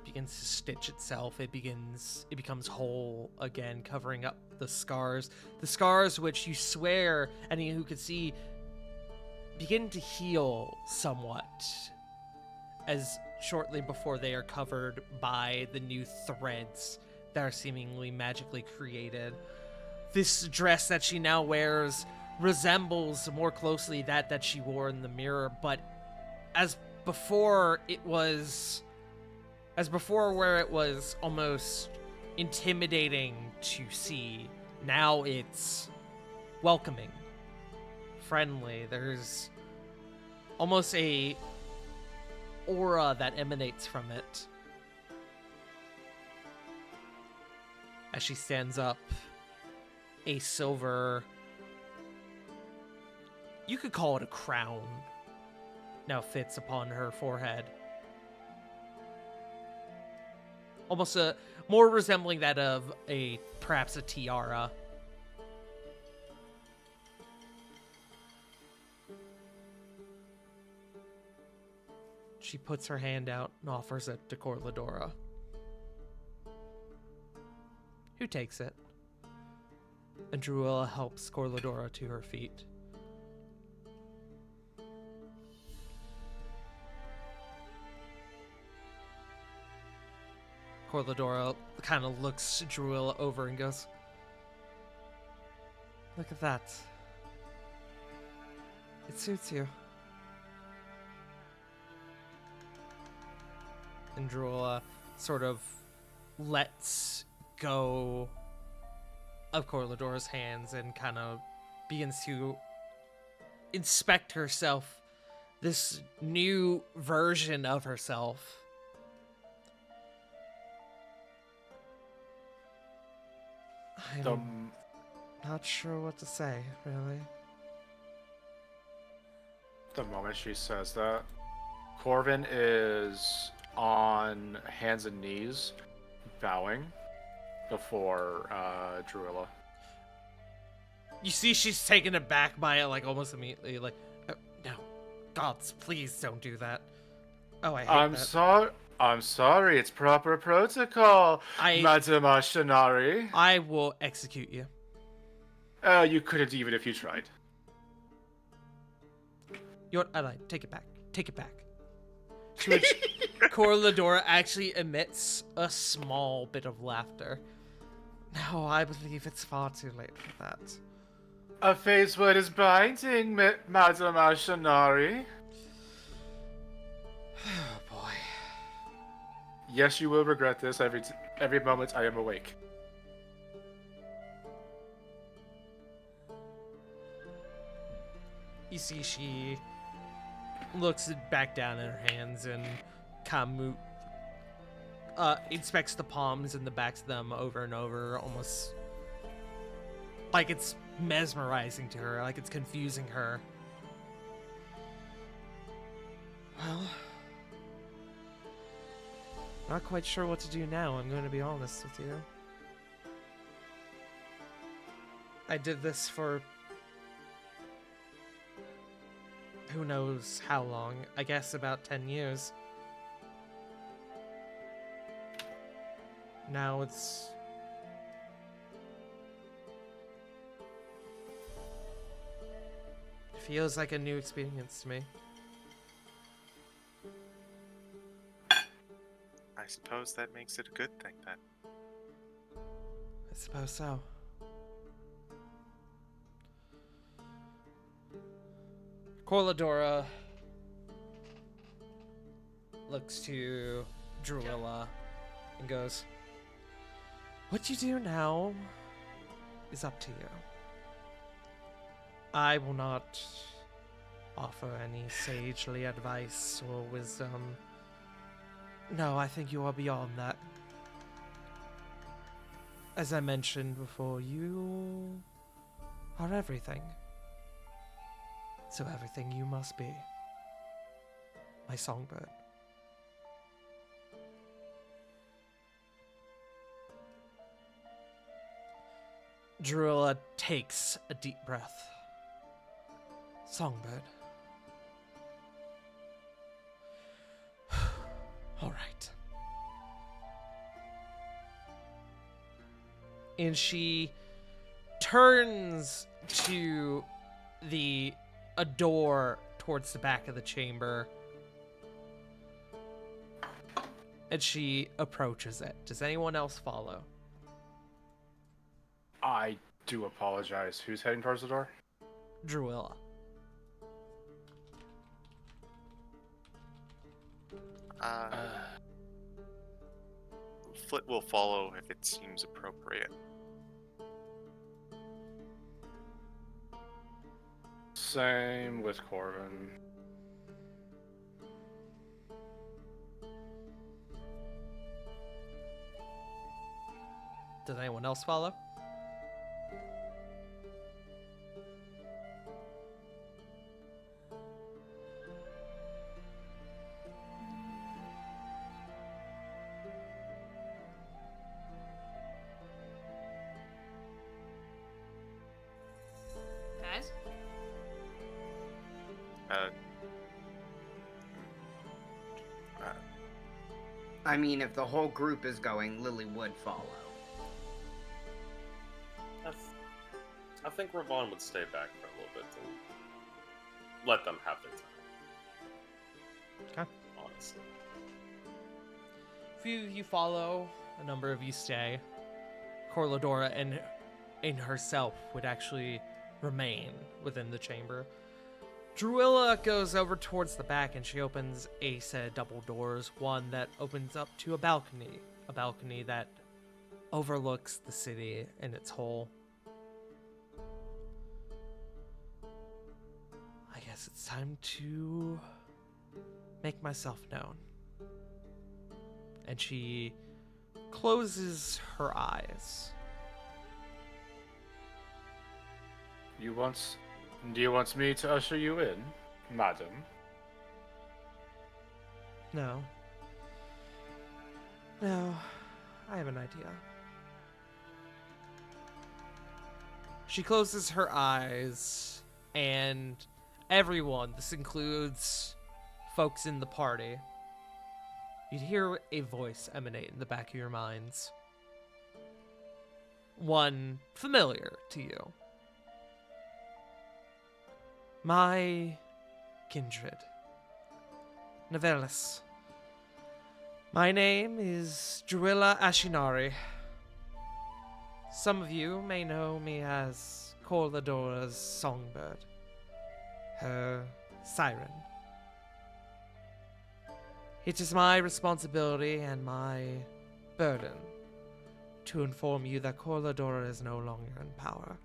begins to stitch itself. It becomes whole again, covering up the scars. The scars which you swear any who could see begin to heal somewhat, as shortly before they are covered by the new threads that are seemingly magically created. This dress that she now wears resembles more closely that she wore in the mirror, but as before where it was almost intimidating to see, now it's welcoming, friendly. There's almost a aura that emanates from it. As she stands up, a silver, you could call it a crown, now fits upon her forehead. Almost more resembling that of perhaps a tiara. She puts her hand out and offers it to Corladora, who takes it. And Druilla helps Corladora to her feet. Corladora kind of looks Druilla over and goes, "Look at that. It suits you." And Druilla sort of lets go of Corladora's hands and kind of begins to inspect herself, this new version of herself. I'm not sure what to say, really.
The moment she says that, Corvin is on hands and knees, bowing before Druilla.
You see she's taken aback by it, like, almost immediately, like, "Oh, no, gods, please don't do that. Oh, I hate that.
I'm sorry, it's proper protocol,
I-
Madame Ashanari.
I will execute you.
You couldn't even if you tried.
You know what? I lied. Take it back. Take it back. To which Corladora actually emits a small bit of laughter. No, I believe it's far too late for that.
A face word is binding, Madame Ashanari.
Oh boy.
Yes, you will regret this every moment I am awake.
You see she looks back down in her hands and kind of inspects the palms and the backs of them over and over, almost like it's mesmerizing to her, like it's confusing her. Well, not quite sure what to do now, I'm going to be honest with you. I did this for who knows how long, I guess about 10 years. Now it feels like a new experience to me.
I suppose that makes it a good thing then.
I suppose so. Corladora looks to Druilla and goes, "What you do now is up to you. I will not offer any sagely advice or wisdom. No, I think you are beyond that. As I mentioned before, you are everything. So everything you must be. My songbird." Druilla takes a deep breath. Songbird. All right. And she turns to a door towards the back of the chamber. And she approaches it. Does anyone else follow?
I do apologize. Who's heading towards the door?
Druilla.
Flit will follow if it seems appropriate.
Same with Corvin.
Does anyone else follow?
Guys?
I mean, if the whole group is going, Lily would follow.
I think Ravon would stay back for a little bit and let them have their time.
Okay.
Honestly.
few of you follow, a number of you stay. Corladora and in herself would actually remain within the chamber. Druilla goes over towards the back and she opens a set of double doors, one that opens up to a balcony that overlooks the city in its whole. I guess it's time to make myself known. And she closes her eyes.
Do you want me to usher you in, madam?
No, I have an idea. She closes her eyes, and everyone, this includes folks in the party, you'd hear a voice emanate in the back of your minds. One familiar to you. My kindred. Novellis. My name is Druilla Ashinari. Some of you may know me as Corladora's songbird. Her siren. It is my responsibility and my burden to inform you that Corladora is no longer in power.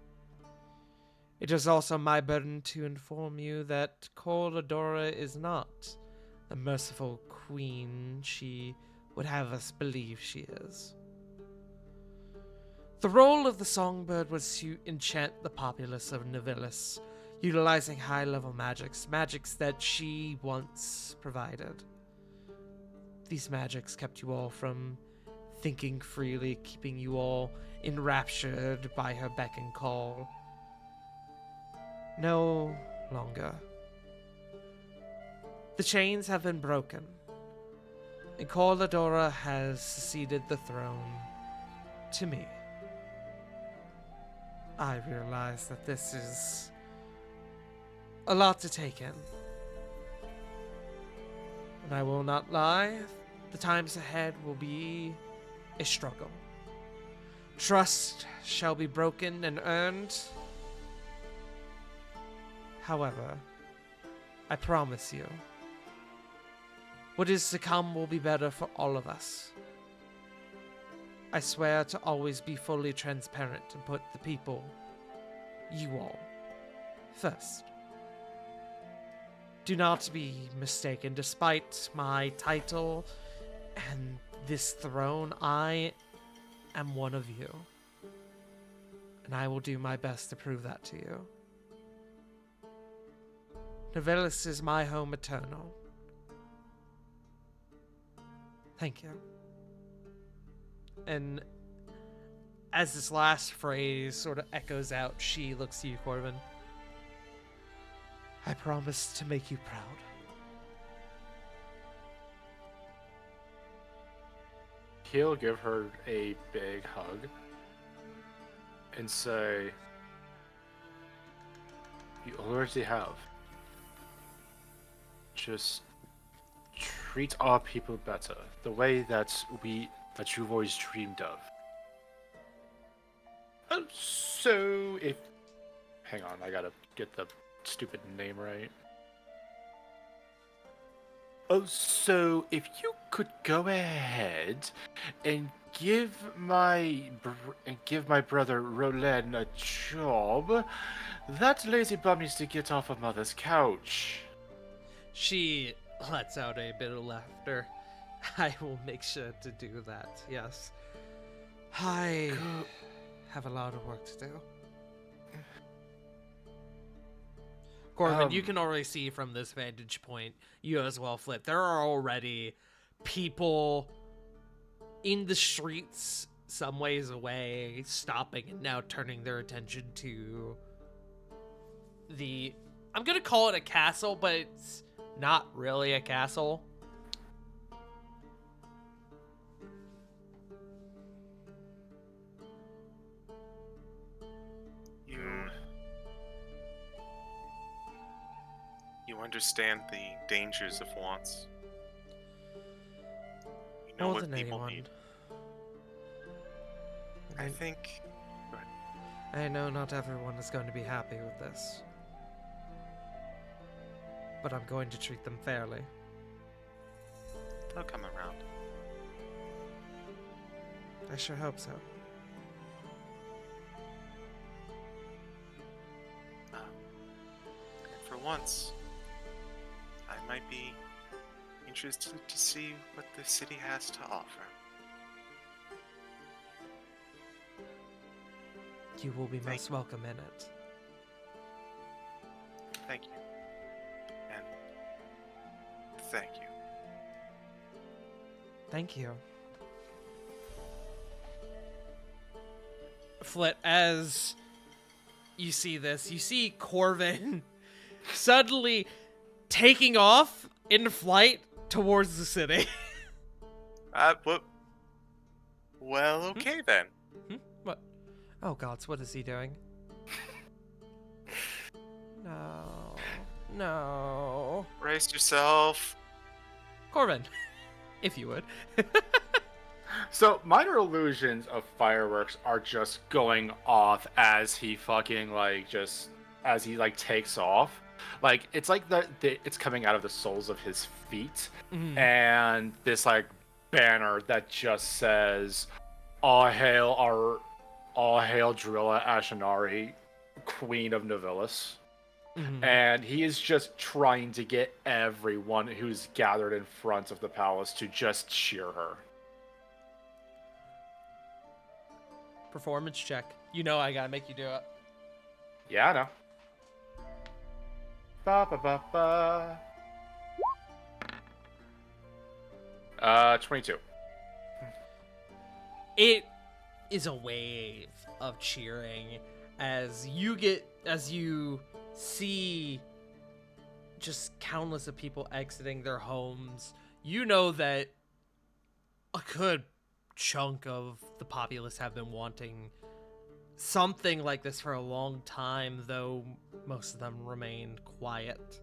It is also my burden to inform you that Corladora is not the merciful queen she would have us believe she is. The role of the songbird was to enchant the populace of Novellis, utilizing high-level magics that she once provided. These magics kept you all from thinking freely, keeping you all enraptured by her beck and call. No longer. The chains have been broken, and Corladora has ceded the throne to me. I realize that this is a lot to take in. And I will not lie, the times ahead will be a struggle. Trust shall be broken and earned. However, I promise you, what is to come will be better for all of us. I swear to always be fully transparent and put the people, you all, first. Do not be mistaken, despite my title and this throne, I am one of you. And I will do my best to prove that to you. Novellis is my home eternal. Thank you. And as this last phrase sort of echoes out, she looks to you, Corbin. I promise to make you proud.
He'll give her a big hug and say, "You already have. Just treat our people better, the way that you've always dreamed of." So if... Hang on, I gotta get the stupid name right. So if you could go ahead and give my brother Roland a job, that lazy bum needs to get off of Mother's couch.
She lets out a bit of laughter. I will make sure to do that, yes. I have a lot of work to do. Corbin, you can already see from this vantage point, you as well, Flip, there are already people in the streets some ways away, stopping and now turning their attention to the... I'm gonna call it a castle, but it's not really a castle.
You understand the dangers of wants. We know
More
what
than
people
anyone.
need. I think. Go ahead.
I know not everyone is going to be happy with this. But I'm going to treat them fairly.
They'll come around.
I sure hope so.
And for once, I might be interested to see what the city has to offer.
You will be
Thank
most welcome in it.
Thank you. And thank you.
Thank you. Flit, as you see this, you see Corvin suddenly taking off in flight towards the city.
Well, okay then.
What? Oh gods, what is he doing? No. No.
Brace yourself.
Corvin, if you would.
So minor illusions of fireworks are just going off as he fucking as he takes off. Like it's like it's coming out of the soles of his feet, and this banner that just says all hail Drilla Ashinari, Queen of Nivilus. And he is just trying to get everyone who's gathered in front of the palace to just cheer her.
Performance check. You know I gotta make you do it.
Yeah, I know. Ba ba ba ba. 22.
It is a wave of cheering as you see just countless of people exiting their homes. You know that a good chunk of the populace have been wanting something like this for a long time, though most of them remained quiet.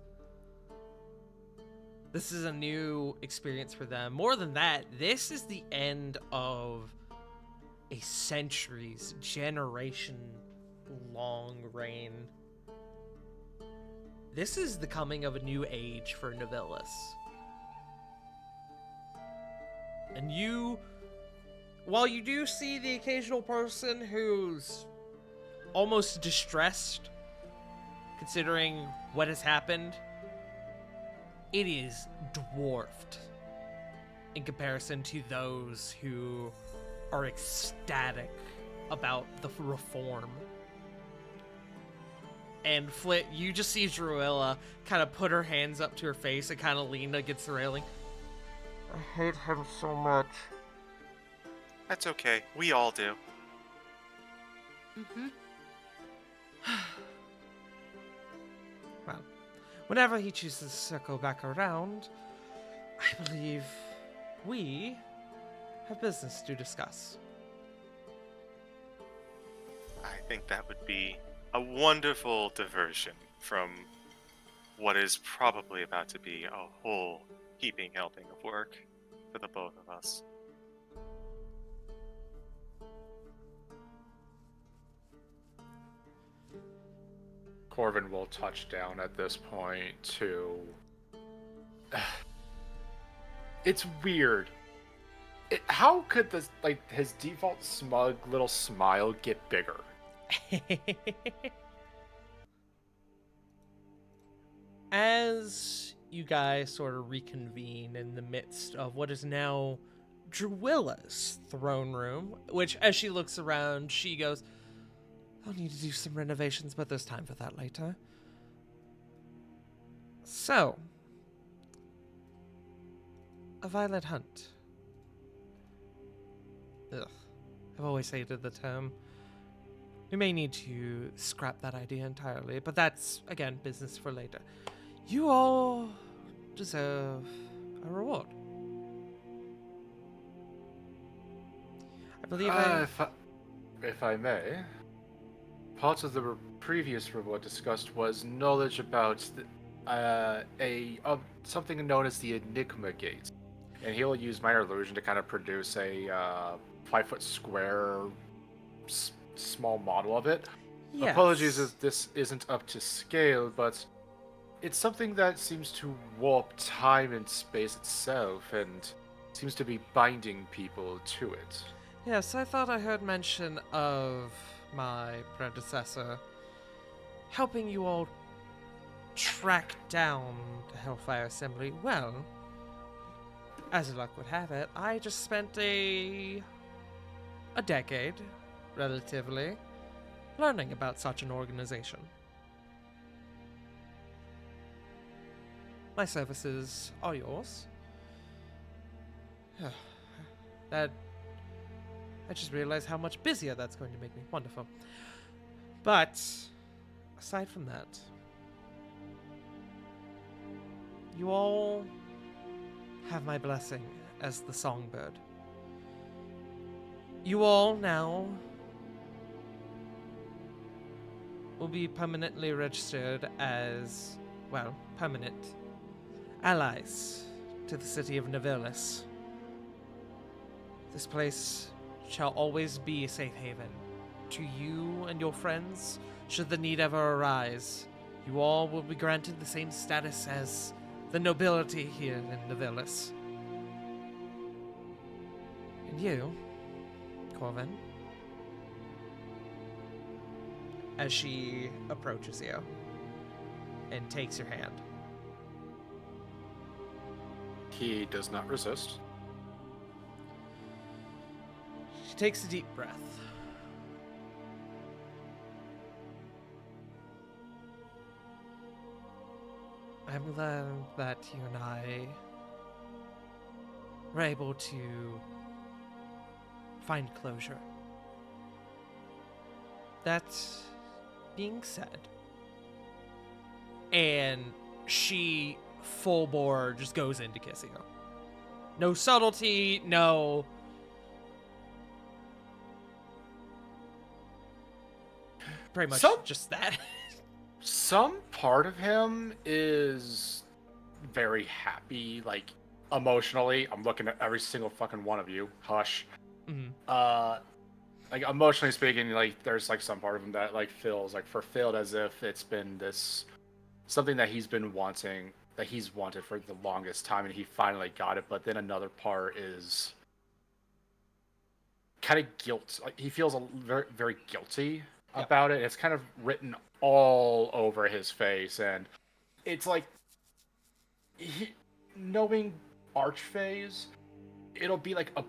This is a new experience for them. More than that, this is the end of a centuries, generation-long reign. This is the coming of a new age for Nivilus. And while you do see the occasional person who's almost distressed, considering what has happened, it is dwarfed in comparison to those who are ecstatic about the reform. And Flit, you just see Druilla kind of put her hands up to her face and kind of lean against the railing. I hate him so much.
That's okay. We all do.
Well, whenever he chooses to circle back around, I believe we have business to discuss.
I think that would be a wonderful diversion from what is probably about to be a whole heaping helping of work for the both of us.
Corvin will touch down at this point to... It's weird. How could this, his default smug little smile get bigger?
As you guys sort of reconvene in the midst of what is now Druilla's throne room, which as she looks around, she goes, I'll need to do some renovations, but there's time for that later. So, a violent hunt. Ugh, I've always hated the term. We may need to scrap that idea entirely, but that's, again, business for later. You all deserve a reward. I believe
if I may, part of the previous reward discussed was knowledge about something known as the Enigma Gate. and he'll use minor illusion to kind of produce a 5-foot square small model of it.
Yes.
Apologies if this isn't up to scale, but it's something that seems to warp time and space itself, and seems to be binding people to it.
Yes, I thought I heard mention of my predecessor helping you all track down the Hellfire Assembly. Well, as luck would have it, I just spent a decade, relatively, learning about such an organization. My services are yours. That I just realized how much busier that's going to make me. Wonderful. But aside from that, you all have my blessing as the Songbird. You all now will be permanently registered as, well, permanent allies to the city of Nevelis. This place shall always be a safe haven to you and your friends. Should the need ever arise, you all will be granted the same status as the nobility here in Nevelis. And you, Corvin, as she approaches you and takes your hand.
He does not resist.
She takes a deep breath. I'm glad that you and I were able to find closure. That being said, and she full bore just goes into kissing him. No subtlety, no. Pretty much just that.
Some part of him is very happy, like emotionally. I'm looking at every single fucking one of you. Hush.
Mhm.
Like emotionally speaking, like there's like some part of him that like feels like fulfilled, as if it's been this something that he's been wanting, that he's wanted for the longest time, and he finally got it. But then another part is kind of guilt. Like he feels very, very guilty about it. It's kind of written all over his face, and it's like knowing Archphase, it'll be like a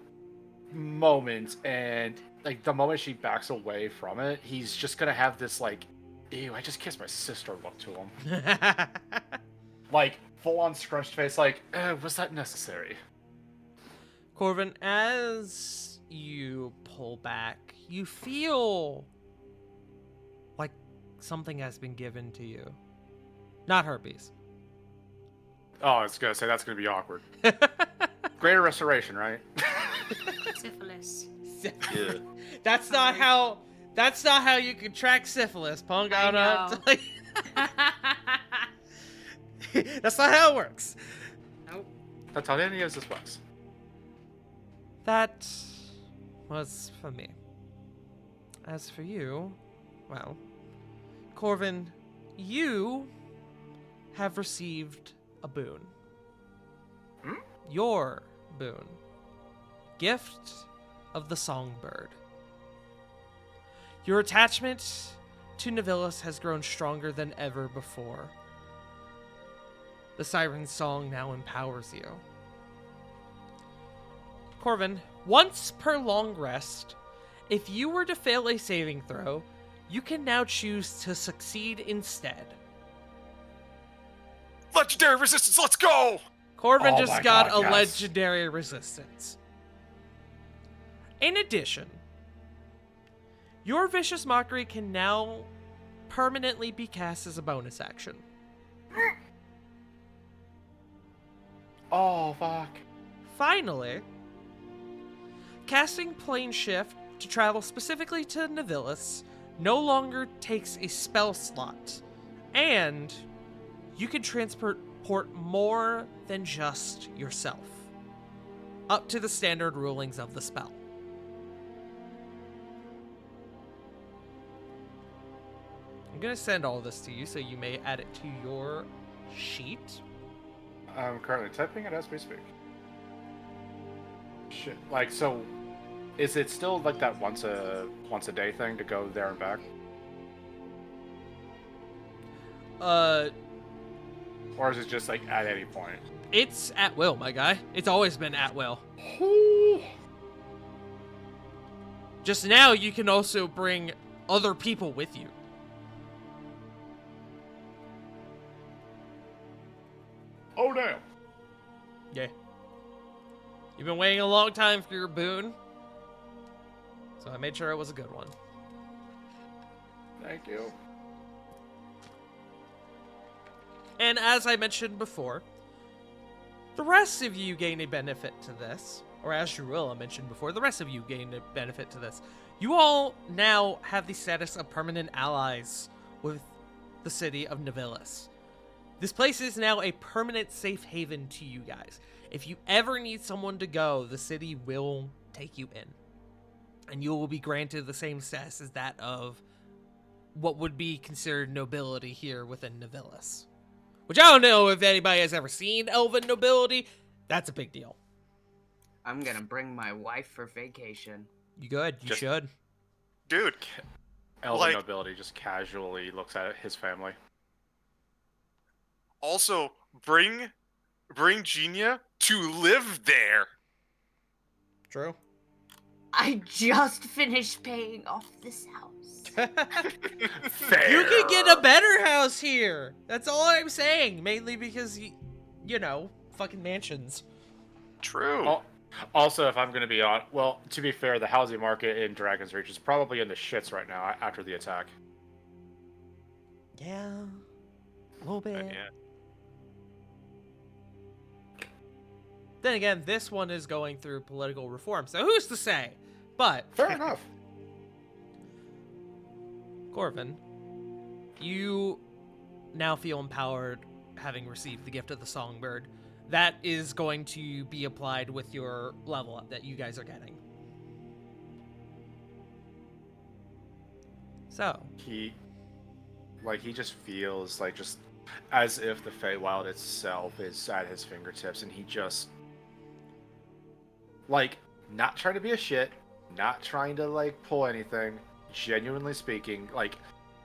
moment, and like the moment she backs away from it, he's just gonna have this like, ew, I just kissed my sister look to him. Like full on scrunched face, like, was that necessary?
Corvin, as you pull back, you feel like something has been given to you. Not herpes.
Oh, I was gonna say that's gonna be awkward. Greater restoration, right?
Syphilis.
Yeah.
That's not how you contract syphilis, punk.
I
I don't know how to
know.
tell you. That's not how it works.
Nope.
That's how any of this works.
That was for me. As for you, well, Corvin, you have received a boon. Your boon. Gift of the Songbird. Your attachment to Nevelis has grown stronger than ever before. The Siren Song now empowers you. Corvin, once per long rest, if you were to fail a saving throw, you can now choose to succeed instead.
Legendary resistance, let's go!
Corvin
Oh
just
my
got
God,
a
yes.
legendary resistance. In addition, your Vicious Mockery can now permanently be cast as a bonus action.
Oh, fuck.
Finally, casting Plane Shift to travel specifically to Nevelis no longer takes a spell slot, and you can transport more than just yourself. up to the standard rulings of the spell. I'm going to send all this to you so you may add it to your sheet.
I'm currently typing it as we speak. Shit. Like, so, is it still like that once a day thing to go there and back? Or is it just like at any point?
It's at will, my guy. It's always been at will. Just now, you can also bring other people with you.
Oh damn!
Yeah. You've been waiting a long time for your boon, so I made sure it was a good one.
Thank you.
And as I mentioned before, the rest of you gain a benefit to this. Or as Druilla mentioned before, the rest of you gain a benefit to this. You all now have the status of permanent allies with the city of Nivilus. This place is now a permanent safe haven to you guys. If you ever need someone to go, the city will take you in. And you will be granted the same status as that of what would be considered nobility here within Nivilus. Which I don't know if anybody has ever seen elven nobility. That's a big deal.
I'm gonna bring my wife for vacation.
You good? You
Just-
should.
Dude,
Elven
Like-
nobility just casually looks at his family.
also bring Genia to live there.
True.
I just finished paying off this house.
Fair.
You could get a better house here. That's all I'm saying. Mainly because, you know, fucking mansions.
True.
Oh, also, if I'm going to be on, well, to be fair, the housing market in Dragon's Reach is probably in the shits right now after the attack.
Yeah. A little bit.
Yeah.
Then again, this one is going through political reform, so who's to say? But,
Fair enough.
Corvin, you now feel empowered having received the gift of the Songbird. That is going to be applied with your level up that you guys are getting. So,
He just feels like just as if the Feywild itself is at his fingertips, and he just like not trying to be a shit, not trying to like pull anything. Genuinely speaking, like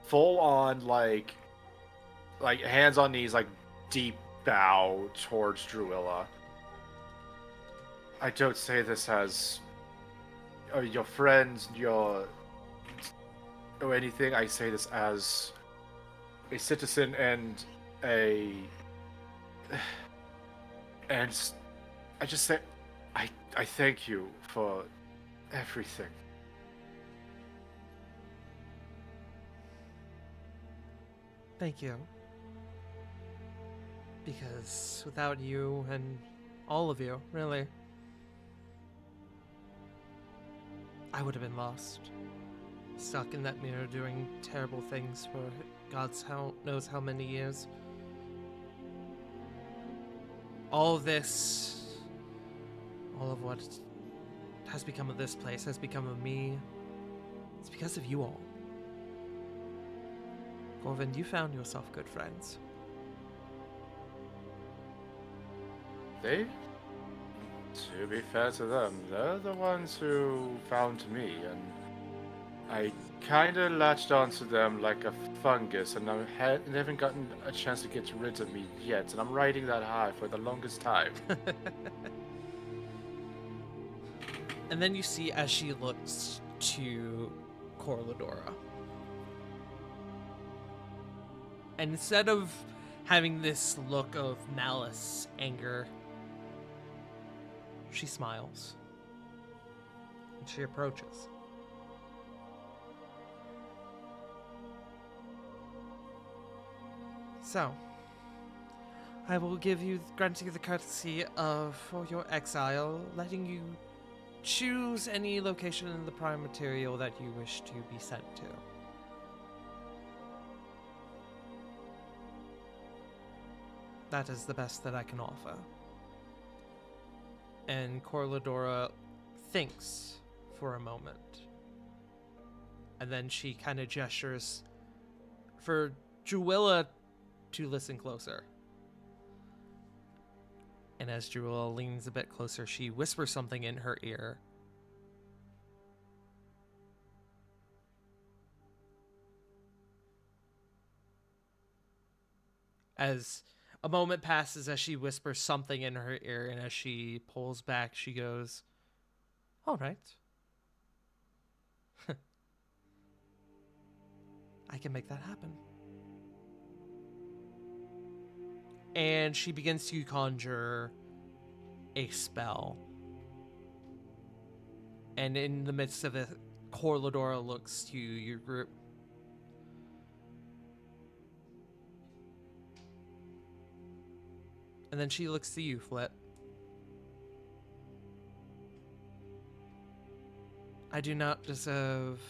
full on like hands on knees, like deep bow towards Druilla. I don't say this as your friends, or anything. I say this as a citizen and I just say I thank you for everything.
thank you. Because without you and all of you, really, I would have been lost. Stuck in that mirror doing terrible things for knows how many years. All of this, all of what has become of this place, has become of me. It's because of you all. Corvin, you found yourself good friends.
They, to be fair to them, they're the ones who found me, and I kinda latched onto them like a fungus, and I haven't gotten a chance to get rid of me yet, and I'm riding that high for the longest time.
And then you see as she looks to Corladora. And instead of having this look of malice, anger, she smiles. And she approaches. So, I will grant you the courtesy of, for your exile, letting you choose any location in the prime material that you wish to be sent to. That is the best that I can offer. And Corladora thinks for a moment. And then she kind of gestures for Juwilla to listen closer. And as Juwilla leans a bit closer, she whispers something in her ear. As a moment passes, as she whispers something in her ear, and as she pulls back, she goes, "All right. I can make that happen." And she begins to conjure a spell. And in the midst of it, Corladora looks to your group. And then she looks to you, Flit. I do not deserve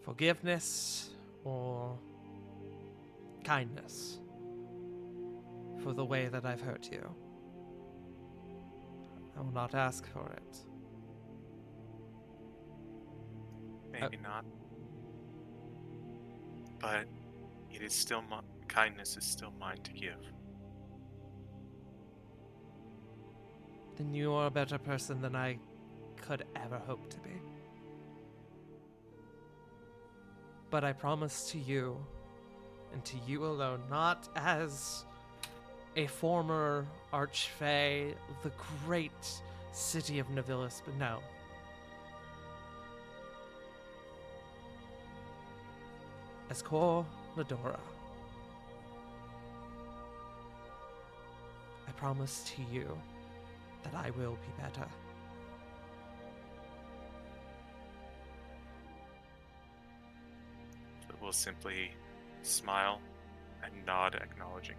forgiveness or kindness for the way that I've hurt you. I will not ask for it.
Maybe not. But it is still kindness is still mine to give.
Then you are a better person than I could ever hope to be. But I promise to you, and to you alone, not as a former Archfey of the great city of Navilis, but no. As Corladora. I promise to you that I will be better.
So we'll simply smile and nod acknowledgingly.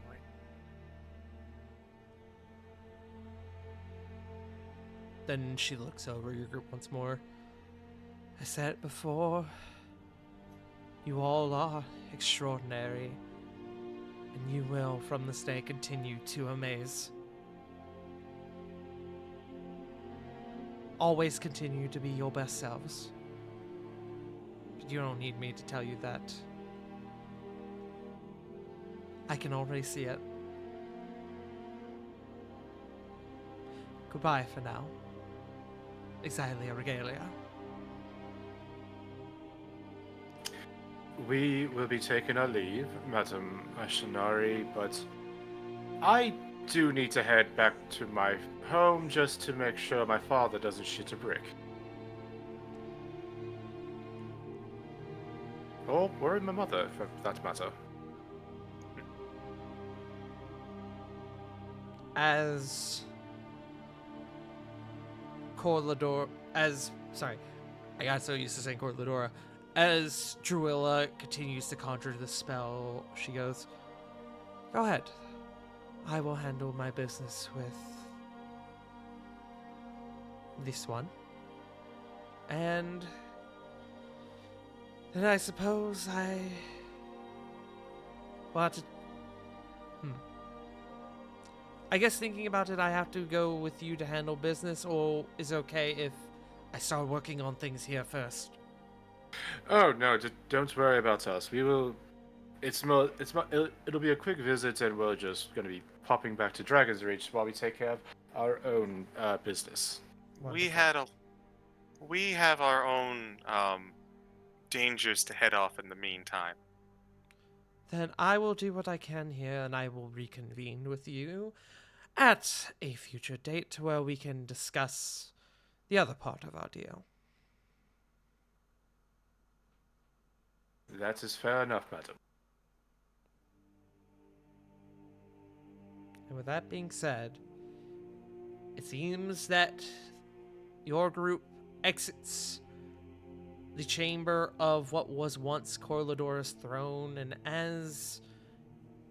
Then she looks over your group once more. I said it before. You all are extraordinary, and you will from this day continue to amaze. Always continue to be your best selves. But you don't need me to tell you that. I can already see it. Goodbye for now. Exilia Regalia.
We will be taking our leave, Madam Ashinari, but I do need to head back to my home just to make sure my father doesn't shit a brick. Or my mother, for that matter.
As Corladora, I got so used to saying Corladora. As Druilla continues to conjure the spell, she goes, "Go ahead. I will handle my business with this one. And then I suppose I will have to... I guess thinking about it, I have to go with you to handle business, or is it okay if I start working on things here first?"
Oh no, don't worry about us. We will. It'll be a quick visit, and we're just gonna be popping back to Dragon's Reach while we take care of our own business.
We have our own dangers to head off in the meantime.
Then I will do what I can here, and I will reconvene with you at a future date where we can discuss the other part of our deal.
That is fair enough, madam.
And with that being said, it seems that your group exits the chamber of what was once Corladora's throne, and as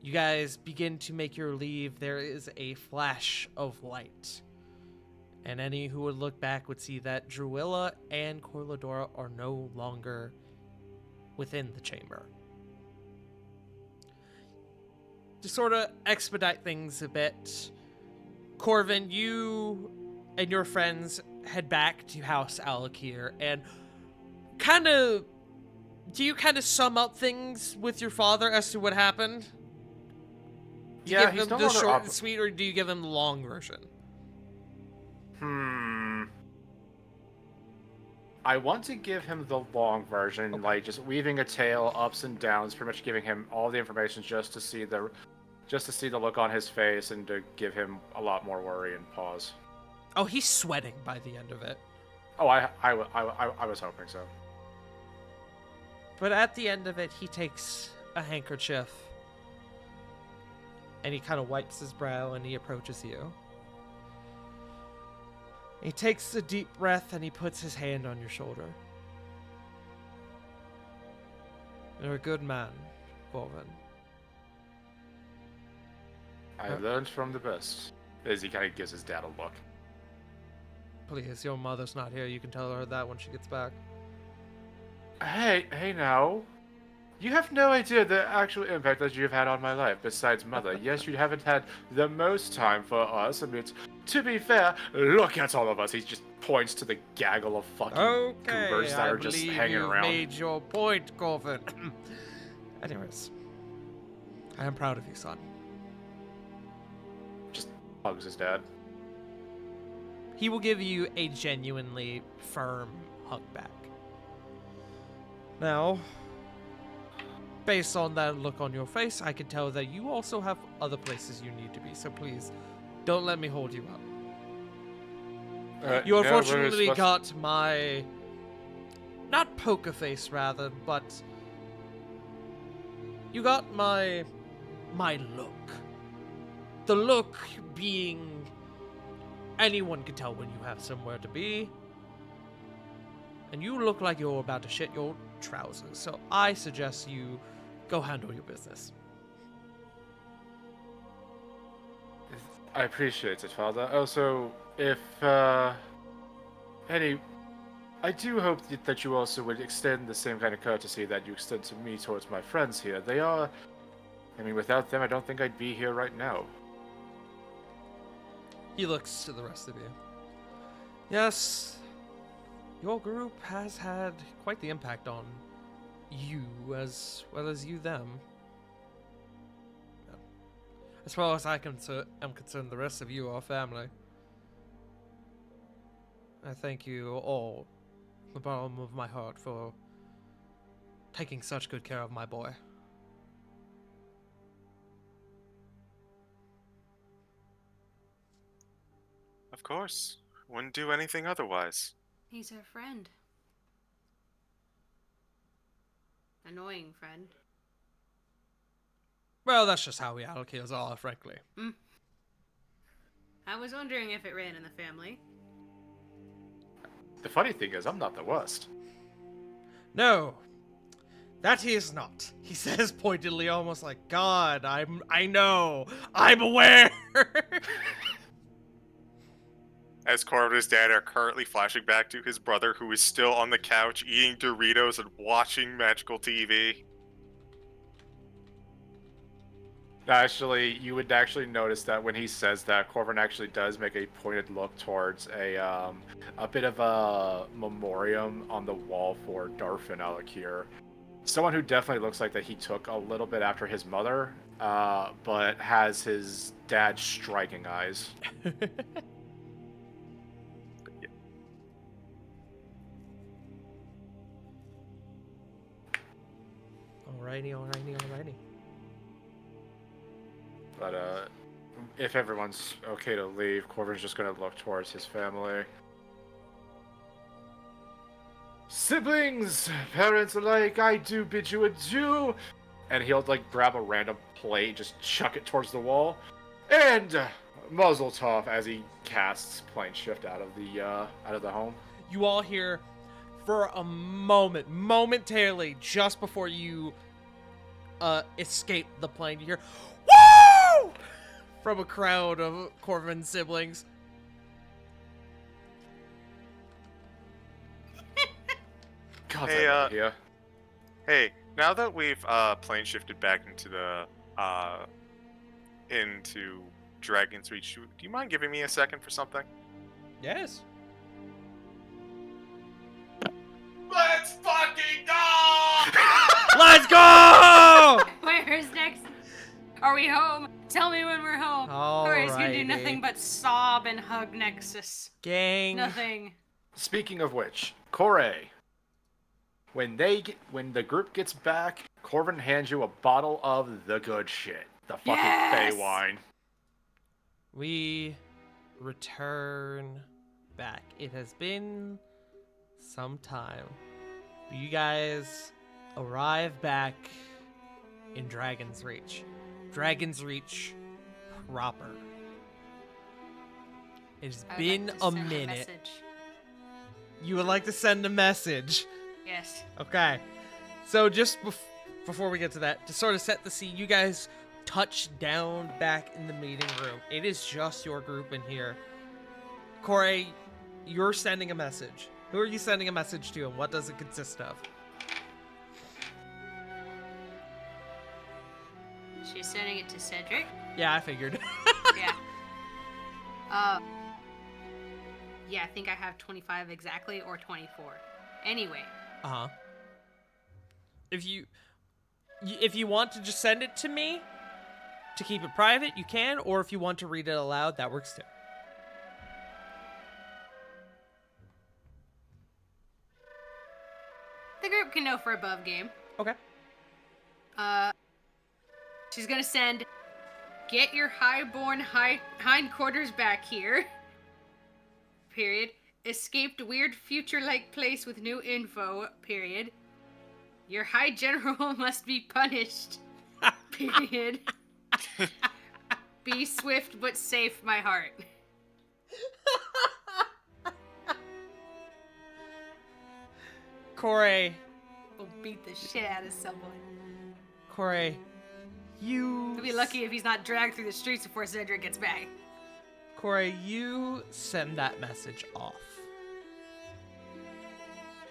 you guys begin to make your leave, there is a flash of light. And any who would look back would see that Druilla and Corladora are no longer within the chamber. To sort of expedite things a bit, Corvin, you and your friends head back to House Alakir, and kind of, do you kind of sum up things with your father as to what happened? Do you
Yeah,
give
he's
him
no
the
longer
short
up.
and sweet, or do you give him the long version?
I want to give him the long version,
Okay.
like just weaving a tale, ups and downs, pretty much giving him all the information just to see the look on his face and to give him a lot more worry and pause.
Oh, he's sweating by the end of it.
Oh, I was hoping so.
But at the end of it, he takes a handkerchief and he kind of wipes his brow and he approaches you. He takes a deep breath and he puts his hand on your shoulder. You're a good man, Corvin.
I learned from the best. As he kind of gives his dad a look.
Please, your mother's not here. You can tell her that when she gets back.
Hey now. You have no idea the actual impact that you've had on my life, besides mother. Yes, you haven't had the most time for us. I mean, to be fair, look at all of us. He just points to the gaggle of fucking goobers that are just hanging
you've
around.
made your point, Corvin. Anyways, I am proud of you, son.
Just hugs his dad.
He will give you a genuinely firm hug back. Now, based on that look on your face, I can tell that you also have other places you need to be, so please, don't let me hold you up. You unfortunately got my... not poker face, rather, but... you got my look. The look being... anyone can tell when you have somewhere to be. And you look like you're about to shit your trousers, so I suggest you go handle your business.
I appreciate it, Father. Also, if, I do hope that you also would extend the same kind of courtesy that you extend to me towards my friends here. They are... I mean, without them, I don't think I'd be here right now.
He looks to the rest of you. Yes, your group has had quite the impact on you as well as you them. As far as I am concerned, the rest of you are family. I thank you all from the bottom of my heart for taking such good care of my boy.
Of course. Wouldn't do anything otherwise.
He's our friend. Annoying friend.
Well, that's just how we Alakirs are, frankly.
I was wondering if it ran in the family.
The funny thing is, I'm not the worst.
No, that he is not. He says pointedly, almost like, God, I know, I'm aware.
As Cora and his dad are currently flashing back to his brother, who is still on the couch eating Doritos and watching magical TV.
Actually, you would actually notice that when he says that, Corvin actually does make a pointed look towards a bit of a memoriam on the wall for Darfin Alakir. Someone who definitely looks like that he took a little bit after his mother, but has his dad's striking eyes.
Alrighty.
But if everyone's okay to leave, Corvin's just gonna look towards his family. Siblings, parents alike, I do bid you adieu. And he'll like grab a random plate, just chuck it towards the wall, and muzzle tov as he casts plane shift out of the home.
You all hear, for a moment, momentarily, just before you escape the plane, you hear, "Woo!" from a crowd of Corvin's siblings.
God,
Hey,
here.
Hey, now that we've plane shifted back into the into Dragon's Reach, do you mind giving me a second for something?
Yes.
Let's fucking go!
Let's go!
Where's next? Are we home? Tell me when we're home. Corey's gonna do
Alrighty.
nothing but sob and hug Nexus.
Gang.
Nothing.
Speaking of which, Corey, when the group gets back, Corvin hands you a bottle of the good shit, the fucking
Yes!
Fey wine.
We return back. It has been some time. You guys arrive back in Dragon's Reach. Dragon's Reach proper. It's
I would
been
like to
a
send
minute.
message.
You would like to send a message.
Yes.
Okay. So just before we get to that, to sort of set the scene, you guys touch down back in the meeting room. It is just your group in here. Corey, you're sending a message. Who are you sending a message to, and what does it consist of?
She's sending it to Cedric.
Yeah, I figured.
Yeah. Yeah, I think I have 25 exactly, or 24. Anyway.
Uh-huh. If you want to just send it to me to keep it private, you can, or if you want to read it aloud, that works too.
The group can know for above game.
Okay.
She's gonna send, get your highborn hindquarters back here. Period. Escaped weird future-like place with new info. Period. Your high general must be punished. Period. Be swift but safe, my heart.
Corey,
We'll beat the shit out of someone.
Corey, you...
He'll be lucky if he's not dragged through the streets before Cedric gets back.
Corey, you send that message off.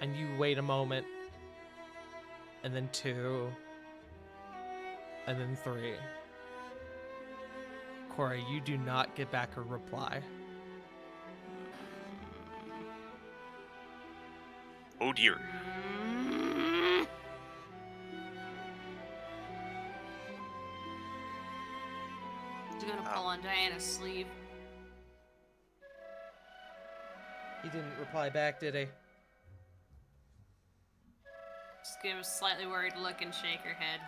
And you wait a moment. And then 2. And then 3. Corey, you do not get back a reply.
Oh dear.
He's gonna pull on Diana's sleeve.
He didn't reply back, did he?
Just give him a slightly worried look and shake her head.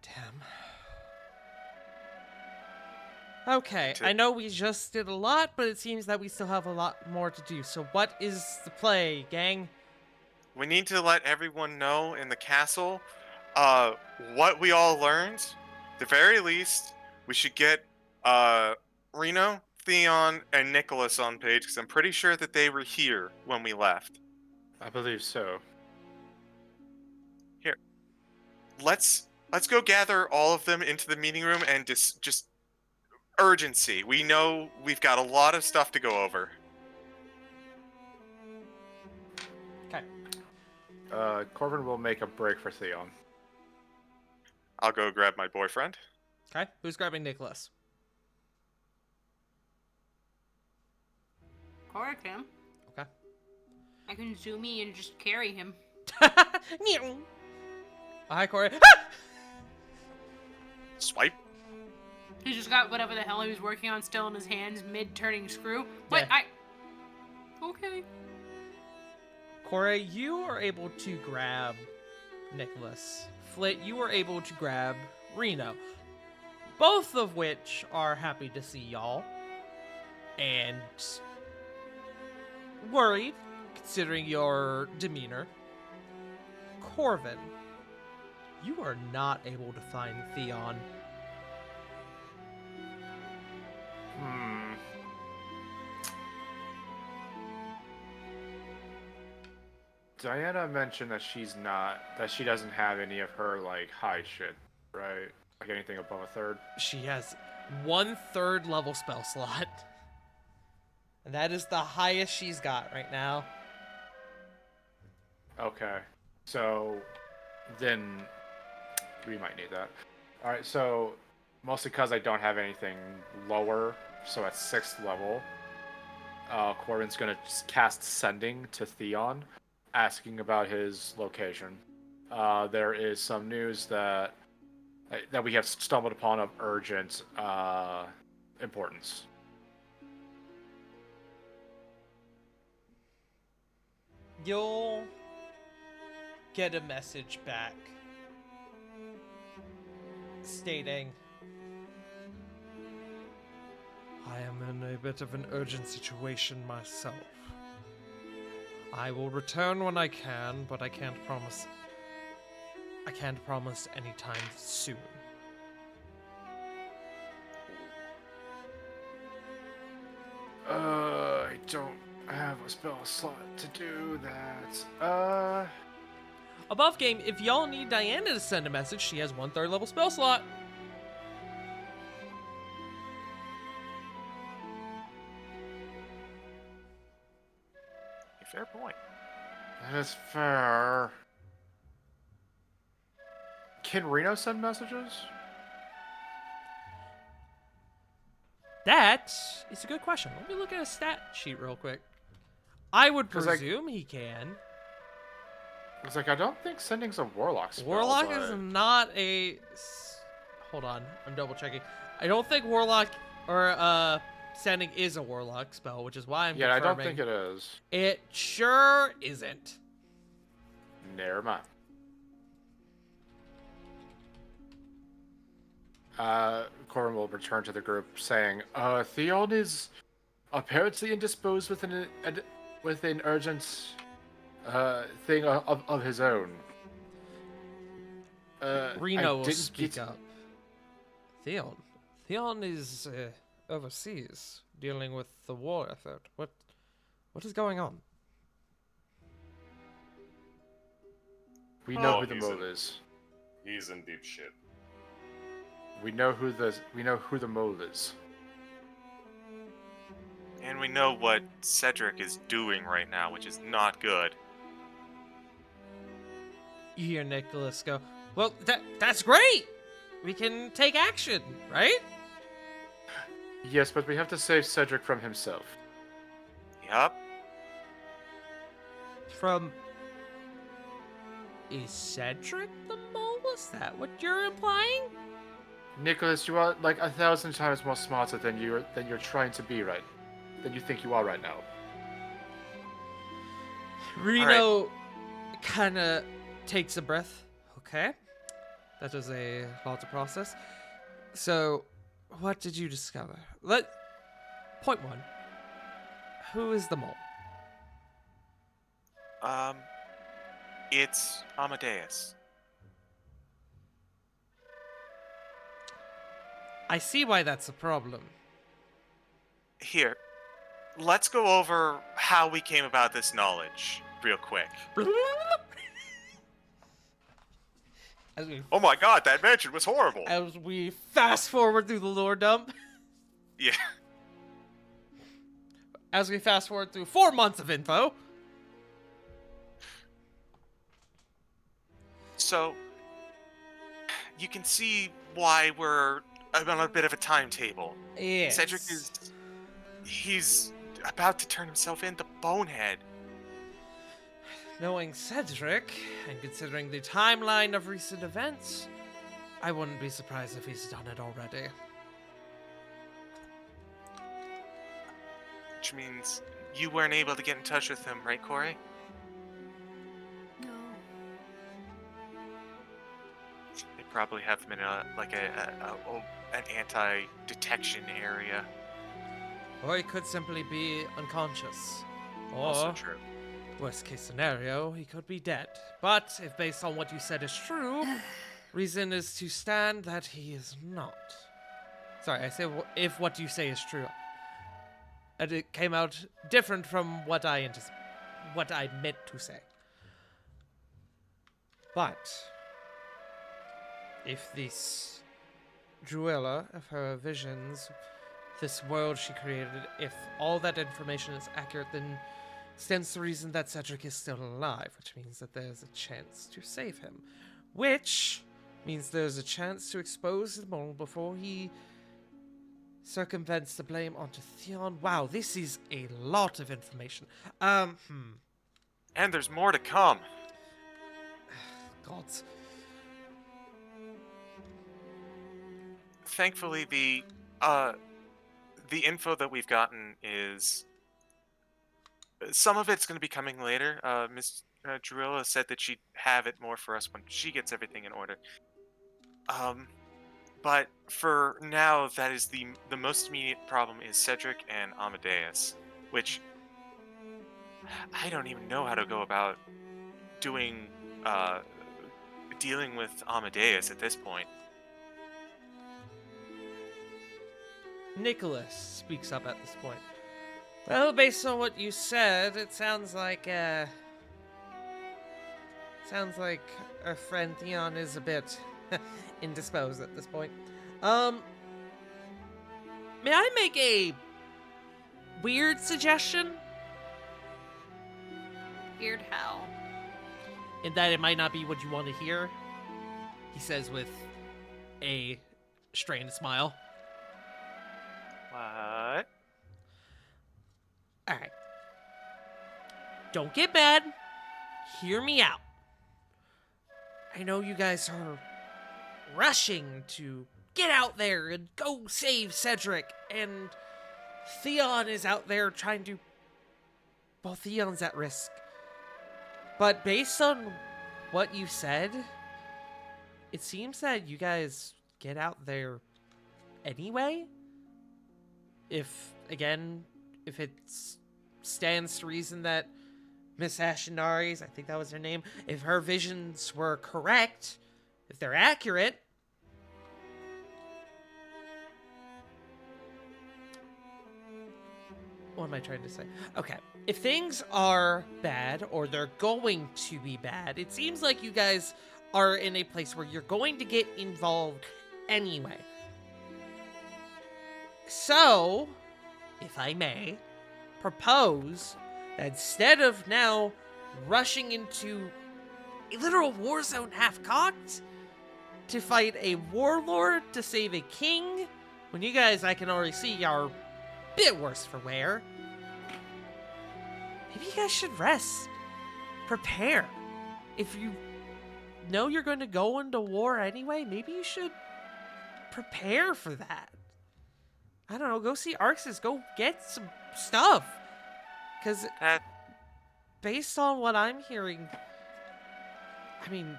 Damn. Okay, I know we just did a lot, but it seems that we still have a lot more to do. So what is the play, gang?
We need to let everyone know in the castle what we all learned. At the very least, we should get Reno, Theon, and Nicholas on page, because I'm pretty sure that they were here when we left.
I believe so.
Here. Let's go gather all of them into the meeting room and just urgency. We know we've got a lot of stuff to go over.
Okay.
Corvin will make a break for Theon.
I'll go grab my boyfriend.
Okay, who's grabbing Nicholas?
Or him.
Okay.
I can zoom in and just carry him.
Oh, hi, Corey.
Swipe.
He's just got whatever the hell he was working on still in his hands, mid-turning screw. Wait,
Yeah.
Okay.
Corey, you are able to grab Nicholas. Flit, you are able to grab Reno. Both of which are happy to see y'all. And worried, considering your demeanor. Corvin, you are not able to find Theon.
Diana mentioned that she doesn't have any of her, like, high shit, right? Like anything above a third?
She has 1/3 level spell slot. And that is the highest she's got right now.
Okay. So, then we might need that. Alright, so, mostly because I don't have anything lower, so at 6th level, Corbin's gonna cast Sending to Theon, asking about his location. There is some news that we have stumbled upon of urgent importance.
You'll get a message back stating, I am in a bit of an urgent situation myself. I will return when I can, but I can't promise anytime soon.
I don't have a spell slot to do that.
Above game, if y'all need Diana to send a message, she has 1 3rd level spell slot.
A fair point.
That's fair. Can Reno send messages?
That is a good question. Let me look at a stat sheet real quick. I would
'Cause
presume he can.
It's like, I don't think Sending's a Warlock spell.
Warlock
but...
is not a... Hold on, I'm double checking. I don't think Warlock or Sending is a Warlock spell, which is why I'm
Yeah, I don't
confirming.
think it is.
It sure isn't.
Never mind. Corbin will return to the group, saying, Theon is apparently indisposed with an urgent thing of his own.
Reno
I
will
didn't
speak
get-
up. Theon is overseas, dealing with the war effort. What is going on?
We know
Oh,
who the
he's
mole
in-
is.
He's in deep shit.
We know who the mole is.
And we know what Cedric is doing right now, which is not good.
You hear Nicholas go, well, that's great! We can take action, right?
Yes, but we have to save Cedric from himself.
Yup.
From... Is Cedric the mole? Is that what you're implying?
Nicholas, you are like 1,000 times more smarter than you're trying to be than you think you are right now.
Reno kind of takes a breath. Okay. That is a lot to process. So, what did you discover? Point 1. Who is the mole?
It's Amadeus.
I see why that's a problem.
Here, let's go over how we came about this knowledge real quick. Oh my god, that mansion was horrible!
As we fast forward through the lore dump,
Yeah.
as we fast forward through 4 months of info,
So, you can see why we're on a bit of a timetable.
yes.
Cedric he's about to turn himself into Bonehead.
Knowing Cedric, and considering the timeline of recent events, I wouldn't be surprised if he's done it already.
Which means you weren't able to get in touch with him, right, Corey?
No.
They probably have him in an anti-detection area.
Or he could simply be unconscious.
Also
Or,
true.
worst case scenario, he could be dead. But if based on what you said is true, reason is to stand that he is not. Sorry, I say if what you say is true. And it came out different from what I meant to say. But if this Druella, of her visions, this world she created, if all that information is accurate, then stands to reason that Cedric is still alive, which means that there's a chance to save him. Which means there's a chance to expose the mole before he circumvents the blame onto Theon. Wow, this is a lot of information.
And there's more to come.
Gods.
Thankfully, the info that we've gotten is some of it's going to be coming later. Miss Drilla said that she'd have it more for us when she gets everything in order. But for now, that is the most immediate problem is Cedric and Amadeus, which I don't even know how to go about doing dealing with Amadeus at this point.
Nicholas speaks up at this point. Well, based on what you said, it sounds like our friend Theon is a bit indisposed at this point. May I make a weird suggestion?
Weird how?
In that it might not be what you want to hear, he says with a strained smile.
What?
Alright. Don't get mad. Hear me out. I know you guys are rushing to get out there and go save Cedric, and Theon is out there trying to... Well, Theon's at risk. But based on what you said, it seems that you guys get out there anyway. If it stands to reason that Miss Ashinari's, I think that was her name, if her visions were correct, if they're accurate, what am I trying to say? Okay, if things are bad, or they're going to be bad, it seems like you guys are in a place where you're going to get involved anyway. So, if I may, propose that instead of now rushing into a literal war zone half-cocked to fight a warlord to save a king, when you guys, I can already see, are a bit worse for wear, maybe you guys should rest. Prepare. If you know you're going to go into war anyway, maybe you should prepare for that. I don't know, go see Arxes, go get some stuff. Because based on what I'm hearing, I mean,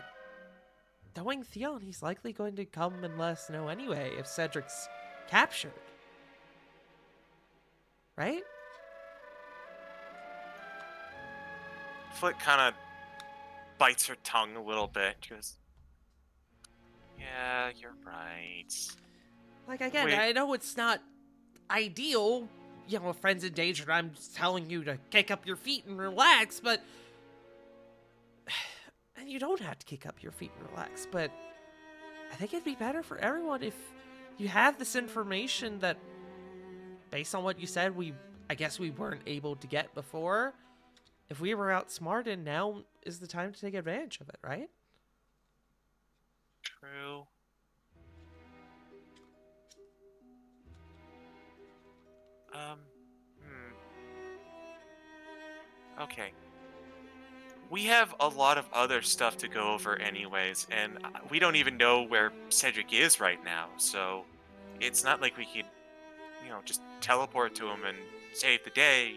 knowing Theon, he's likely going to come and let us know anyway if Cedric's captured. Right?
Flick kind of bites her tongue a little bit. She goes, "Yeah, you're right."
Like, again,
Wait.
I know it's not ideal, you know, a friend's in danger and I'm telling you to kick up your feet and relax, but... And you don't have to kick up your feet and relax, but I think it'd be better for everyone if you have this information that, based on what you said, I guess we weren't able to get before. If we were outsmarted, now is the time to take advantage of it, right?
True. Okay. We have a lot of other stuff to go over anyways, and we don't even know where Cedric is right now, so it's not like we could, just teleport to him and save the day.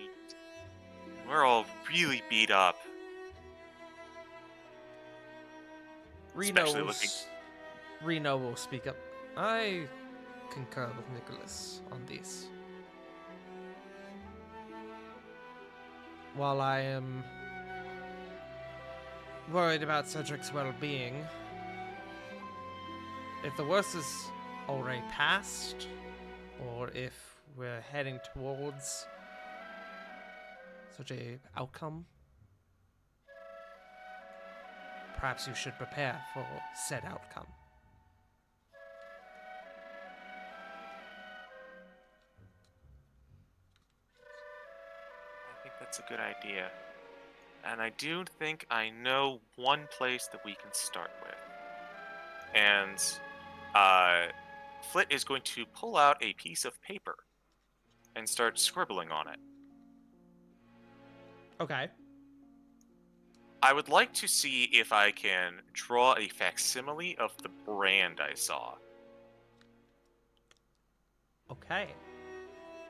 We're all really beat up. Especially
Reno will speak up. I concur with Nicholas on this. While I am worried about Cedric's well-being, if the worst is already past, or if we're heading towards such a outcome, perhaps you should prepare for said outcome.
I think that's a good idea. And I do think I know one place that we can start with. And Flit is going to pull out a piece of paper and start scribbling on it.
Okay.
I would like to see if I can draw a facsimile of the brand I saw.
Okay.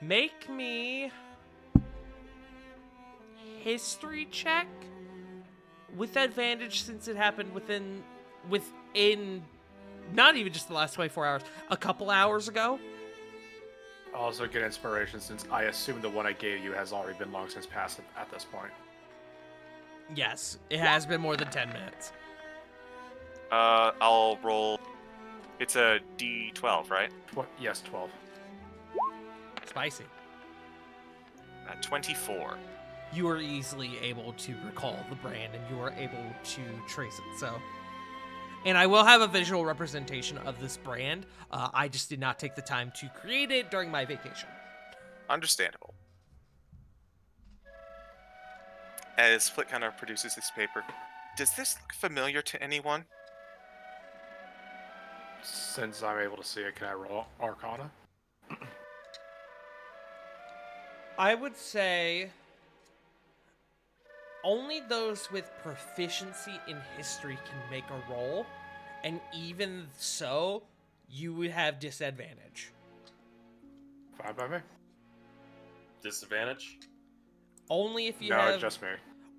Make me history check with advantage since it happened within not even just the last 24 hours, a couple hours ago.
Also get inspiration since I assume the one I gave you has already been long since passed at this point.
Yes, it has been more than 10 minutes.
I'll roll. It's a D12, right?
Yes, 12.
Spicy.
24.
You are easily able to recall the brand and you are able to trace it. So, and I will have a visual representation of this brand. I just did not take the time to create it during my vacation.
Understandable. As Flit kind of produces this paper, does this look familiar to anyone?
Since I'm able to see it, can I roll Arcana?
I would say only those with proficiency in history can make a roll, and even so, you would have disadvantage.
Fine by me.
Disadvantage?
Only if you
No,
have.
just me.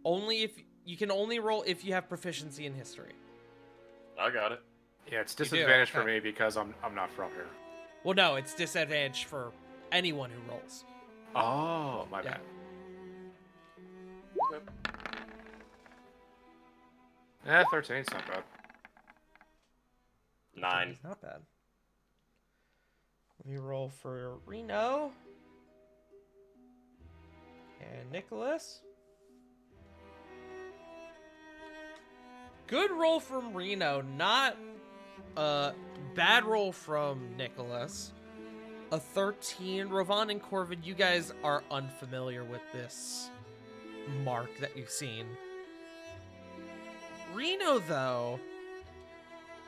Only if you can only roll if you have proficiency in history.
I got it.
Yeah, it's
You do,
disadvantage for
okay.
me because I'm not from here.
Well, no, it's disadvantage for anyone who rolls.
Oh, my
Yeah.
bad.
Yep.
13's not bad.
9.
It's not bad. Let me roll for Reno and Nicholas. Good roll from Reno, not a bad roll from Nicholas. A 13. Rovan and Corvin, you guys are unfamiliar with this mark that you've seen. Reno, though,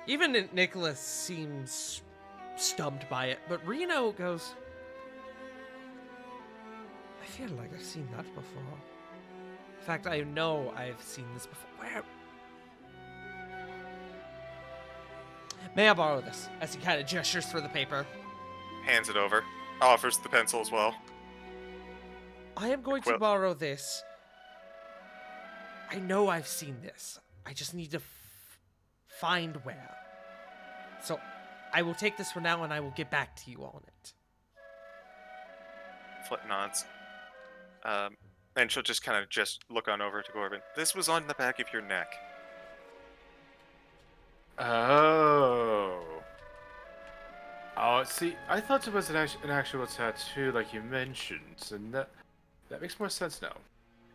even Nicholas seems stumped by it, but Reno goes, I feel like I've seen that before. In fact, I know I've seen this before. Where? May I borrow this? As he kind of gestures for the paper.
Hands it over. Offers the pencil as well.
I am going to
Quill.
borrow this. I know I've seen this. I just need to find where. So, I will take this for now and I will get back to you on it.
Flit nods. And she'll just kind of just look on over to Corbin. This was on the back of your neck.
Oh. Oh, see, I thought it was an actual tattoo like you mentioned, and that makes more sense now.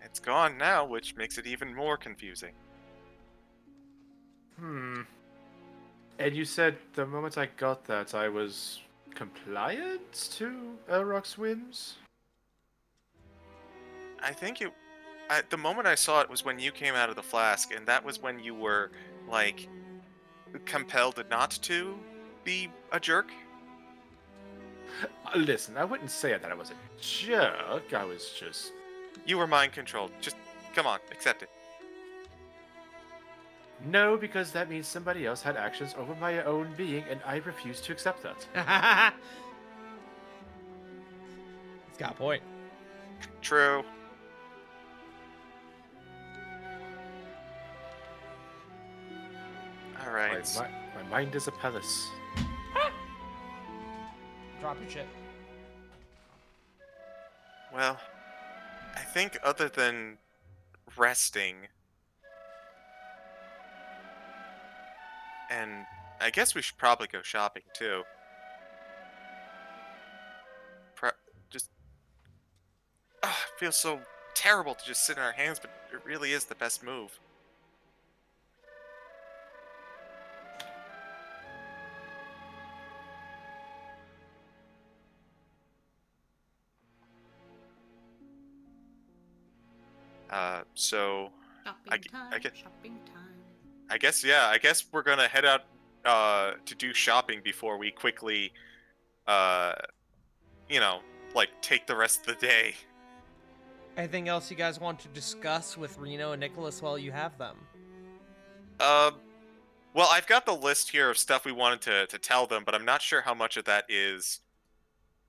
It's gone now, which makes it even more confusing.
Hmm. And you said the moment I got that, I was compliant to Elrock's whims?
I think the moment I saw it was when you came out of the flask, and that was when you were, like, compelled not to be a jerk.
Listen, I wouldn't say that I was a jerk. I was just...
You were mind controlled. Just, come on, accept it.
No, because that means somebody else had actions over my own being, and I refuse to accept that.
He's got a point.
True. Alright.
My mind is a palace.
Drop your shit.
Well, I think other than resting, and I guess we should probably go shopping too. Just, it feels so terrible to just sit in our hands, but it really is the best move. So
Shopping
I
time.
get-
Shopping time.
I guess, yeah, I guess we're gonna head out to do shopping before we quickly, like take the rest of the day.
Anything else you guys want to discuss with Reno and Nicholas while you have them?
Well, I've got the list here of stuff we wanted to tell them, but I'm not sure how much of that is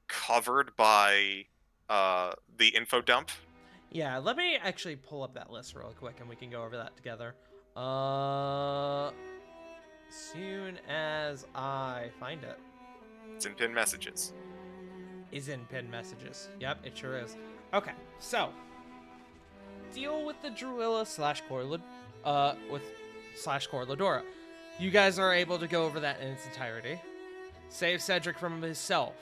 covered by the info dump.
Yeah, let me actually pull up that list real quick and we can go over that together. Soon as I find it.
It's in pinned messages.
Is in pinned messages. Yep, it sure is. Okay, so deal with the Druilla / Corladora. You guys are able to go over that in its entirety. Save Cedric from himself.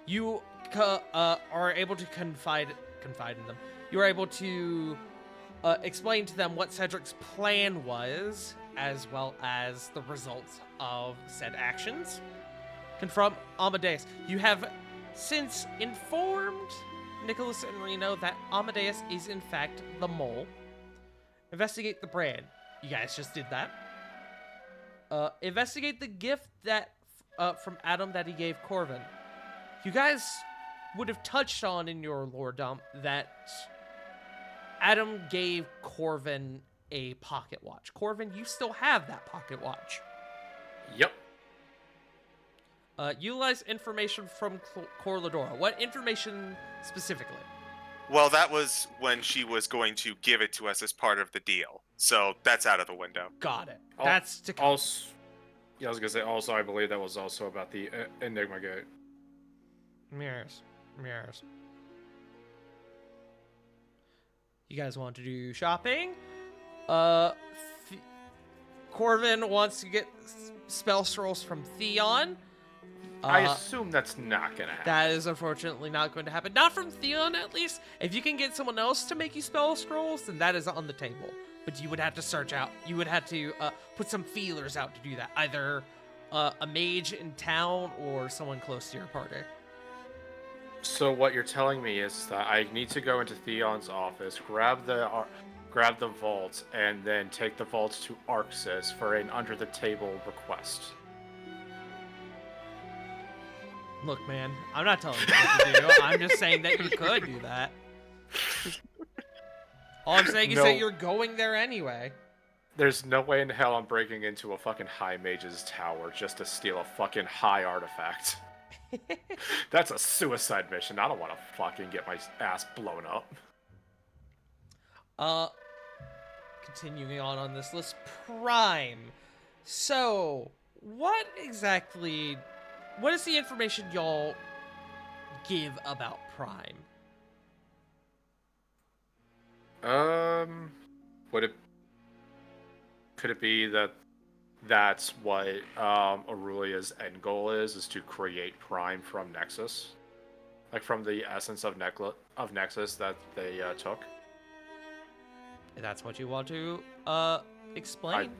You are able to confide in them. You are able to explain to them what Cedric's plan was, as well as the results of said actions. Confront Amadeus. You have since informed Nicholas and Reno that Amadeus is in fact the mole. Investigate the brand. You guys just did that. Investigate the gift that from Adam that he gave Corvin. You guys would have touched on in your lore dump that Adam gave Corvin a pocket watch. Corvin, you still have that pocket watch.
Yep.
Utilize information from Corladora. What information specifically?
Well, that was when she was going to give it to us as part of the deal. So that's out of the window.
Got it.
Al-
That's to come.
Also, yeah, I was gonna say. Also, I believe that was also about the Enigma Gate.
Mirrors. You guys want to do shopping? Corvin wants to get spell scrolls from Theon.
I assume that's not gonna happen.
That is unfortunately not going to happen. Not from Theon, at least. If you can get someone else to make you spell scrolls, then that is on the table. But you would have to search out. You would have to put some feelers out to do that. Either a mage in town or someone close to your party.
So what you're telling me is that I need to go into Theon's office, grab the vault, and then take the vault to Arxis for an under-the-table request.
Look, man, I'm not telling you what to do. I'm just saying that you could do that. All I'm saying is
No.
that you're going there anyway.
There's no way in hell I'm breaking into a fucking high mage's tower just to steal a fucking high artifact. That's a suicide mission. I don't want to fucking get my ass blown up.
Continuing on this list, Prime. So, what is the information y'all give about Prime?
Could it be that that's what Aurelia's end goal is to create Prime from Nexus? Like from the essence of Nexus that they took?
That's what you want to explain?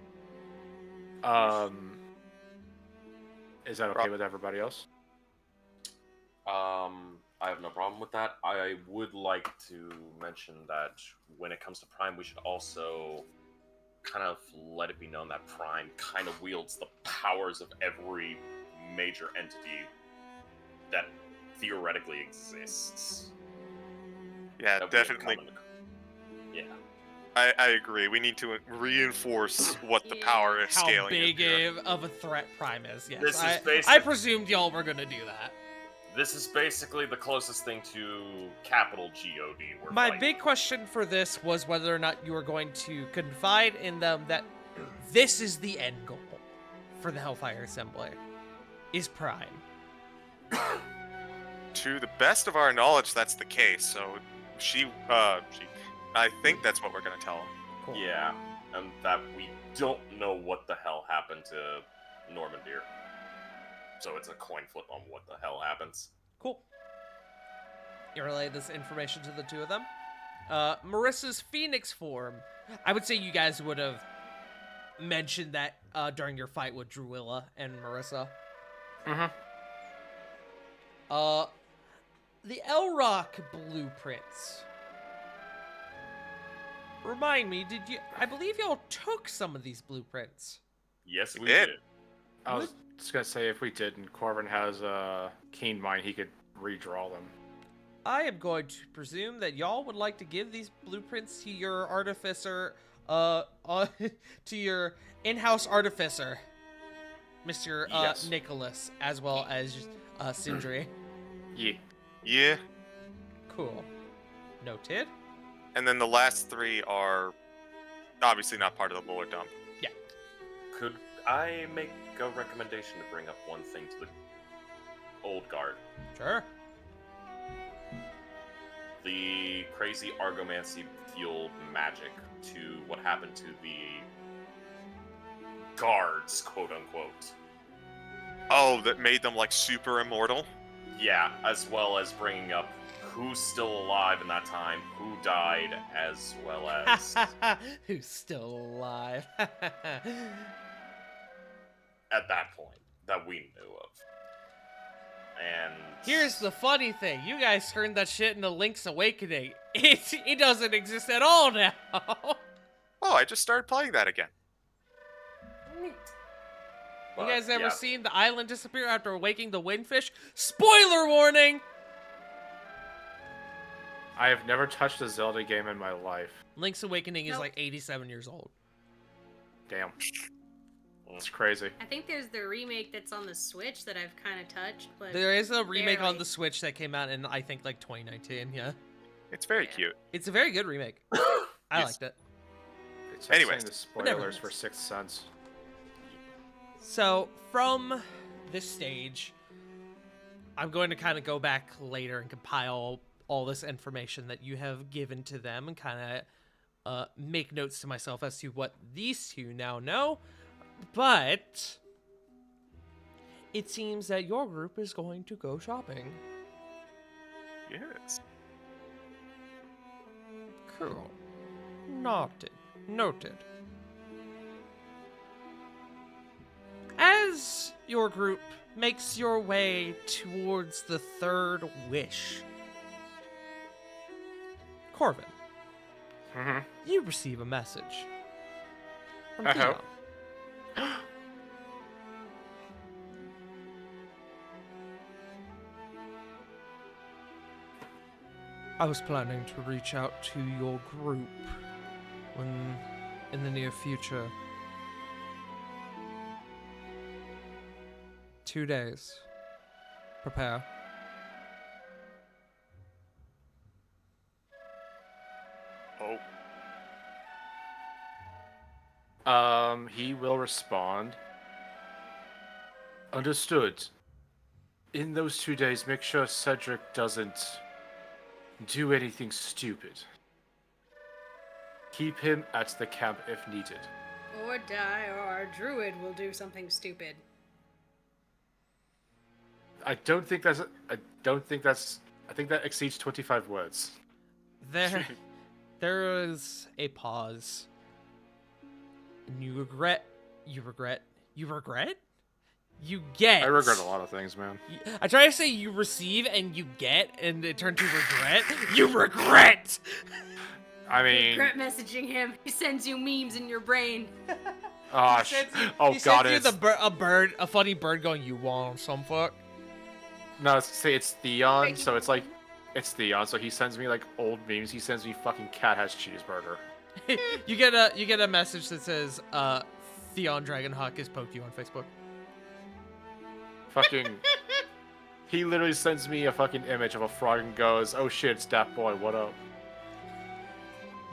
Is that okay with everybody else?
I have no problem with that. I would like to mention that when it comes to Prime, we should also kind of let it be known that Prime kind of wields the powers of every major entity that theoretically exists.
Yeah,
That we have
definitely.
come into- Yeah.
I agree. We need to reinforce what the power of
How
scaling
big
is here.
of a threat Prime is. Yes,
This is
I
basically-
presumed y'all were gonna do that.
This is basically the closest thing to capital G-O-D. we're
My
fighting.
big question for this was whether or not you were going to confide in them that this is the end goal for the Hellfire Assembly, is Prime.
To the best of our knowledge, that's the case. So I think that's what we're gonna tell him.
Cool.
Yeah, and that we don't know what the hell happened to Normandyr. So it's a coin flip on what the hell happens.
Cool. You relay this information to the two of them. Marissa's Phoenix form. I would say you guys would have mentioned that during your fight with Druilla and Marissa.
Mm-hmm.
The Elrock blueprints. Remind me, I believe y'all took some of these blueprints.
Yes, we
did.
did.
I was just gonna say, if we didn't, Corvin has a keen mind. He could redraw them.
I am going to presume that y'all would like to give these blueprints to your artificer, to your in-house artificer, Mr.
Yes.
Nicholas, as well as Sindri.
Yeah.
Yeah.
Cool. Noted.
And then the last 3 are obviously not part of the bullet dump.
Could I make a recommendation to bring up one thing to the old guard?
Sure.
The crazy argomancy fueled magic to what happened to the guards, quote unquote.
Oh, that made them like super immortal?
Yeah, as well as bringing up who's still alive in that time, who died, as well as
Who's still alive?
at that point that we knew of. And
Here's the funny thing. You guys turned that shit into Link's Awakening. It doesn't exist at all now.
Oh, I just started playing that again.
You guys ever
yeah.
seen the island disappear after awaking the windfish? Spoiler warning!
I have never touched a Zelda game in my life.
Link's Awakening is
Nope.
like 87 years old.
Damn. It's crazy.
I think there's the remake that's on the Switch that I've kind of touched, but
There is a remake on
barely.
the Switch that came out in, I think, like 2019, yeah.
It's very
Yeah.
cute.
It's a very good remake. I
Yes.
liked it.
It's like
Anyways,
saying the
but nevertheless.
spoilers for Sixth Sense.
So, from this stage, I'm going to kind of go back later and compile all this information that you have given to them and kind of make notes to myself as to what these two now know. But it seems that your group is going to go shopping.
Yes.
Cool. Noted. Noted. As your group makes your way towards the third wish, Corvin,
Mm-hmm.
you receive a message from
Uh-huh.
Theon. I was planning to reach out to your group when in the near future. 2 days. Prepare.
Oh.
He will respond. Understood. In those 2 days, make sure Cedric doesn't do anything stupid. Keep him at the camp if needed.
Or die, or our druid will do something stupid.
I think that exceeds 25 words.
There is a pause. And you regret. You get.
I regret a lot of things, man.
I try to say you receive and you get, and it turned to regret. You regret!
I mean,
Regret messaging him. He sends you memes in your brain.
oh,
He sends you-
oh
he
god,
sends
it's
you a funny bird going, "You want some fuck?"
no, it's Theon, so it's like it's Theon, so he sends me like old memes. He sends me fucking cat has cheeseburger.
you get a message that says, "Theon Dragonhawk has poked you on Facebook."
Fucking, he literally sends me a fucking image of a frog and goes, "Oh shit, it's that boy. What up?"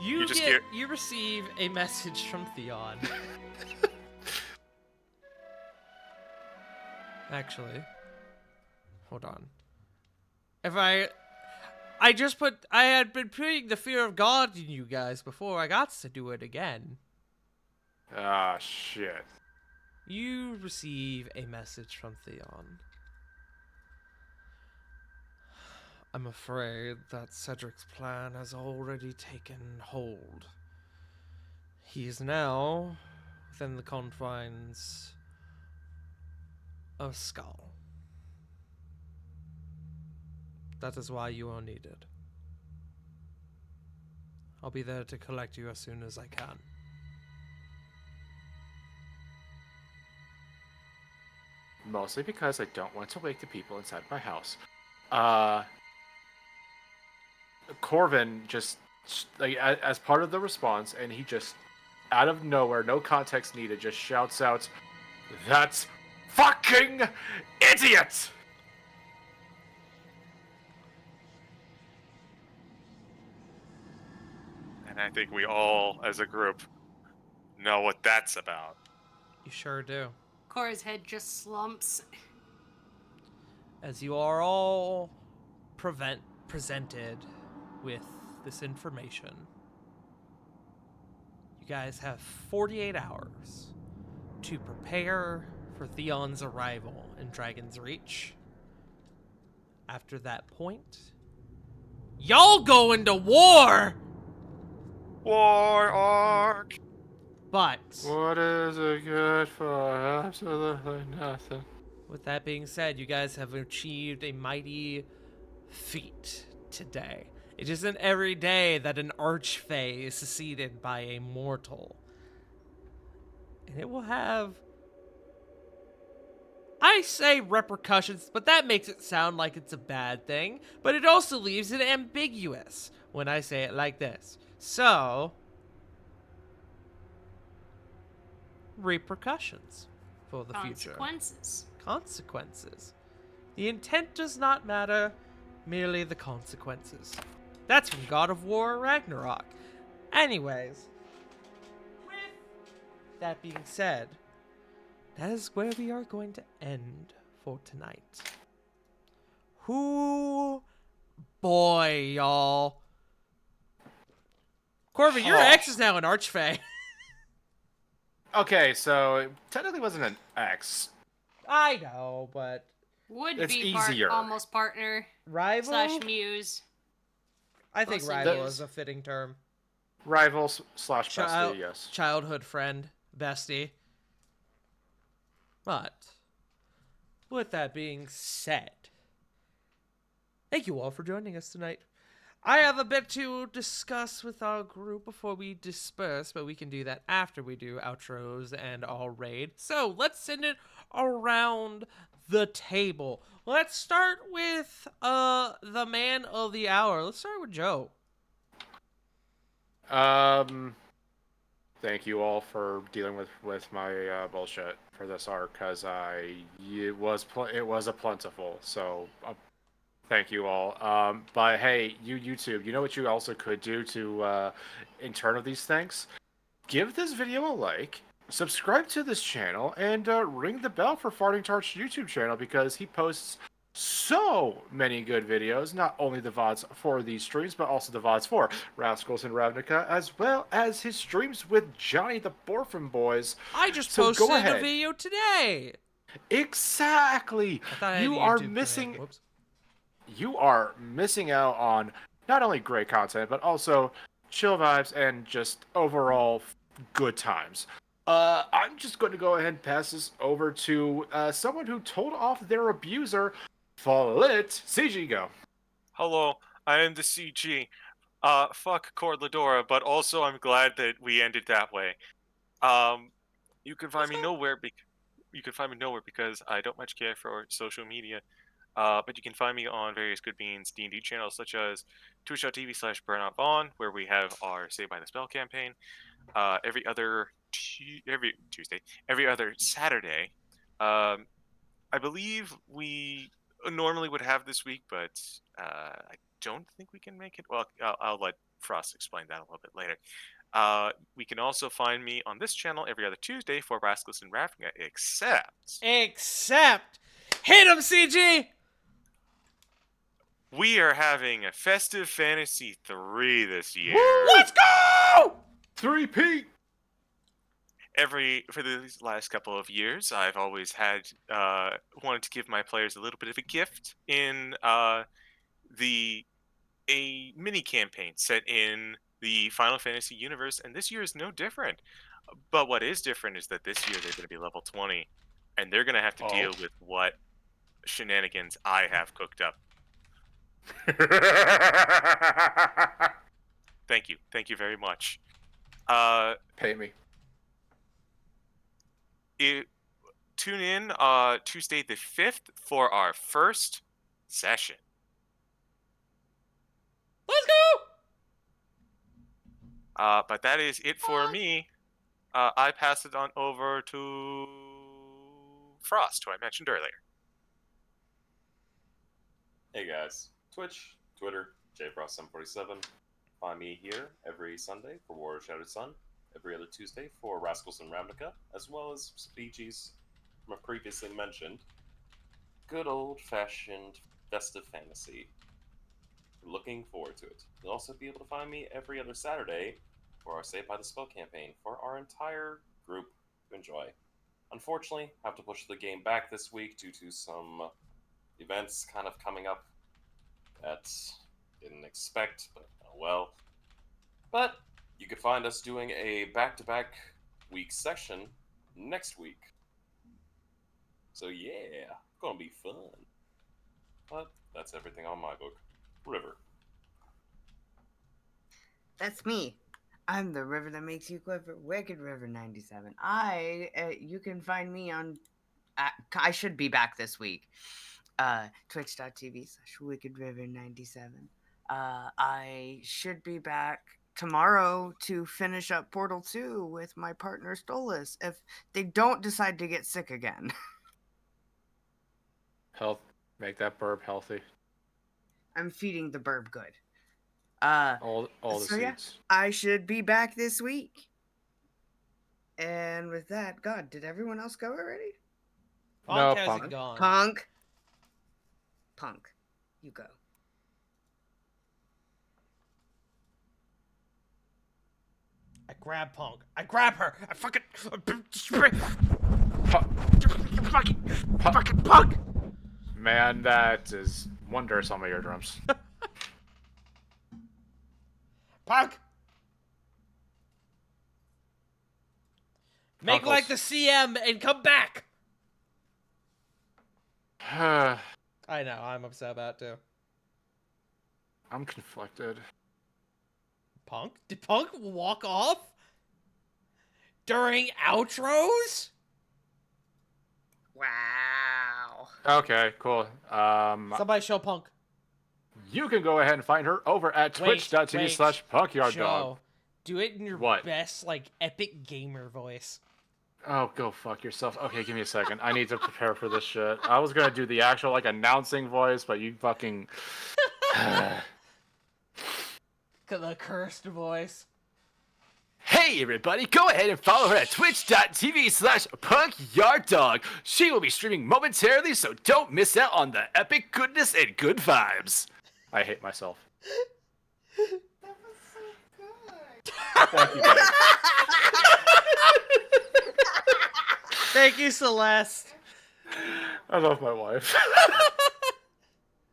You
just
get
hear-
you receive a message from Theon. Actually, hold on. If I had been putting the fear of God in you guys before I got to do it again.
Ah shit.
You receive a message from Theon. I'm afraid that Cedric's plan has already taken hold. He is now within the confines of Skull. That is why you are needed. I'll be there to collect you as soon as I can.
mostly because I don't want to wake the people inside my house. Corvin just, like, as part of the response, and he just, out of nowhere, no context needed, just shouts out, "That's fucking idiot!"
And I think we all, as a group, know what that's about.
You sure do.
Cora's head just slumps.
As you are all presented with this information, you guys have 48 hours to prepare for Theon's arrival in Dragon's Reach. After that point, y'all go into war!
War arc!
But
What is it good for? Absolutely nothing.
with that being said, you guys have achieved a mighty feat today. It isn't every day that an archfey is succeeded by a mortal. And it will have, I say repercussions, but that makes it sound like it's a bad thing. But it also leaves it ambiguous when I say it like this. So, repercussions for the future. Consequences. The intent does not matter, merely the consequences. That's from God of War Ragnarok. Anyways, with that being said, that is where we are going to end for tonight. Who, boy, y'all. Corvin, your ex is now an archfey.
Okay, so it technically wasn't an X.
I know, but
Would
It's
be
easier.
almost partner
rival?
/ muse.
I think
Mostly
rival
muse.
is a fitting term.
Rival / bestie,
Child-
yes.
Childhood friend, bestie. But, with that being said, thank you all for joining us tonight. I have a bit to discuss with our group before we disperse, but we can do that after we do outros and all raid. So, let's send it around the table. Let's start with the man of the hour. Let's start with Joe.
Thank you all for dealing with my bullshit for this arc, because it was a plentiful. So thank you all. But hey, YouTube, you know what you also could do to in turn of these things? Give this video a like, subscribe to this channel, and ring the bell for Farting Tart's YouTube channel, because he posts so many good videos, not only the VODs for these streams, but also the VODs for Rascals and Ravnica, as well as his streams with Johnny the Borfin Boys.
I just
So
posted
go
a
ahead.
video today.
Exactly!
I thought I had
You
a
are
YouTube command.
missing
Whoops.
you are missing out on not only great content, but also chill vibes and just overall good times. I'm just going to go ahead and pass this over to someone who told off their abuser, Flit. CG, go.
Hello, I am the CG. Fuck Cord Ladora, but also I'm glad that we ended that way. You can find me nowhere. You can find me nowhere because I don't much care for social media. But you can find me on various Good Beans D&D channels, such as twitch.tv/BurnoutVaughn, where we have our Saved by the Spell campaign. Every other Tuesday, every other Saturday. I believe we normally would have this week, but I don't think we can make it. Well, I'll let Frost explain that a little bit later. We can also find me on this channel every other Tuesday for Rascals and Ravnica, except
Hit him, CG!
we are having a Festive Fantasy 3 this year.
Let's go!
3P!
For these last couple of years, I've always had wanted to give my players a little bit of a gift in a mini campaign set in the Final Fantasy universe, and this year is no different. But what is different is that this year they're going to be level 20, and they're going to have to deal with what shenanigans I have cooked up. Thank you very much.
Pay me.
tune in Tuesday the 5th for our first session.
Let's go.
But that is it for me. I pass it on over to Frost, who I mentioned earlier.
Hey guys, Twitch, Twitter, JFrost747. Find me here every Sunday for War of Shattered Sun, every other Tuesday for Rascals and Ravnica, as well as speeches from a previously mentioned good old-fashioned festive fantasy. Looking forward to it. You'll also be able to find me every other Saturday for our Saved by the Spell campaign for our entire group to enjoy. Unfortunately, I have to push the game back this week due to some events kind of coming up that didn't expect, but oh well. But you could find us doing a back-to-back week session next week. So yeah, gonna be fun. But that's everything on my book. River.
That's me. I'm the river that makes you quiver, Wicked River 97. You can find me on. I should be back this week. Twitch.tv/Wicked River 97. I should be back tomorrow to finish up Portal 2 with my partner Stolas if they don't decide to get sick again.
Health, make that burb healthy.
I'm feeding the burb good.
All the
So yeah,
seeds.
I should be back this week. And with that, God, did everyone else go already?
No,
Punk hasn't
Punk.
gone.
Punk, you go.
I grab Punk. I grab her. I fucking. Fucking Punk.
Man, that is wondrous on my eardrums.
Punk. Make
Knuckles.
like the CM and come back. I know. I'm upset about it too.
I'm conflicted.
Punk? Did Punk walk off during outros?
Wow.
Okay, cool.
Somebody show Punk.
You can go ahead and find her over at
Wait,
twitch.tv/punkyarddog.
Show. Do it in your
What?
best, like, epic gamer voice.
Oh, go fuck yourself. Okay, give me a second. I need to prepare for this shit. I was gonna do the actual, like, announcing voice, but you fucking...
The cursed voice.
Hey everybody, go ahead and follow her at twitch.tv/punkyarddog. She will be streaming momentarily, so don't miss out on the epic goodness and good vibes. I hate myself.
That was so good.
Thank you, guys.
Thank you, Celeste.
I love my wife.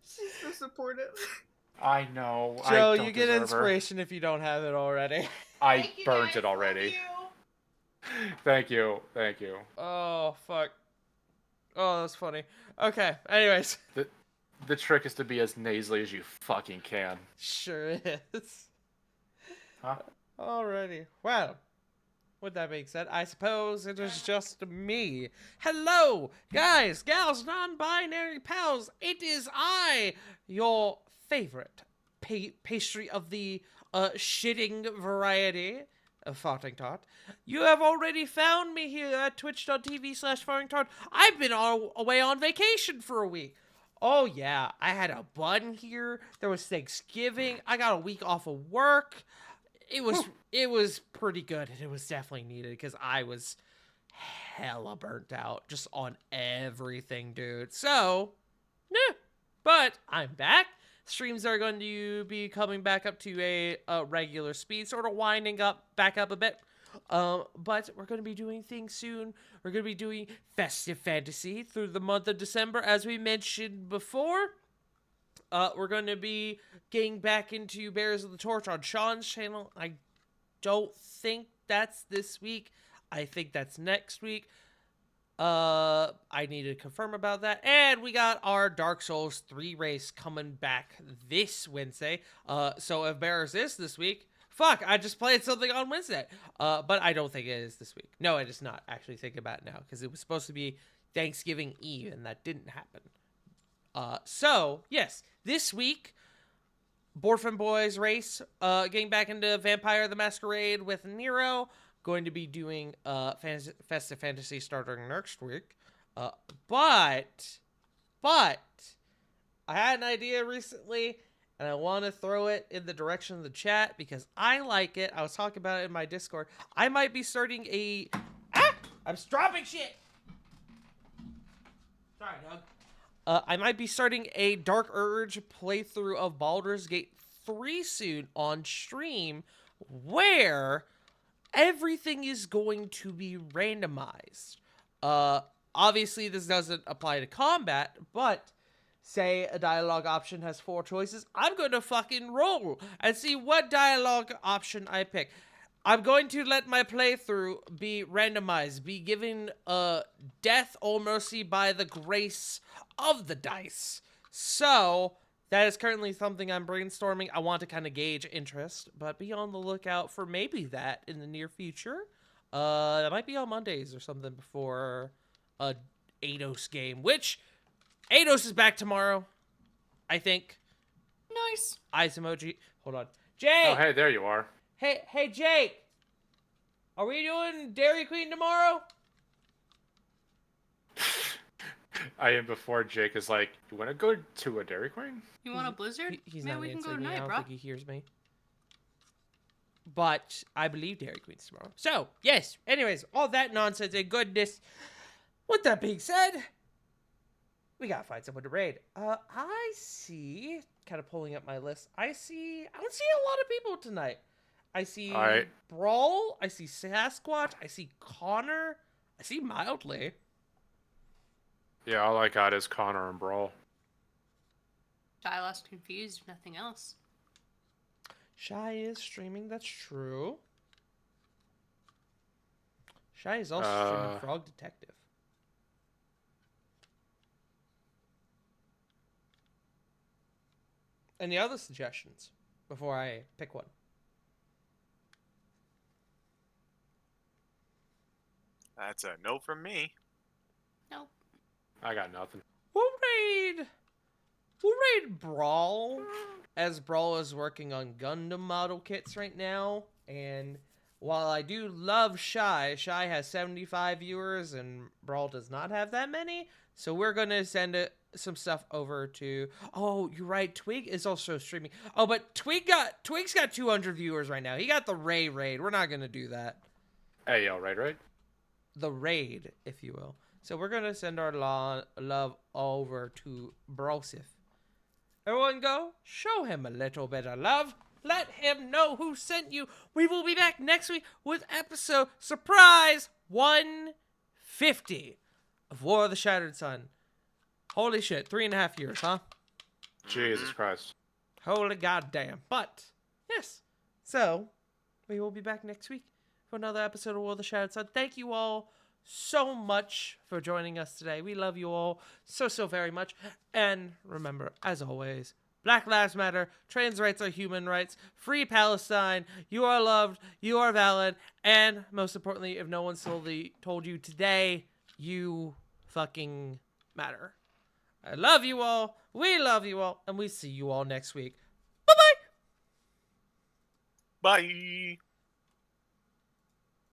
She's so supportive.
I know.
Joe,
I don't
you get
deserve her.
inspiration if you don't have it already.
I burnt it already. Thank you. Thank you.
Oh, fuck. Oh, that's funny. Okay, anyways.
The trick is to be as nasally as you fucking can.
Sure is.
Huh?
Alrighty. Well, with that being said, I suppose it is just me. Hello, guys, gals, non-binary pals. It is I, your favorite pastry of the shitting variety of Farting Tart. You have already found me here at twitch.tv/Farting Tart. I've been away on vacation for a week. Oh yeah, I had a bun here. There was Thanksgiving. I got a week off of work. It was pretty good, and it was definitely needed because I was hella burnt out just on everything, dude. So, yeah, but I'm back. Streams are going to be coming back up to a regular speed, sort of winding back up a bit. But we're going to be doing things soon. We're going to be doing Festive Fantasy through the month of December, as we mentioned before. We're going to be getting back into Bearers of the Torch on Sean's channel. I don't think that's this week. I think that's next week. I need to confirm about that. And we got our Dark Souls 3 race coming back this Wednesday. So if Bearers is this week, fuck, I just played something on Wednesday. But I don't think it is this week. No, it is not. Actually, thinking about it now, because it was supposed to be Thanksgiving Eve, and that didn't happen. So yes, this week, Boyfriend Boys race, getting back into Vampire the Masquerade with Nero. Going to be doing Festive Fantasy starting next week. But I had an idea recently, and I want to throw it in the direction of the chat because I like it. I was talking about it in my Discord. I might be starting a... I'm dropping shit! Sorry, Doug. I might be starting a Dark Urge playthrough of Baldur's Gate 3 soon on stream, where everything is going to be randomized. Obviously, this doesn't apply to combat, but say a dialogue option has 4 choices, I'm going to fucking roll and see what dialogue option I pick. I'm going to let my playthrough be randomized, be given death or mercy by the grace of the dice. So, that is currently something I'm brainstorming. I want to kind of gauge interest, but be on the lookout for maybe that in the near future. That might be on Mondays or something before a Eidos game, which Eidos is back tomorrow, I think.
Nice.
Eyes emoji. Hold on. Jake!
Oh, hey, there you are.
Hey, Jake! Are we doing Dairy Queen tomorrow?
I am before Jake is like, you want to go to a Dairy Queen?
You want a blizzard?
He's
Man,
not
we can go
answering me. I
tonight,
don't
bro.
think he hears me. But I believe Dairy Queen's tomorrow. So, yes. Anyways, all that nonsense and goodness. With that being said, we gotta find someone to raid. I see, kind of pulling up my list, I don't see a lot of people tonight. I see
Alright.
Brawl, I see Sasquatch, I see Connor, I see Mildly.
Yeah, all I got is Connor and Brawl.
Dialogue's confused, nothing else.
Shy is streaming, that's true. Shy is also streaming Frog Detective. Any other suggestions before I pick one?
That's a no from me.
Nope.
I got nothing.
We'll raid Brawl, as Brawl is working on Gundam model kits right now. And while I do love Shy has 75 viewers and Brawl does not have that many. So we're going to send some stuff over to... Oh, you're right. Twig is also streaming. Oh, but Twig's got 200 viewers right now. He got the raid. We're not going to do that.
Hey, yo, right?
The raid, if you will. So we're going to send our love over to Brosif. Everyone go, show him a little bit of love. Let him know who sent you. We will be back next week with episode surprise 150 of War of the Shattered Sun. Holy shit, 3.5 years, huh?
Jesus Christ.
Holy goddamn. But, yes. So, we will be back next week for another episode of War of the Shattered Sun. Thank you all so much for joining us today. We love you all so very much. And remember, as always, Black Lives Matter, trans rights are human rights, free Palestine, you are loved, you are valid, and most importantly, if no one told you today, you fucking matter. I love you all, we love you all, and we see you all next week. Bye-bye!
Bye.